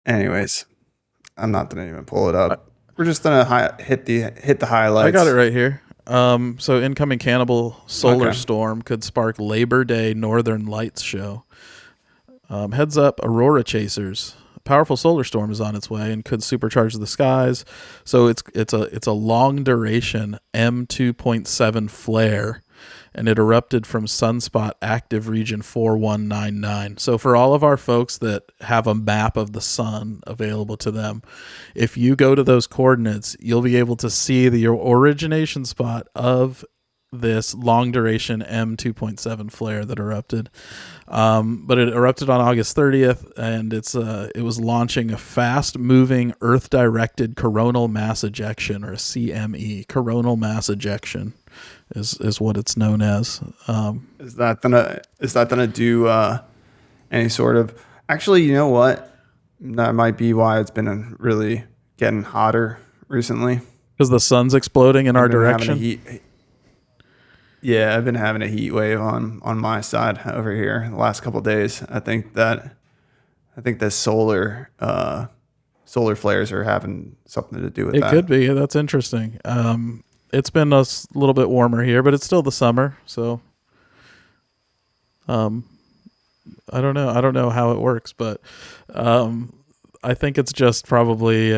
Anyways, I'm not gonna even pull it up. We're just gonna hit the highlights. I got it right here. So incoming Cannibal solar storm could spark Labor Day Northern Lights show. Heads up, Aurora chasers. A powerful solar storm is on its way and could supercharge the skies. So it's a long duration M2.7 flare, and it erupted from sunspot active region 4199. So for all of our folks that have a map of the sun available to them, if you go to those coordinates, you'll be able to see the origination spot of this long duration M2.7 flare that erupted. But it erupted on August 30th, and it was launching a fast moving Earth directed coronal mass ejection, or a CME. Coronal mass ejection is what it's known as. Is that gonna do any sort of? Actually, you know what? That might be why it's been really getting hotter recently. Because the sun's exploding in our direction. Yeah, I've been having a heat wave on my side over here the last couple of days. I think the solar flares are having something to do with that. It could be. That's interesting. It's been a little bit warmer here, but it's still the summer, so I don't know. I don't know how it works, but I think it's just probably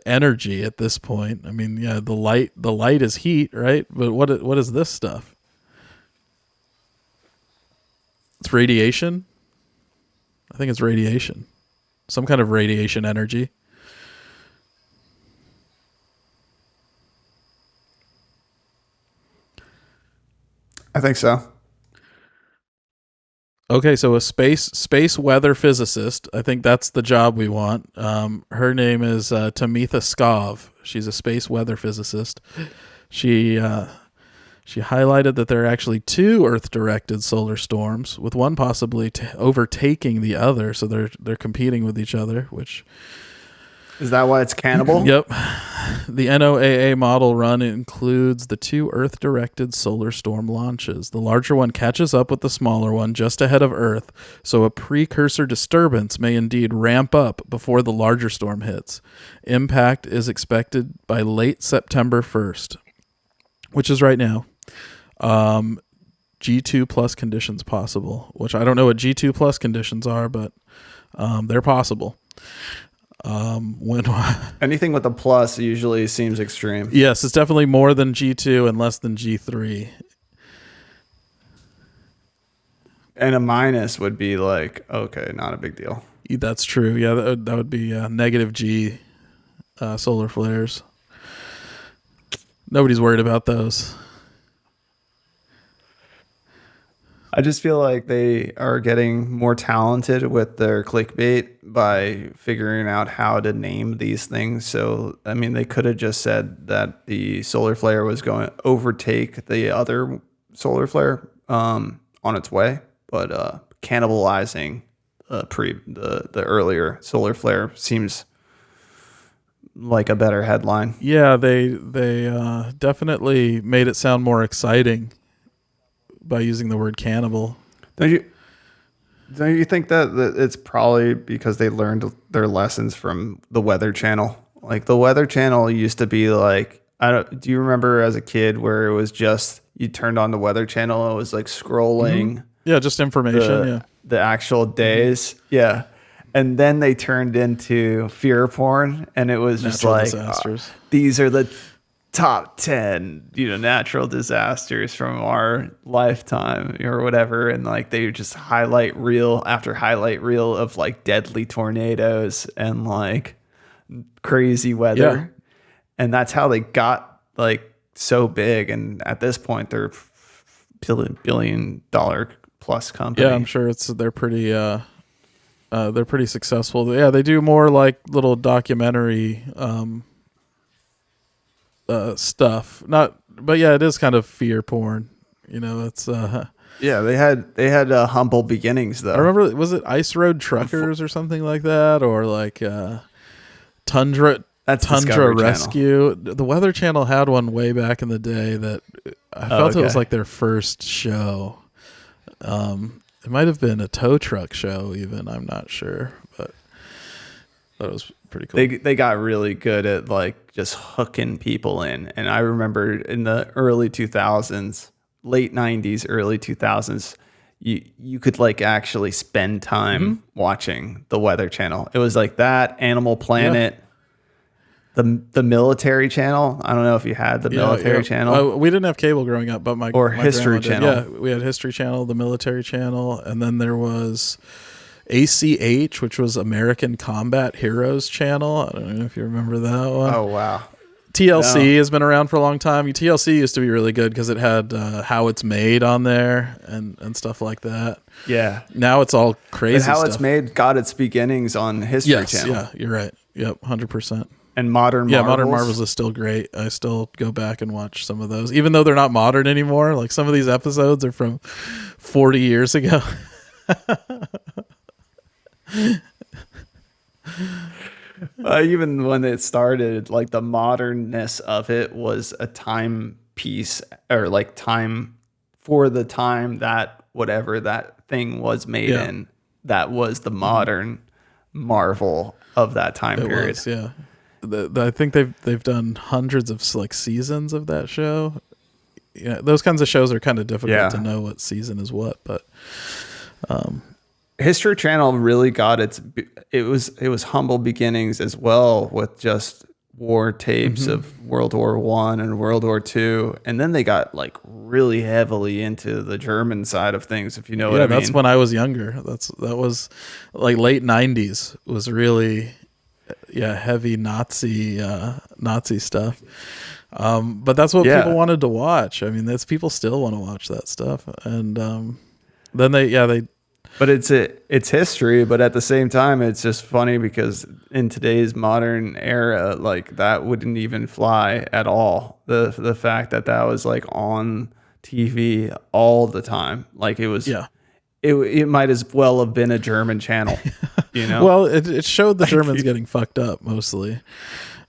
energy at this point. I mean, yeah, the light is heat, right? But what is this stuff? It's radiation. I think it's radiation. Some kind of radiation energy. I think so. Okay, so a space weather physicist. I think that's the job we want. Her name is Tamitha Skov. She's a space weather physicist. She highlighted that there are actually two Earth-directed solar storms, with one possibly overtaking the other. So they're competing with each other, which is that why it's Cannibal? Yep. The NOAA model run includes the two Earth-directed solar storm launches. The larger one catches up with the smaller one just ahead of Earth, so a precursor disturbance may indeed ramp up before the larger storm hits. Impact is expected by late September 1st, which is right now. G2 plus conditions possible, which I don't know what G2 plus conditions are, but they're possible. When Anything with a plus usually seems extreme. Yes, it's definitely more than G2 and less than G3. And a minus would be like, okay, not a big deal. That's true. Yeah, that would be negative G solar flares. Nobody's worried about those. I just feel like they are getting more talented with their clickbait by figuring out how to name these things. So, I mean, they could have just said that the solar flare was going to overtake the other solar flare on its way, but cannibalizing the earlier solar flare seems like a better headline. Yeah, they definitely made it sound more exciting by using the word cannibal. Don't you think that it's probably because they learned their lessons from the Weather Channel? Like the Weather Channel used to be like, do you remember as a kid where it was just you turned on the Weather Channel and it was like scrolling? Mm-hmm. Yeah, just information. The actual days. Yeah. And then they turned into fear porn, and it was just Natural like disasters. These are the top 10, natural disasters from our lifetime or whatever. And like, they just highlight reel after highlight reel of like deadly tornadoes and like crazy weather. Yeah. And that's how they got like so big. And at this point, they're billion dollar plus company. Yeah, I'm sure they're pretty successful. Yeah, they do more like little documentary stuff. But yeah, it is kind of fear porn. It's Yeah, they had humble beginnings though. I remember, was it Ice Road Truckers or something like that, or like Tundra Discovery Rescue? The Weather Channel had one way back in the day that I felt it was like their first show. It might have been a tow truck show even, I'm not sure, but that was pretty cool. They got really good at like just hooking people in. And I remember in the early 2000s, late 90s, early 2000s, you could like actually spend time watching the Weather Channel. It was like that, Animal Planet, the Military Channel. I don't know if you had the Military Channel. We didn't have cable growing up, but my History grandma did. Channel. Yeah, we had History Channel, the Military Channel, and then there was ACH, which was American Combat Heroes Channel. I don't know if you remember that one. Oh wow. TLC has been around for a long time. TLC used to be really good because it had How It's Made on there and stuff like that. Yeah. Now it's all crazy And How stuff. It's Made got its beginnings on History Channel. Yeah, you're right. Yep, 100%. And Modern Marvels. Yeah, Modern Marvels is still great. I still go back and watch some of those, even though they're not modern anymore. Like some of these episodes are from 40 years ago. Even when it started, like the modernness of it was a timepiece, or like time for the time that whatever that thing was made in. That was the modern Marvel of that time period. Was, yeah. I think they've done hundreds of like seasons of that show. Yeah, those kinds of shows are kind of difficult to know what season is what, but History Channel really got it was humble beginnings as well, with just war tapes of World War I and World War II, and then they got like really heavily into the German side of things, if you know what I mean. That's when I was younger. That was like late 90s was really heavy Nazi stuff. But that's what people wanted to watch. I mean, people still want to watch that stuff, and then they. But it's history, but at the same time, it's just funny because in today's modern era, like that wouldn't even fly at all. The fact that was like on TV all the time, like it was. Yeah. It might as well have been a German channel, Well, it showed the Germans getting fucked up mostly.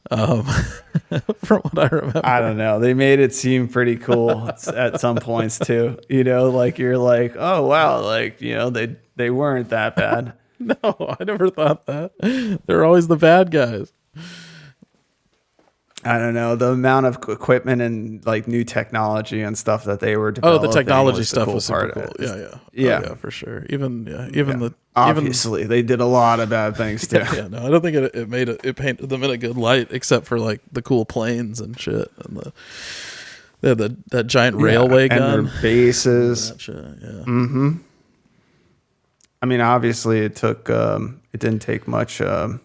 From what I remember, I don't know. They made it seem pretty cool at some points too. Like you're like, oh wow, like they weren't that bad. No, I never thought that. They're always the bad guys. I don't know, the amount of equipment and like new technology and stuff that they were developing. The technology was stuff cool was super part cool. of it. Yeah, for sure. Obviously they did a lot of bad things too. No, I don't think it painted them in a good light, except for like the cool planes and shit, and they had that giant railway gun and their bases. And that shit, Mm-hmm. I mean, obviously it didn't take much to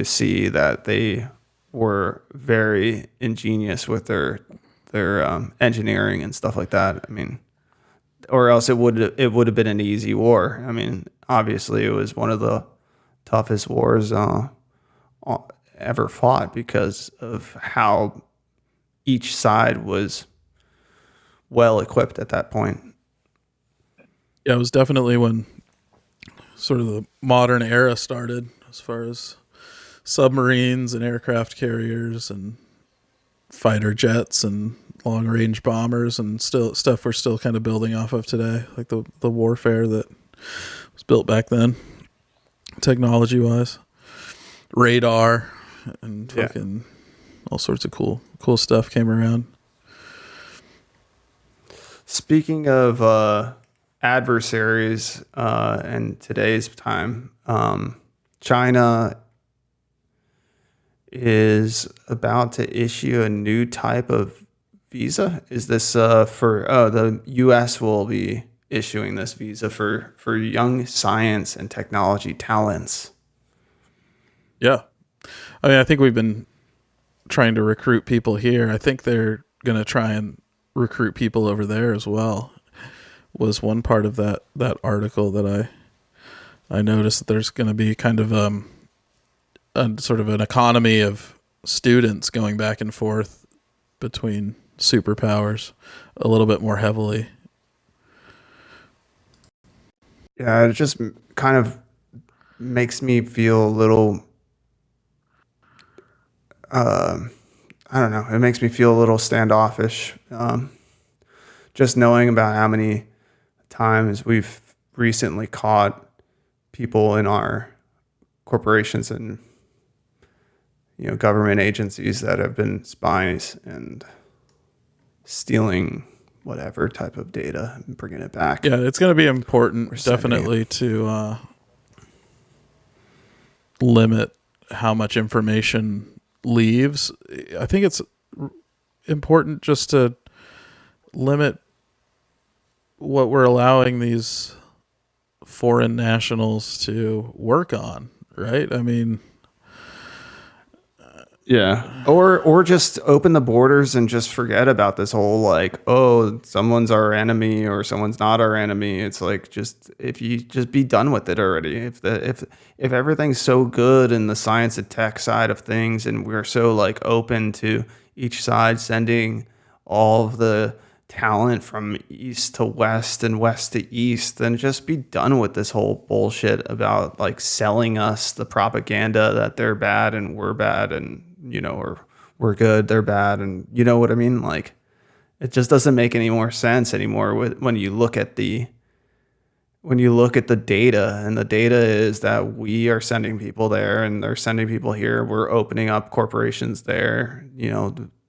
see that they were very ingenious with their engineering and stuff like that. I mean, or else it would have been an easy war. I mean, obviously it was one of the toughest wars ever fought because of how each side was well equipped at that point. Yeah, it was definitely when sort of the modern era started, as far as submarines and aircraft carriers and fighter jets and long range bombers and stuff we're still kind of building off of today, like the warfare that was built back then, technology wise, radar and fucking all sorts of cool stuff came around. Speaking of adversaries in today's time, China is about to issue a new type of visa. Is this the U.S. will be issuing this visa for young science and technology talents? Yeah. I mean, I think we've been trying to recruit people here. I think they're going to try and recruit people over there as well. Was one part of that article that I noticed that there's going to be kind of a sort of an economy of students going back and forth between superpowers a little bit more heavily. Yeah, it just kind of makes me feel a little, I don't know, it makes me feel a little standoffish. Just knowing about how many times we've recently caught people in our corporations and government agencies that have been spies and stealing whatever type of data and bringing it back. Yeah, it's going to be important, sending definitely, to limit how much information leaves. I think it's important just to limit what we're allowing these foreign nationals to work on, right? I mean, yeah. Or just open the borders and just forget about this whole like, oh, someone's our enemy or someone's not our enemy. It's like, just if you just be done with it already. If everything's so good in the science and tech side of things and we're so like open to each side sending all of the talent from east to west and west to east, then just be done with this whole bullshit about like selling us the propaganda that they're bad and we're bad and or we're good, they're bad, and you know what I mean? Like, it just doesn't make any more sense anymore when you look at the data, and the data is that we are sending people there and they're sending people here. We're opening up corporations there,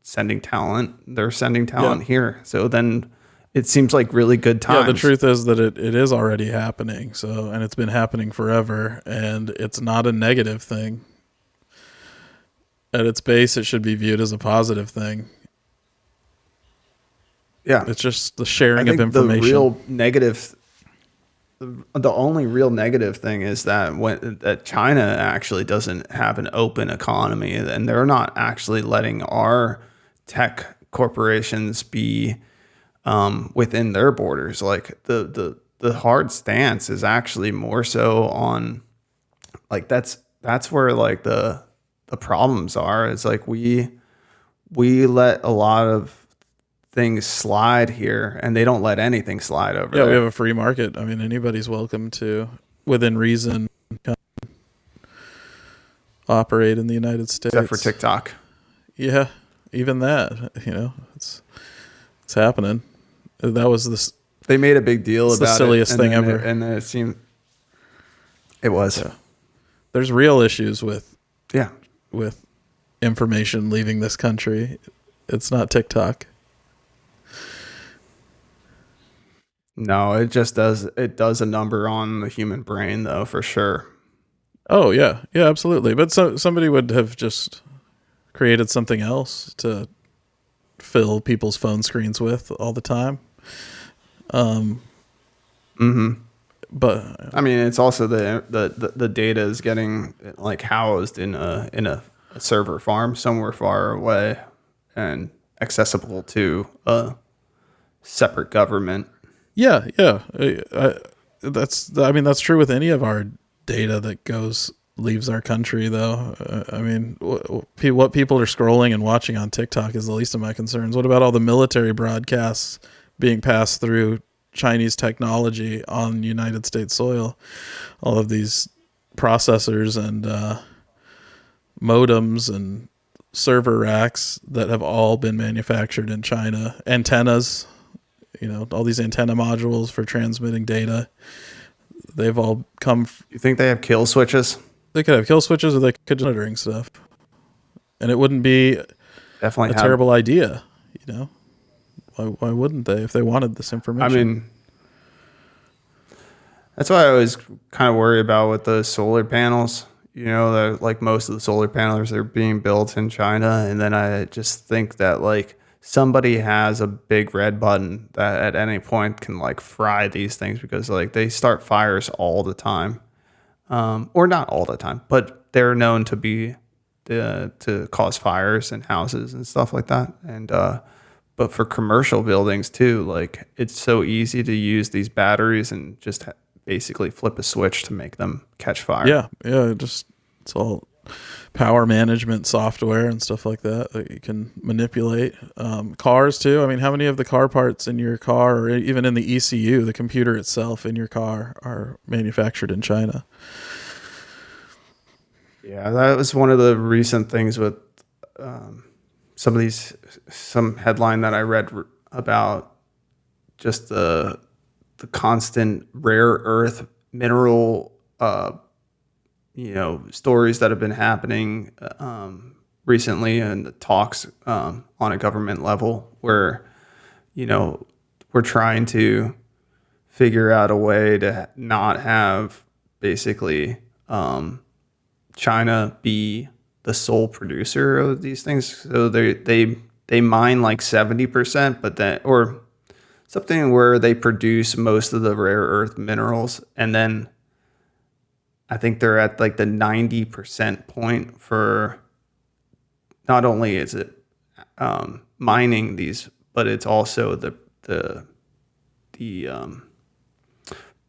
sending talent. They're sending talent here. So then it seems like really good times. Yeah, the truth is that it is already happening. So, and it's been happening forever, and it's not a negative thing. At its base, it should be viewed as a positive thing. Yeah. It's just the sharing of information. The only real negative thing is that China actually doesn't have an open economy, and they're not actually letting our tech corporations be within their borders. Like the hard stance is actually more so on like that's where like the problems are. It's like we let a lot of things slide here, and they don't let anything slide over there. Yeah, we have a free market. I mean, anybody's welcome to, within reason, operate in the United States. Except for TikTok. Yeah, even that. It's happening. That was this. They made a big deal about the silliest thing ever, and then it seemed it was. Yeah. There's real issues with information leaving this country. It's not TikTok. No, it just does. It does a number on the human brain, though, for sure. Oh yeah, absolutely. But somebody would have just created something else to fill people's phone screens with all the time. But I mean, it's also the data is getting like housed in a server farm somewhere far away and accessible to a separate government. Yeah. That's true with any of our data that leaves our country, though. I mean, what people are scrolling and watching on TikTok is the least of my concerns. What about all the military broadcasts being passed through Chinese technology on United States soil? All of these processors and modems and server racks that have all been manufactured in China. Antennas, all these antenna modules for transmitting data. They've all come. You think they have kill switches? They could have kill switches, or they could monitoring stuff, and it wouldn't be definitely a terrible idea. Why wouldn't they if they wanted this information? I mean, that's why I always kind of worry about with the solar panels. you know, that like most of the solar panels are being built in China. And then I just think that like somebody has a big red button that at any point can like fry these things because like they start fires all the time. Or not all the time, but they're known to be to cause fires in houses and stuff like that. And but for commercial buildings too, like it's so easy to use these batteries and just basically flip a switch to make them catch fire. Yeah, it's all power management software and stuff like that that you can manipulate. Cars too. I mean, how many of the car parts in your car, or even in the ECU, the computer itself in your car, are manufactured in China? Yeah, that was one of the recent things with some headline that I read about just the constant rare earth mineral, stories that have been happening recently, and the talks on a government level where, we're trying to figure out a way to not have basically China be the sole producer of these things. So they mine like 70%, but then, or something where they produce most of the rare earth minerals, and then I think they're at like the 90% point for not only is it mining these, but it's also the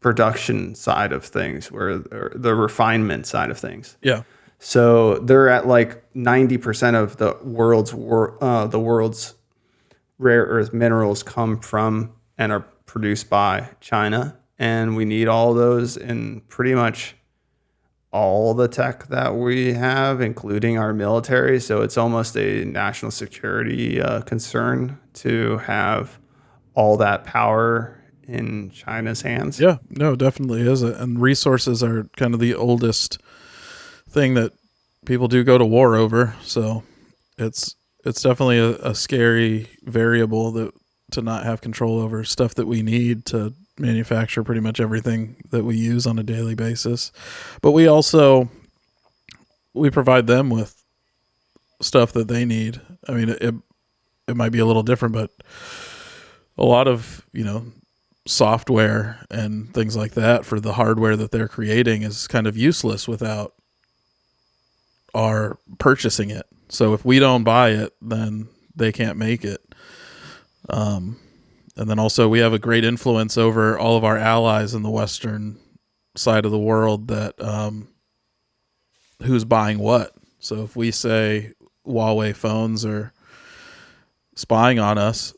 production side of things, or the refinement side of things. Yeah. So they're at like 90% of the world's rare earth minerals come from and are produced by China, and we need all those in pretty much all the tech that we have, including our military. So it's almost a national security concern to have all that power in China's hands. Yeah, no, definitely is. And resources are kind of the oldest thing that people do go to war over. So it's definitely a scary variable that to not have control over stuff that we need to manufacture pretty much everything that we use on a daily basis. But we provide them with stuff that they need. I mean, it might be a little different, but a lot of, software and things like that for the hardware that they're creating is kind of useless without our purchasing it. So if we don't buy it, then they can't make it. And then also we have a great influence over all of our allies in the Western side of the world that who's buying what. So if we say Huawei phones are spying on us,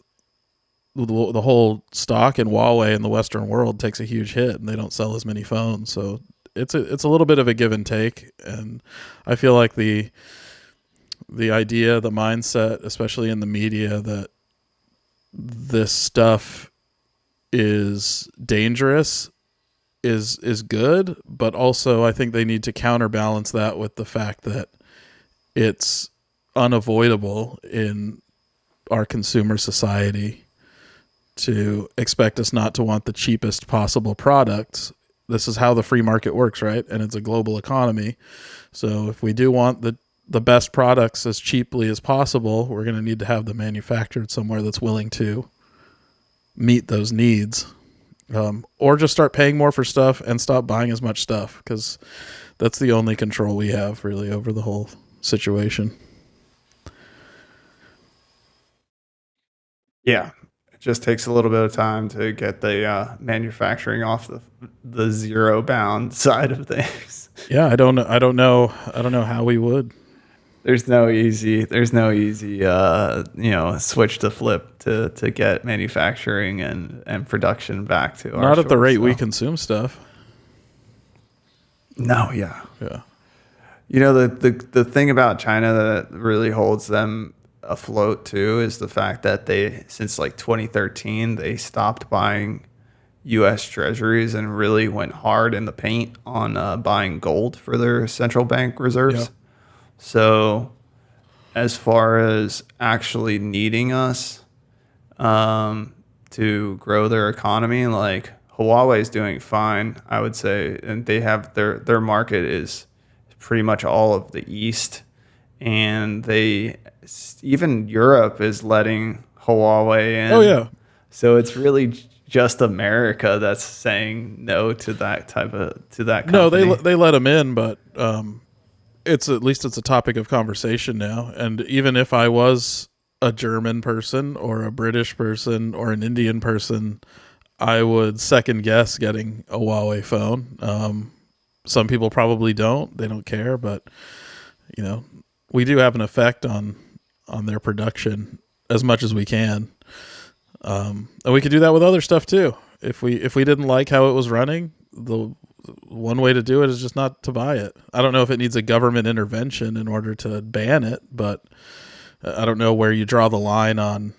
the whole stock in Huawei in the Western world takes a huge hit, and they don't sell as many phones. So it's a little bit of a give and take. And I feel like the idea, the mindset, especially in the media, that this stuff is dangerous is good, but also I think they need to counterbalance that with the fact that it's unavoidable in our consumer society to expect us not to want the cheapest possible products. This is how the free market works, right? And it's a global economy. So if we do want the best products as cheaply as possible, we're going to need to have them manufactured somewhere that's willing to meet those needs. Or just start paying more for stuff and stop buying as much stuff, because that's the only control we have really over the whole situation. Yeah. It just takes a little bit of time to get the manufacturing off the zero bound side of things. Yeah, I don't know how we would. There's no easy switch to flip to get manufacturing and production back to our Not at the shores, rate so. we consume stuff. No, yeah. Yeah. The thing about China that really holds them afloat too is the fact that they, since like 2013, they stopped buying U.S. treasuries and really went hard in the paint on buying gold for their central bank reserves. Yeah. So as far as actually needing us to grow their economy, like Huawei is doing fine, I would say, and they have their market is pretty much all of the East, and even Europe is letting Huawei in. Oh yeah. So it's really just America that's saying no to that company. No, they let them in, but it's at least it's a topic of conversation now. And even if I was a German person or a British person or an Indian person, I would second guess getting a Huawei phone. Some people probably don't; they don't care, but we do have an effect on their production as much as we can. And we could do that with other stuff too. If we didn't like how it was running, the one way to do it is just not to buy it. I don't know if it needs a government intervention in order to ban it, but I don't know where you draw the line on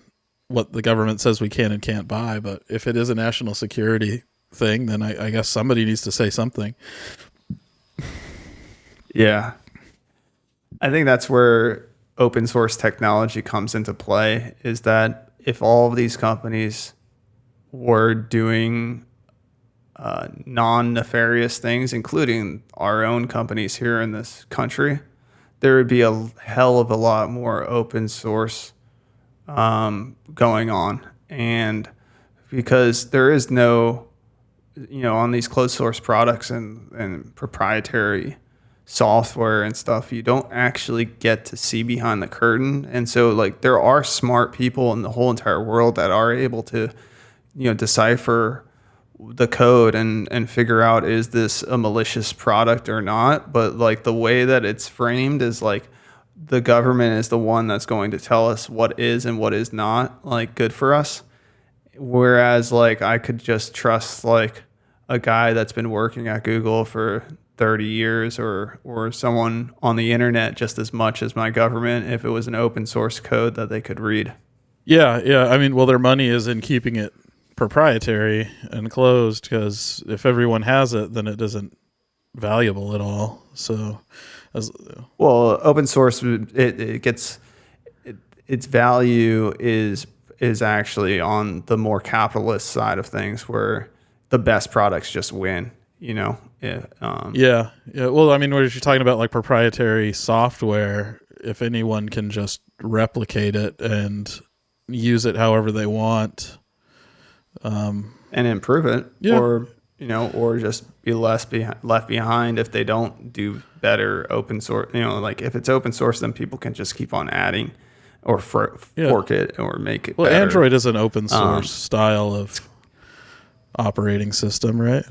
what the government says we can and can't buy. But if it is a national security thing, then I guess somebody needs to say something. Yeah. I think that's where open source technology comes into play, is that if all of these companies were doing non-nefarious things, including our own companies here in this country, there would be a hell of a lot more open source going on. And because there is no, on these closed source products and proprietary software and stuff, you don't actually get to see behind the curtain. And so like there are smart people in the whole entire world that are able to, decipher the code and figure out, is this a malicious product or not? But like the way that it's framed is like the government is the one that's going to tell us what is and what is not like good for us. Whereas like I could just trust like a guy that's been working at Google for 30 years or someone on the internet just as much as my government if it was an open source code that they could read. Yeah. I mean, well, their money is in keeping it proprietary and closed, because if everyone has it, then it isn't valuable at all. So, open source, its value is actually on the more capitalist side of things, where the best products just win. Yeah. Well, I mean, when you're talking about like proprietary software, if anyone can just replicate it and use it however they want, and improve it, or just be left behind if they don't do better open source. Like if it's open source, then people can just keep on adding or fork it or make it. Well, better. Android is an open source style of operating system, right?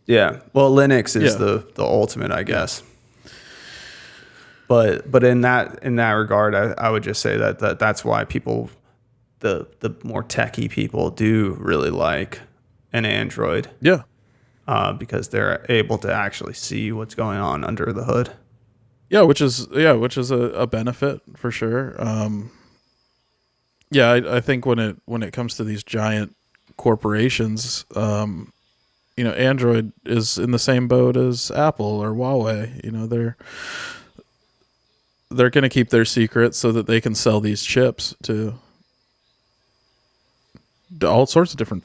Yeah. Well, Linux is the ultimate, I guess. But in that regard, I would just say that's why people, the more techie people, do really like an Android. Yeah. Because they're able to actually see what's going on under the hood. Yeah, which is a benefit for sure. I think when it comes to these giant corporations, Android is in the same boat as Apple or Huawei. They're going to keep their secrets so that they can sell these chips to all sorts of different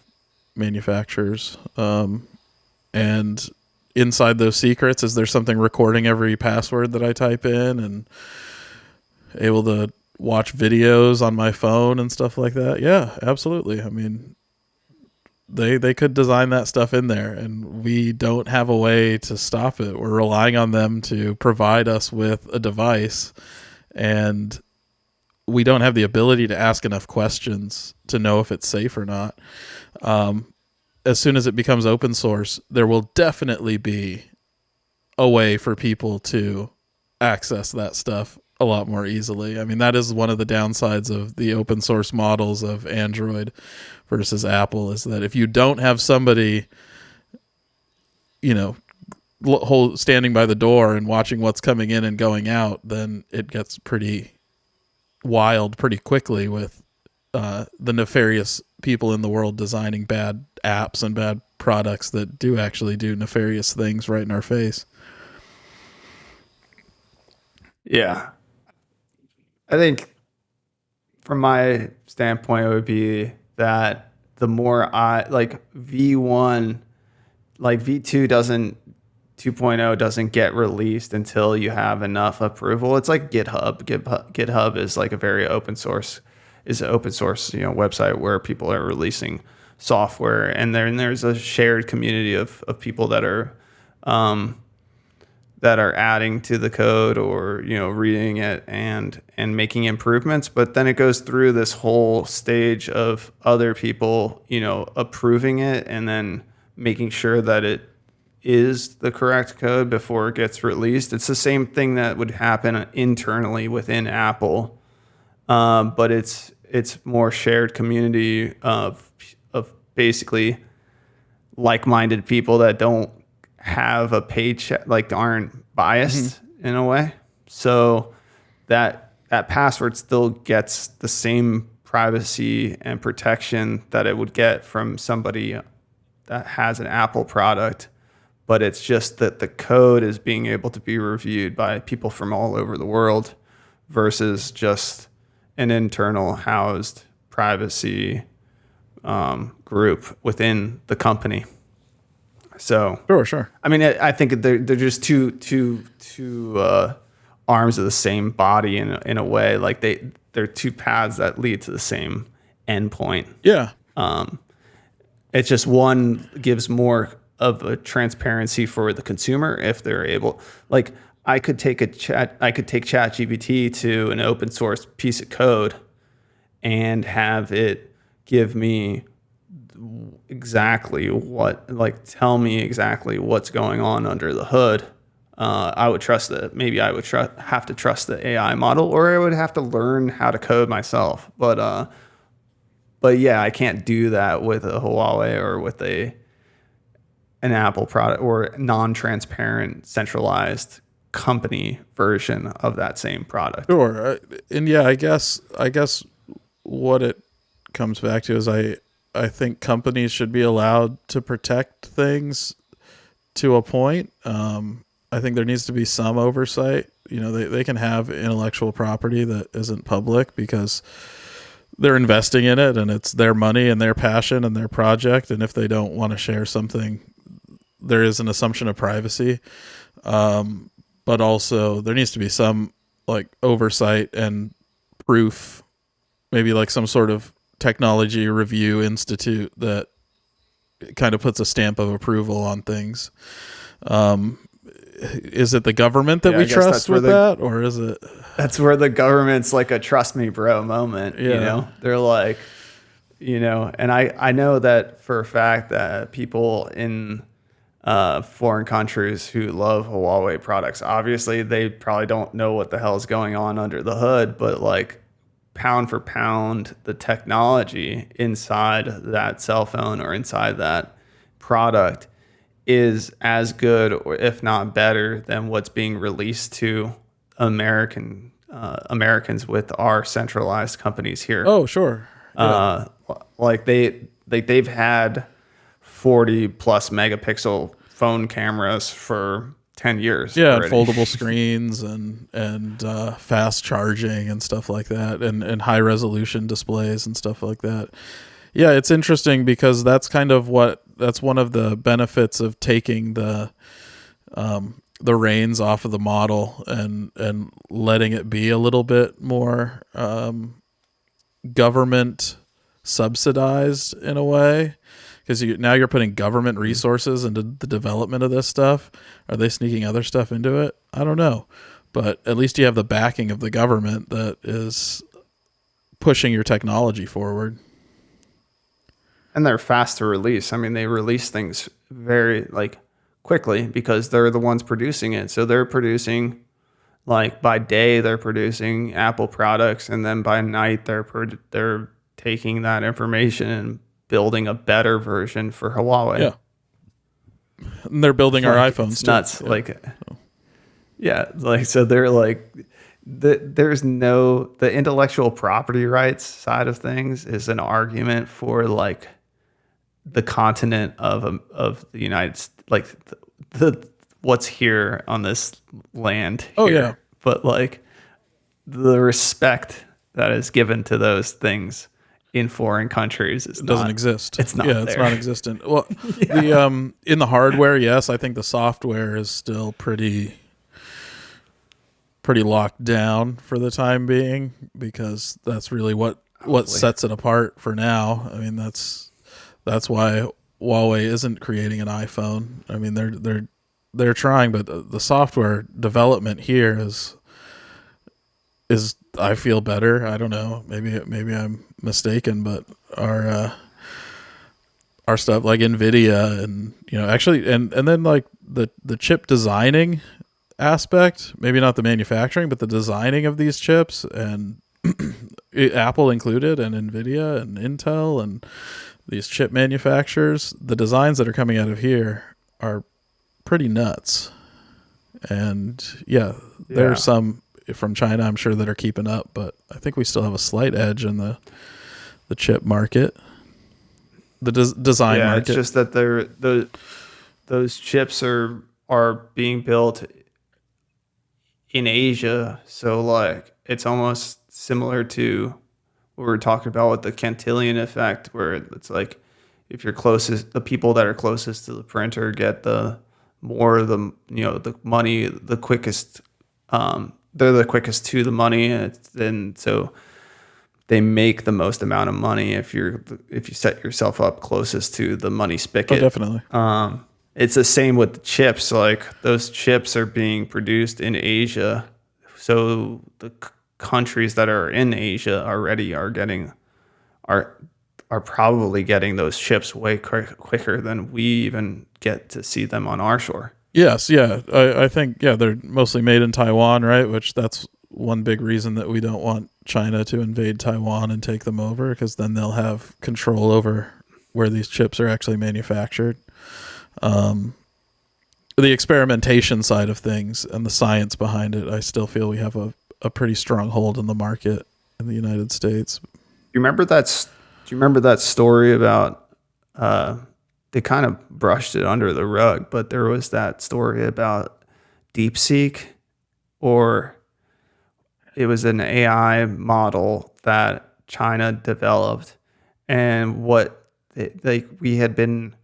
manufacturers. And inside those secrets, is there something recording every password that I type in and able to watch videos on my phone and stuff like that? Yeah, absolutely. I mean, they could design that stuff in there, and we don't have a way to stop it. We're relying on them to provide us with a device, and we don't have the ability to ask enough questions to know if it's safe or not. As soon as it becomes open source, there will definitely be a way for people to access that stuff a lot more easily. I mean, that is one of the downsides of the open source models of Android versus Apple, is that if you don't have somebody, standing by the door and watching what's coming in and going out, then it gets pretty wild pretty quickly with the nefarious people in the world designing bad apps and bad products that do actually do nefarious things right in our face. Yeah. I think from my standpoint, it would be that the more V1, like V2 doesn't 2.0 doesn't get released until you have enough approval. It's like GitHub. GitHub is like a very open source, website where people are releasing software, and then there's a shared community of people that are adding to the code, or reading it and making improvements. But then it goes through this whole stage of other people approving it and then making sure that it is the correct code before it gets released. It's the same thing that would happen internally within Apple, but it's more shared community of basically like-minded people that don't have a paycheck, like aren't biased in a way. So that password still gets the same privacy and protection that it would get from somebody that has an Apple product. But it's just that the code is being able to be reviewed by people from all over the world versus just an internal housed privacy group within the company. So Sure. I mean, I think they're just two arms of the same body in a way. Like they're two paths that lead to the same endpoint. Yeah. It's just one gives more of a transparency for the consumer if they're able. Like I could take ChatGPT to an open source piece of code and have it give me exactly tell me exactly what's going on under the hood. I would trust that. Maybe I would have to trust the AI model, or I would have to learn how to code myself. But yeah, I can't do that with a Huawei or with an Apple product or non-transparent centralized company version of that same product. Sure. And yeah, I guess what it comes back to is I think companies should be allowed to protect things to a point. I think there needs to be some oversight. They can have intellectual property that isn't public because they're investing in it and it's their money and their passion and their project. And if they don't want to share something, there is an assumption of privacy. But also there needs to be some like oversight and proof, maybe like some sort of technology review institute that kind of puts a stamp of approval on things. Is it the government that we trust with that, or is it? That's where the government's like a trust me bro moment. Yeah. They're like, and I know that for a fact that people in foreign countries who love Huawei products, obviously they probably don't know what the hell is going on under the hood, but like pound for pound, the technology inside that cell phone or inside that product is as good, or if not better, than what's being released to Americans with our centralized companies here. Oh, sure. Yeah. They've had 40 plus megapixel phone cameras for 10 years. Yeah, already. foldable screens and fast charging and stuff like that, and high resolution displays and stuff like that. Yeah, it's interesting because that's one of the benefits of taking the reins off of the model and letting it be a little bit more government subsidized in a way. Because now you're putting government resources into the development of this stuff. Are they sneaking other stuff into it? I don't know. But at least you have the backing of the government that is pushing your technology forward. And they're fast to release. I mean, they release things very quickly because they're the ones producing it. So they're producing, by day, they're producing Apple products. And then by night, they're taking that information and building a better version for Huawei. Yeah. And they're building our iPhones it's too. Nuts. So they're there's no, the intellectual property rights side of things is an argument for the continent of the United States, the what's here on this land here. Oh yeah. But the respect that is given to those things in foreign countries is doesn't exist. It's not. Yeah, it's there. non-existent. Well, the in the hardware, yes, I think the software is still pretty locked down for the time being, because that's really what sets it apart for now. I mean, that's why Huawei isn't creating an iPhone. I mean, they're trying, but the software development here is I feel better. I don't know. Maybe I'm mistaken, but our stuff like Nvidia and actually and then like the chip designing aspect, maybe not the manufacturing, but the designing of these chips, and Apple included, and Nvidia and Intel and these chip manufacturers, the designs that are coming out of here are pretty nuts. And there are some from China, I'm sure, that are keeping up, but I think we still have a slight edge in the chip market, the design market. It's just that those chips are being built in Asia, so like it's almost similar to what we were talking about with the Cantillon effect, where it's like if you're closest, the people that are closest to the printer get the money the quickest. They're the quickest to the money, and so they make the most amount of money if you set yourself up closest to the money spigot. Oh, definitely. It's the same with the chips. Like those chips are being produced in Asia, so the countries that are in Asia already are probably getting those chips way quicker than we even get to see them on our shore. Yes, yeah. I think, they're mostly made in Taiwan, right? Which that's one big reason that we don't want China to invade Taiwan and take them over, because then they'll have control over where these chips are actually manufactured. The experimentation side of things and the science behind it, I still feel we have a pretty strong hold in the market in the United States. Do you remember that story about they kind of brushed it under the rug, but there was that story about DeepSeek, or it was an AI model that China developed, and we had been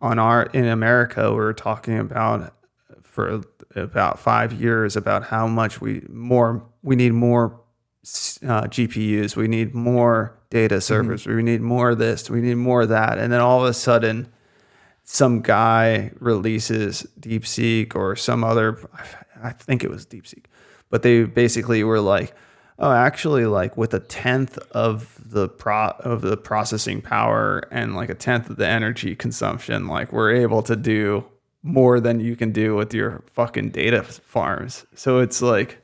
in America, we were talking about for about 5 years about how much we need more GPUs, we need more data servers, we need more of this, we need more of that, and then all of a sudden some guy releases DeepSeek or some other, I think it was DeepSeek, but they basically were like, oh, actually, like with 1/10 of the processing power and like 1/10 of the energy consumption, like we're able to do more than you can do with your fucking data farms. So it's like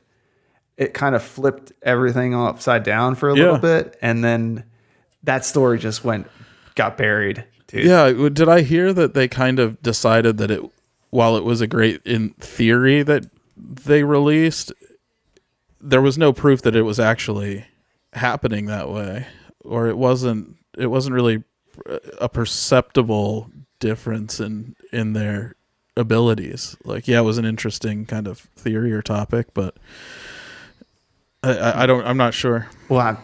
it kind of flipped everything upside down for a little bit, and then that story just got buried. Dude. Yeah, did I hear that they kind of decided that while it was a great in theory that they released, there was no proof that it was actually happening that way, or it wasn't really a perceptible difference in their abilities. Like, it was an interesting kind of theory or topic, but I'm not sure. Well,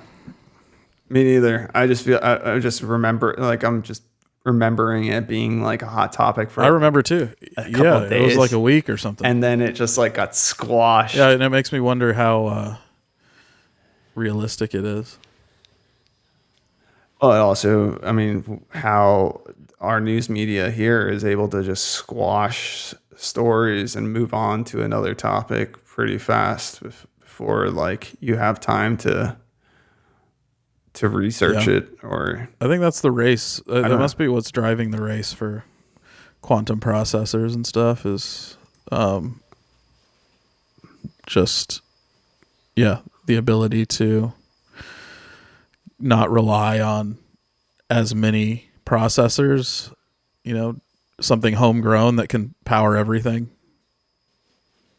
me neither. I just feel I just remember, like, I'm just remembering it being like a hot topic for I remember too. a couple of days. It was like a week or something, and then it just like got squashed. Yeah, and it makes me wonder how realistic it is. Well, also, I mean, how our news media here is able to just squash stories and move on to another topic pretty fast before like you have time to research it. Or I think that's the race. That must be what's driving the race for quantum processors and stuff, is just the ability to not rely on as many processors, something homegrown that can power everything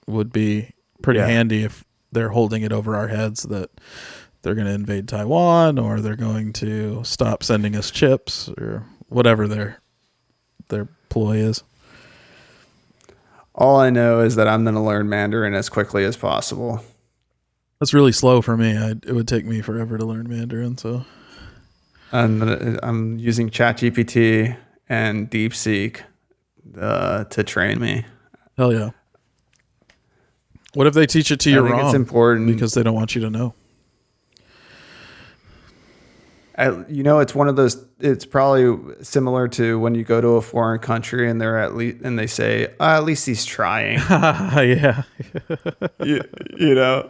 would be pretty handy if they're holding it over our heads that they're going to invade Taiwan, or they're going to stop sending us chips, or whatever their ploy is. All I know is that I'm going to learn Mandarin as quickly as possible. That's really slow for me. It would take me forever to learn Mandarin, so And I'm using ChatGPT and DeepSeek to train me. Hell yeah. What if they teach it to you I think wrong? it's important because they don't want you to know. It's one of those. It's probably similar to when you go to a foreign country and they're and they say, at least he's trying. Yeah. you know,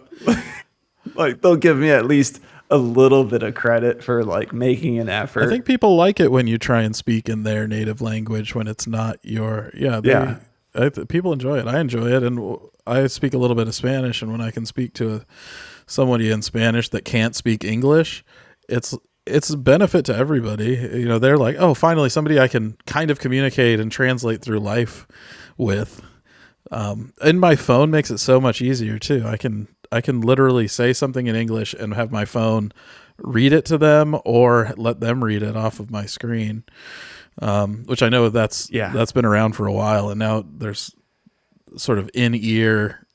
like they'll give me at least a little bit of credit for like making an effort. I think people like it when you try and speak in their native language when it's not your. People enjoy it. I enjoy it, and I speak a little bit of Spanish. And when I can speak to somebody in Spanish that can't speak English, it's a benefit to everybody. You know, they're like, oh, finally somebody I can kind of communicate and translate through life with. And my phone makes it so much easier too. I can literally say something in English and have my phone read it to them or let them read it off of my screen. Which I know that's been around for a while, and now there's sort of in-ear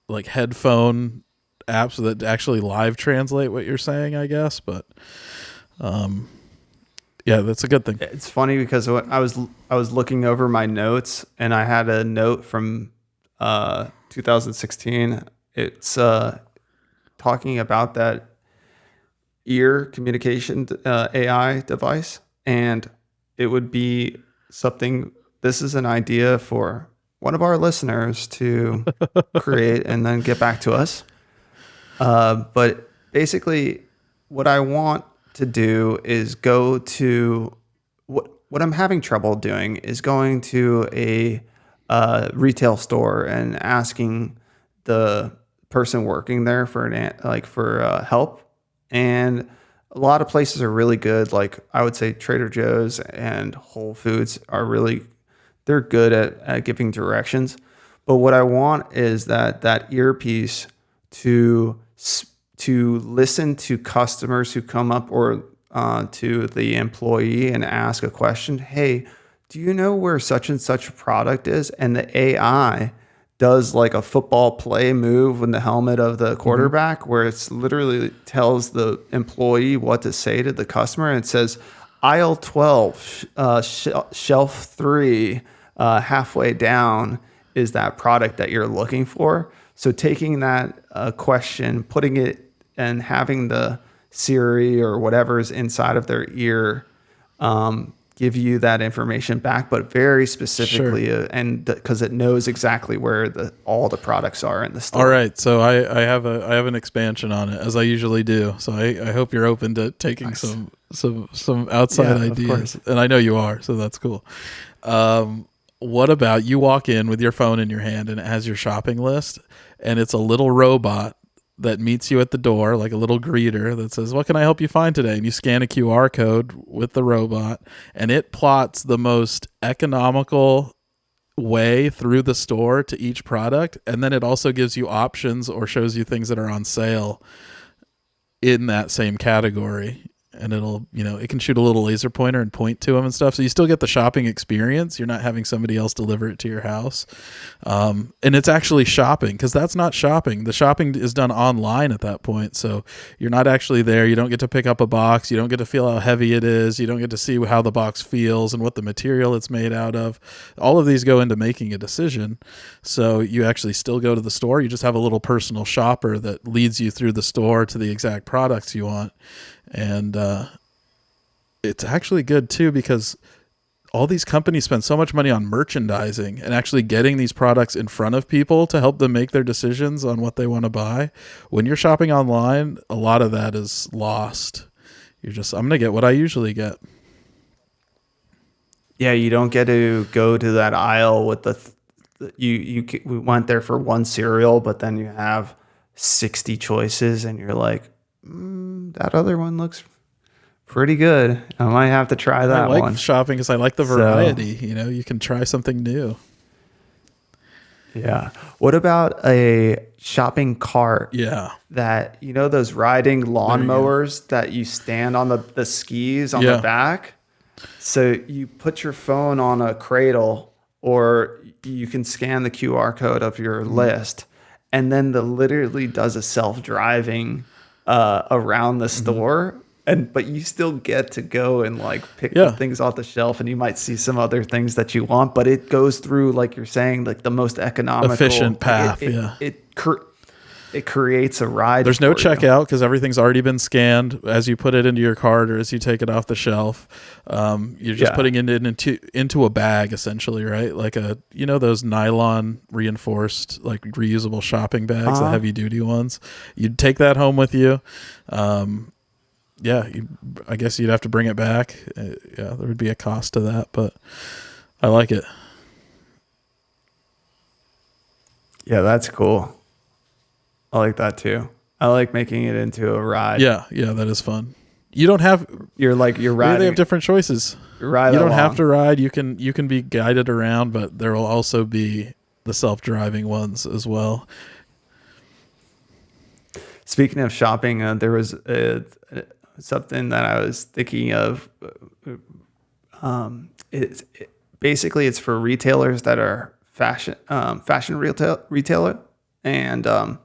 like headphone apps that actually live translate what you're saying, I guess. But that's a good thing. It's funny because when I was looking over my notes and I had a note from 2016. It's talking about that ear communication AI device, and it would be something. This is an idea for one of our listeners to create and then get back to us. But basically, what I want to do is go to what I'm having trouble doing is going to a retail store and asking the person working there for help. And a lot of places are really good. Like I would say Trader Joe's and Whole Foods they're good at giving directions. But what I want is that earpiece to listen to customers who come up or to the employee and ask a question. Hey, do you know where such and such a product is? And the AI does like a football play move in the helmet of the quarterback, where it's literally tells the employee what to say to the customer. And it says, aisle 12, shelf 3, halfway down is that product that you're looking for. So taking that question, putting it and having the Siri or whatever's inside of their ear give you that information back, but very specifically, and because it knows exactly where all the products are in the store. All right, so I have an expansion on it, as I usually do. So I hope you're open to taking some outside ideas, and I know you are, so that's cool. What about you walk in with your phone in your hand and it has your shopping list, and it's a little robot that meets you at the door, like a little greeter that says, what can I help you find today? And you scan a QR code with the robot, and it plots the most economical way through the store to each product. And then it also gives you options or shows you things that are on sale in that same category. And it'll, it can shoot a little laser pointer and point to them and stuff. So you still get the shopping experience. You're not having somebody else deliver it to your house. And it's actually shopping, because that's not shopping. The shopping is done online at that point. So you're not actually there. You don't get to pick up a box. You don't get to feel how heavy it is. You don't get to see how the box feels and what the material it's made out of. All of these go into making a decision. So you actually still go to the store. You just have a little personal shopper that leads you through the store to the exact products you want. And it's actually good too, because all these companies spend so much money on merchandising and actually getting these products in front of people to help them make their decisions on what they want to buy. When you're shopping online, a lot of that is lost. I'm going to get what I usually get. Yeah, you don't get to go to that aisle with we went there for one cereal, but then you have 60 choices and you're like, that other one looks pretty good. I might have to try that one. I like shopping because I like the variety. You can try something new. Yeah. What about a shopping cart? Yeah. That, those riding lawnmowers that you stand on the skis on the back? So you put your phone on a cradle, or you can scan the QR code of your list, and then literally does a self-driving around the store. but you still get to go and like pick Yeah. the things off the shelf, and you might see some other things that you want, but it goes through, like you're saying, like the most economical, efficient path. It creates a ride. There's no for you. checkout because everything's already been scanned as you put it into your cart or as you take it off the shelf. You're just putting it into a bag essentially, right? Like those nylon reinforced, like reusable shopping bags, the heavy duty ones. You'd take that home with you. I guess you'd have to bring it back. There would be a cost to that, but I like it. Yeah, that's cool. I like that too. I like making it into a ride. Yeah, that is fun. You don't have. You're riding. They have different choices. You don't have to ride. You can be guided around, but there will also be the self-driving ones as well. Speaking of shopping, there was something that I was thinking of. Basically it's for retailers that are fashion retailer, and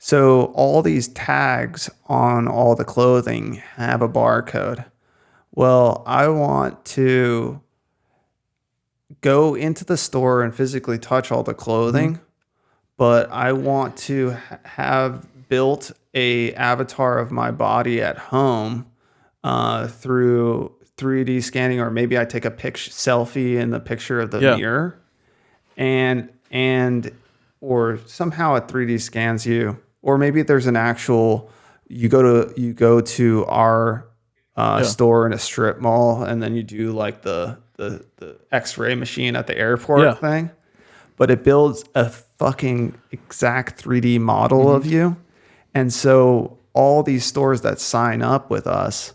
so all these tags on all the clothing have a barcode. Well, I want to go into the store and physically touch all the clothing, but I want to have built a avatar of my body at home through 3D scanning, or maybe I take a selfie in the picture of the mirror, and or somehow it 3D scans you. Or maybe there's an actual, you go to our store in a strip mall, and then you do like the X-ray machine at the airport thing, but it builds a fucking exact 3D model of you. And so all these stores that sign up with us,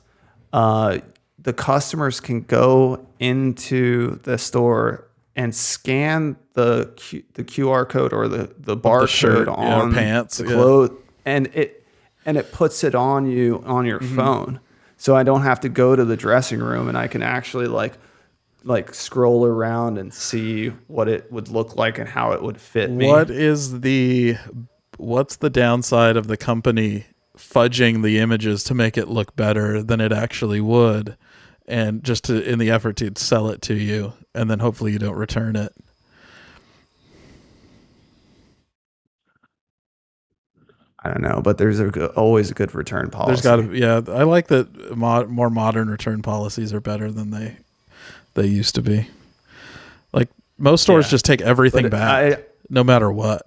the customers can go into the store and scan the QR code or the barcode on pants, the clothes, and it puts it on you on your phone. So I don't have to go to the dressing room, and I can actually like scroll around and see what it would look like and how it would fit me. What's the downside of the company fudging the images to make it look better than it actually would, and just in the effort to sell it to you, and then hopefully you don't return it? I don't know, but there's always a good return policy. There's got to, I like that more modern return policies are better than they used to be. Like most stores just take everything back, no matter what.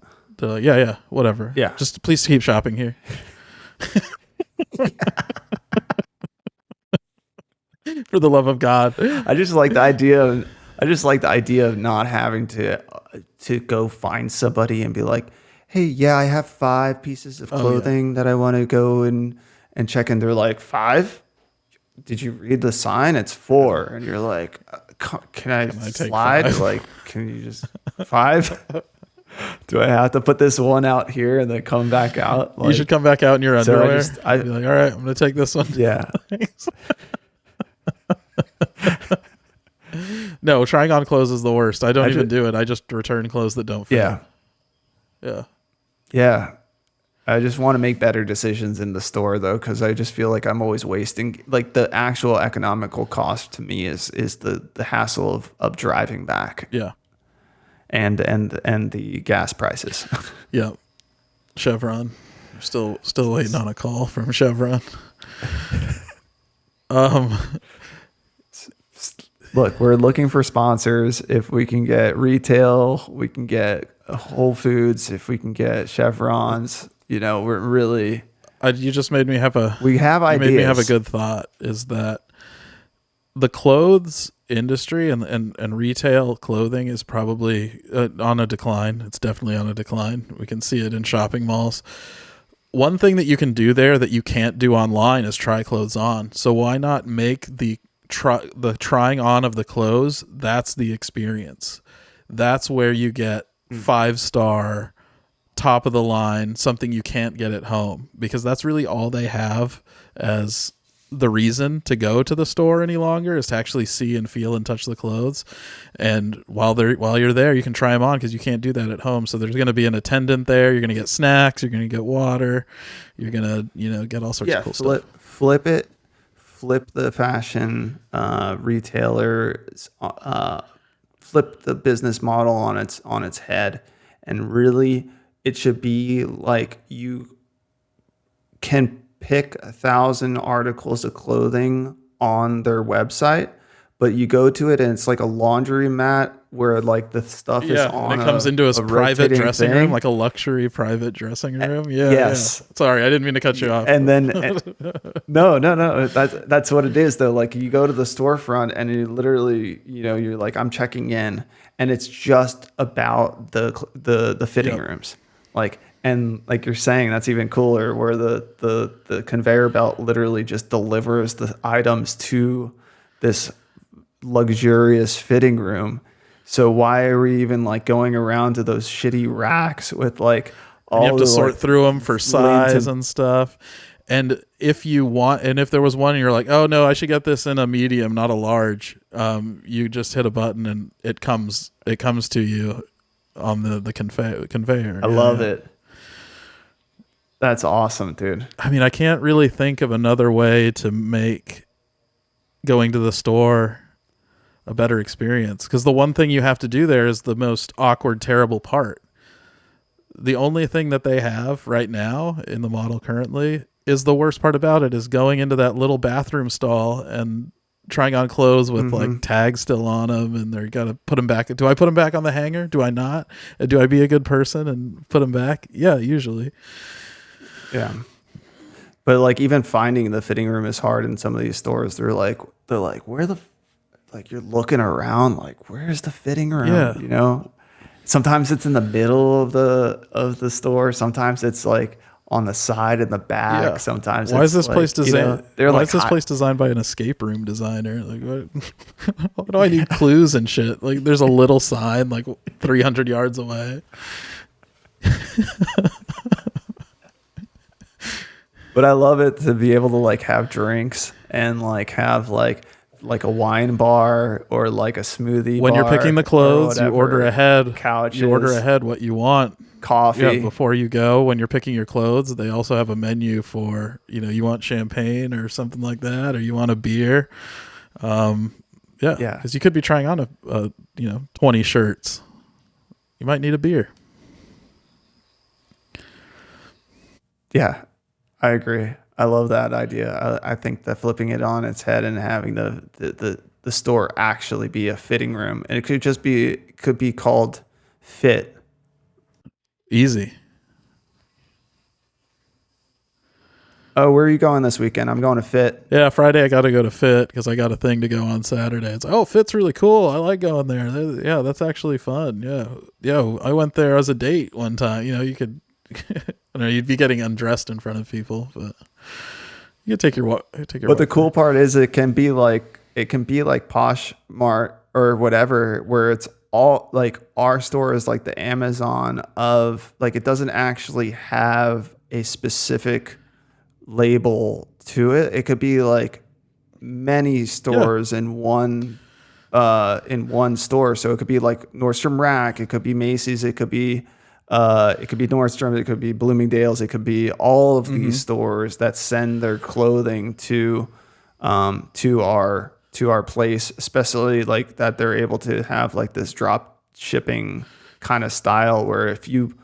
Whatever. Yeah. Just please keep shopping here. For the love of God. I just like the idea of not having to go find somebody and be like, hey, yeah, I have 5 pieces of clothing that I want to go and check in. They're like, 5? Did you read the sign? It's 4. And you're like, can I slide? Like, can you just 5? Do I have to put this one out here and then come back out? Like, you should come back out in your underwear. I'd be like, all right, I'm going to take this one. Yeah. No, trying on clothes is the worst. I don't even do it. I just return clothes that don't fit. Yeah. Yeah. Yeah. I just want to make better decisions in the store, though, because I just feel like I'm always wasting. Like the actual economical cost to me is the hassle of driving back. Yeah. And the gas prices. Yeah. Chevron. We're still waiting on a call from Chevron. Look, we're looking for sponsors. If we can get retail, we can get Whole Foods. If we can get Chevrons, we're really. You just made me have a. We have ideas. Made me have a good thought. Is that the clothes industry and retail clothing is probably on a decline. It's definitely on a decline. We can see it in shopping malls. One thing that you can do there that you can't do online is try clothes on. So why not make the trying on of the clothes? That's the experience. That's where you get 5-star, top of the line, something you can't get at home, because that's really all they have as the reason to go to the store any longer, is to actually see and feel and touch the clothes. And while you're there, you can try them on, because you can't do that at home. So there's going to be an attendant there. You're going to get snacks. You're going to get water. You're going to get all sorts of cool stuff. Flip it flip the fashion retailers, flip the business model on its head, and really it should be like you can pick 1,000 articles of clothing on their website, but you go to it and it's like a laundry mat where like the stuff is on and it comes into his private rotating dressing thing. room, like a luxury private dressing room. Yeah. Yes. Yeah. Sorry, I didn't mean to cut you off. And then no. That's what it is though. Like you go to the storefront and you literally, you're like, I'm checking in, and it's just about the fitting rooms. And like you're saying, that's even cooler, where the conveyor belt literally just delivers the items to this luxurious fitting room. So why are we even like going around to those shitty racks with like all you have to sort like, through them for size and stuff. And if there was one and you're like, oh no, I should get this in a medium, not a large, you just hit a button and it comes to you on the conveyor. I love it. That's awesome, dude. I mean, I can't really think of another way to make going to the store a better experience, because the one thing you have to do there is the most awkward, terrible part. The only thing that they have right now in the model currently is the worst part about it is going into that little bathroom stall and trying on clothes with like tags still on them, and they're got to put them back. Do I put them back on the hanger? Do I not? Do I be a good person and put them back? Yeah, usually. Yeah. But like even finding the fitting room is hard in some of these stores. They're like, where the, like you're looking around, like, where's the fitting room? Yeah. Sometimes it's in the middle of the store. Sometimes it's like on the side in the back. Yeah. Sometimes why is this place designed? Is this place designed by an escape room designer? Like, what do I need clues and shit? Like, there's a little sign like 300 yards away. But I love it to be able to like have drinks and like have like a wine bar or like a smoothie when bar you're picking the clothes, you order ahead. Couches, you order ahead what you want. Coffee. Yeah, before you go, when you're picking your clothes, they also have a menu for, you want champagne or something like that, or you want a beer. Yeah. Because you could be trying on a 20 shirts. You might need a beer. Yeah, I agree. I love that idea. I think that flipping it on its head and having the store actually be a fitting room, and it could be called Fit. Easy. Oh, where are you going this weekend? I'm going to Fit. Yeah, Friday I got to go to Fit because I got a thing to go on Saturday. It's like, oh, Fit's really cool. I like going there. Yeah, that's actually fun. Yeah, I went there as a date one time. You could, you'd be getting undressed in front of people, but you could take your walk. But the cool part is it can be like Posh Mart or whatever, where it's all like our store is like the Amazon of like, it doesn't actually have a specific label to it. It could be like many stores in one store. So it could be like Nordstrom Rack, it could be Macy's, it could be Nordstrom, it could be Bloomingdale's, it could be all of these stores that send their clothing to our place, especially like that they're able to have like this drop shipping kind of style where if you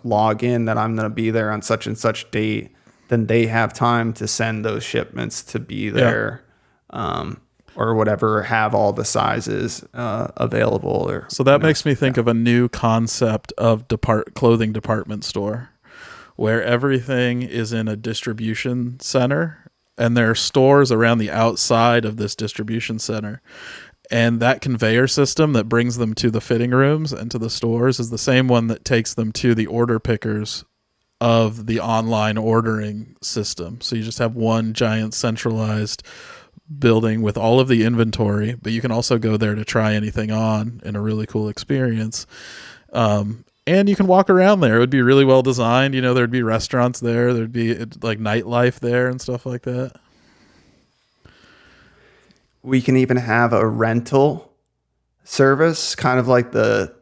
log in that I'm going to be there on such and such date, then they have time to send those shipments to be there, or whatever, have all the sizes available. Or so that makes me think of a new concept of clothing department store, where everything is in a distribution center, and there are stores around the outside of this distribution center. And that conveyor system that brings them to the fitting rooms and to the stores is the same one that takes them to the order pickers of the online ordering system. So you just have one giant centralized building with all of the inventory, but you can also go there to try anything on in a really cool experience. And you can walk around there. It would be really well designed. There'd be restaurants there. There'd be like nightlife there and stuff like that. We can even have a rental service, kind of like the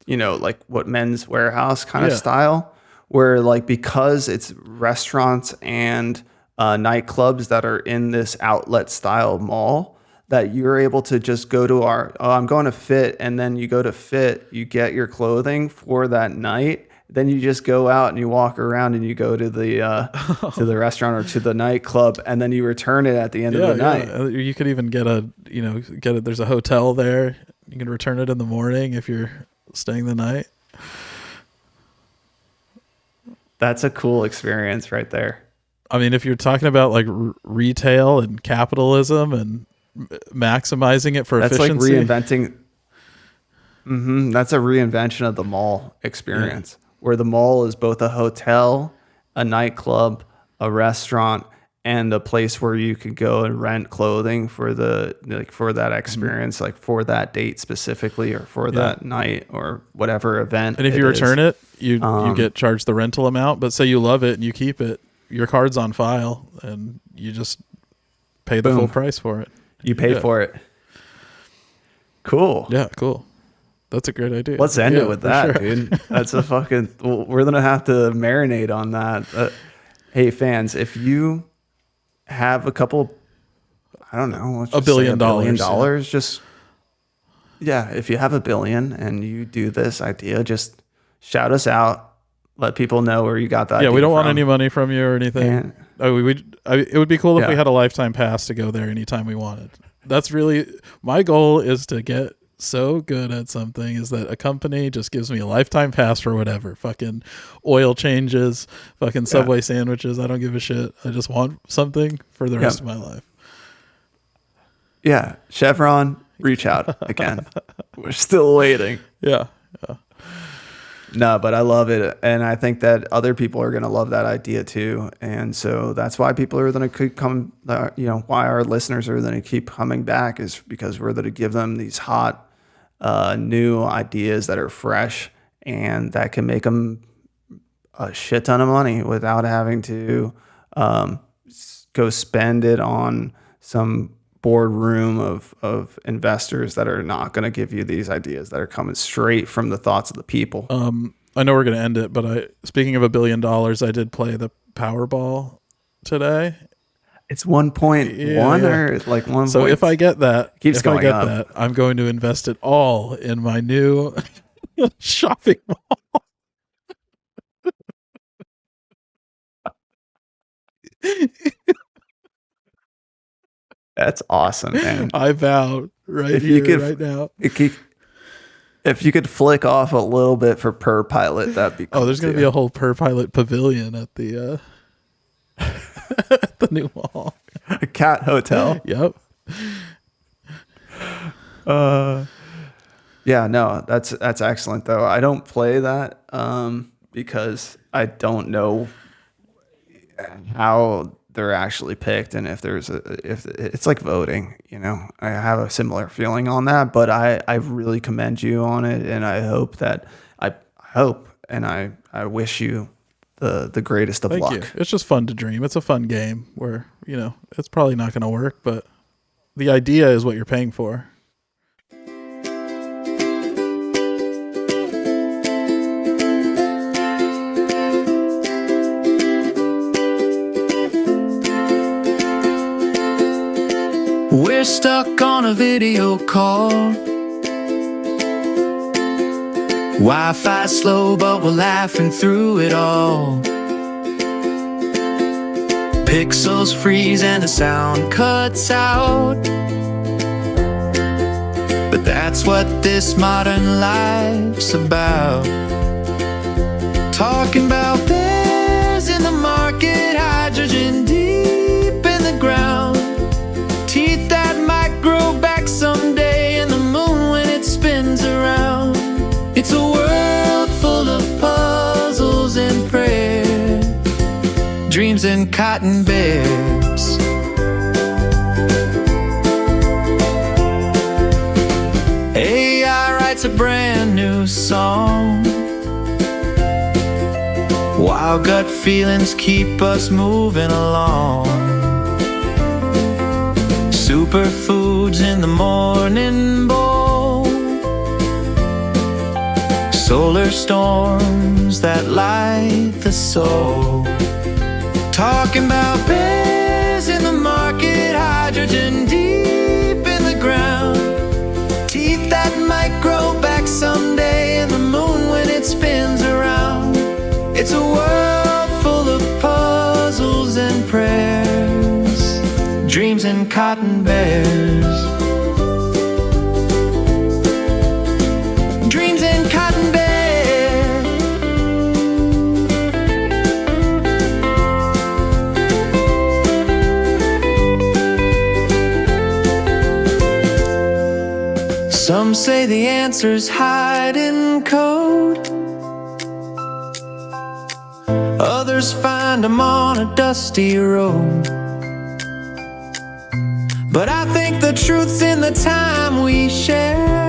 like what Men's Warehouse kind of style, where like, because it's restaurants and nightclubs that are in this outlet style mall that you're able to just go to I'm going to Fit, and then you go to Fit, you get your clothing for that night. Then you just go out and you walk around and you go to the restaurant or to the nightclub, and then you return it at the end of the night. You could even get there's a hotel there. You can return it in the morning if you're staying the night. That's a cool experience right there. I mean, if you're talking about like retail and capitalism and maximizing it for efficiency. Like reinventing. That's a reinvention of the mall experience, where the mall is both a hotel, a nightclub, a restaurant, and a place where you could go and rent clothing for that experience, like for that date specifically, or for that night or whatever event. And if you return it, you get charged the rental amount. But say you love it and you keep it, your card's on file, and you just pay the full price for it. You pay for it. Cool. Yeah, cool. That's a great idea. Let's end it with that, dude. That's a fucking... We're going to have to marinate on that. Hey, fans, if you have a couple... I don't know. Let's just $1 billion. $1 billion. Just... Yeah, if you have $1 billion and you do this idea, just shout us out. Let people know where you got that idea. Yeah, we don't want any money from you or anything. It would be cool if we had a lifetime pass to go there anytime we wanted. That's really... My goal is to get so good at something is that a company just gives me a lifetime pass for whatever. Fucking oil changes, fucking Subway sandwiches. I don't give a shit. I just want something for the rest of my life. Yeah. Chevron, reach out again. We're still waiting. Yeah. No, but I love it. And I think that other people are going to love that idea too. And so that's why people are going to come, why our listeners are going to keep coming back, is because we're going to give them these hot, new ideas that are fresh and that can make them a shit ton of money without having to go spend it on some boardroom of investors that are not going to give you these ideas that are coming straight from the thoughts of the people. I know we're going to end it, but speaking of $1 billion, I did play the Powerball today. It's 1.1 or like 1. So if I get that, up. I'm going to invest it all in my new shopping mall. That's awesome, man. I vow right now. If you could flick off a little bit for Per Pilot, that'd be cool. Oh, there's going to be a whole Per Pilot pavilion at the at the new mall. A cat hotel. Yep. Yeah, no, that's excellent though. I don't play that because I don't know how they're actually picked, and if it's like voting, I have a similar feeling on that, but I really commend you on it, and I hope and I wish you the greatest of luck. Thank you. It's just fun to dream. It's a fun game where, it's probably not going to work, but the idea is what you're paying for. We're stuck on a video call. Wi-Fi slow, but we're laughing through it all. Pixels freeze and the sound cuts out. But that's what this modern life's about. Talking about bears in the market, hydrogen deep in the ground. Teeth that might grow back someday, and the moon when it spins around. It's a world full of puzzles and prayers, dreams and cotton bears. AI writes a brand new song. Wild gut feelings keep us moving along. Superfoods in the morning bowl. Solar storms that light the soul. Talking about hydrogen deep in the ground. Teeth that might grow back someday, and the moon when it spins around. It's a world full of puzzles and prayers, dreams and cotton bears. Dreams and cotton bears. Some say the answers hide in code. Others find them on a dusty road. But I think the truth's in the time we share.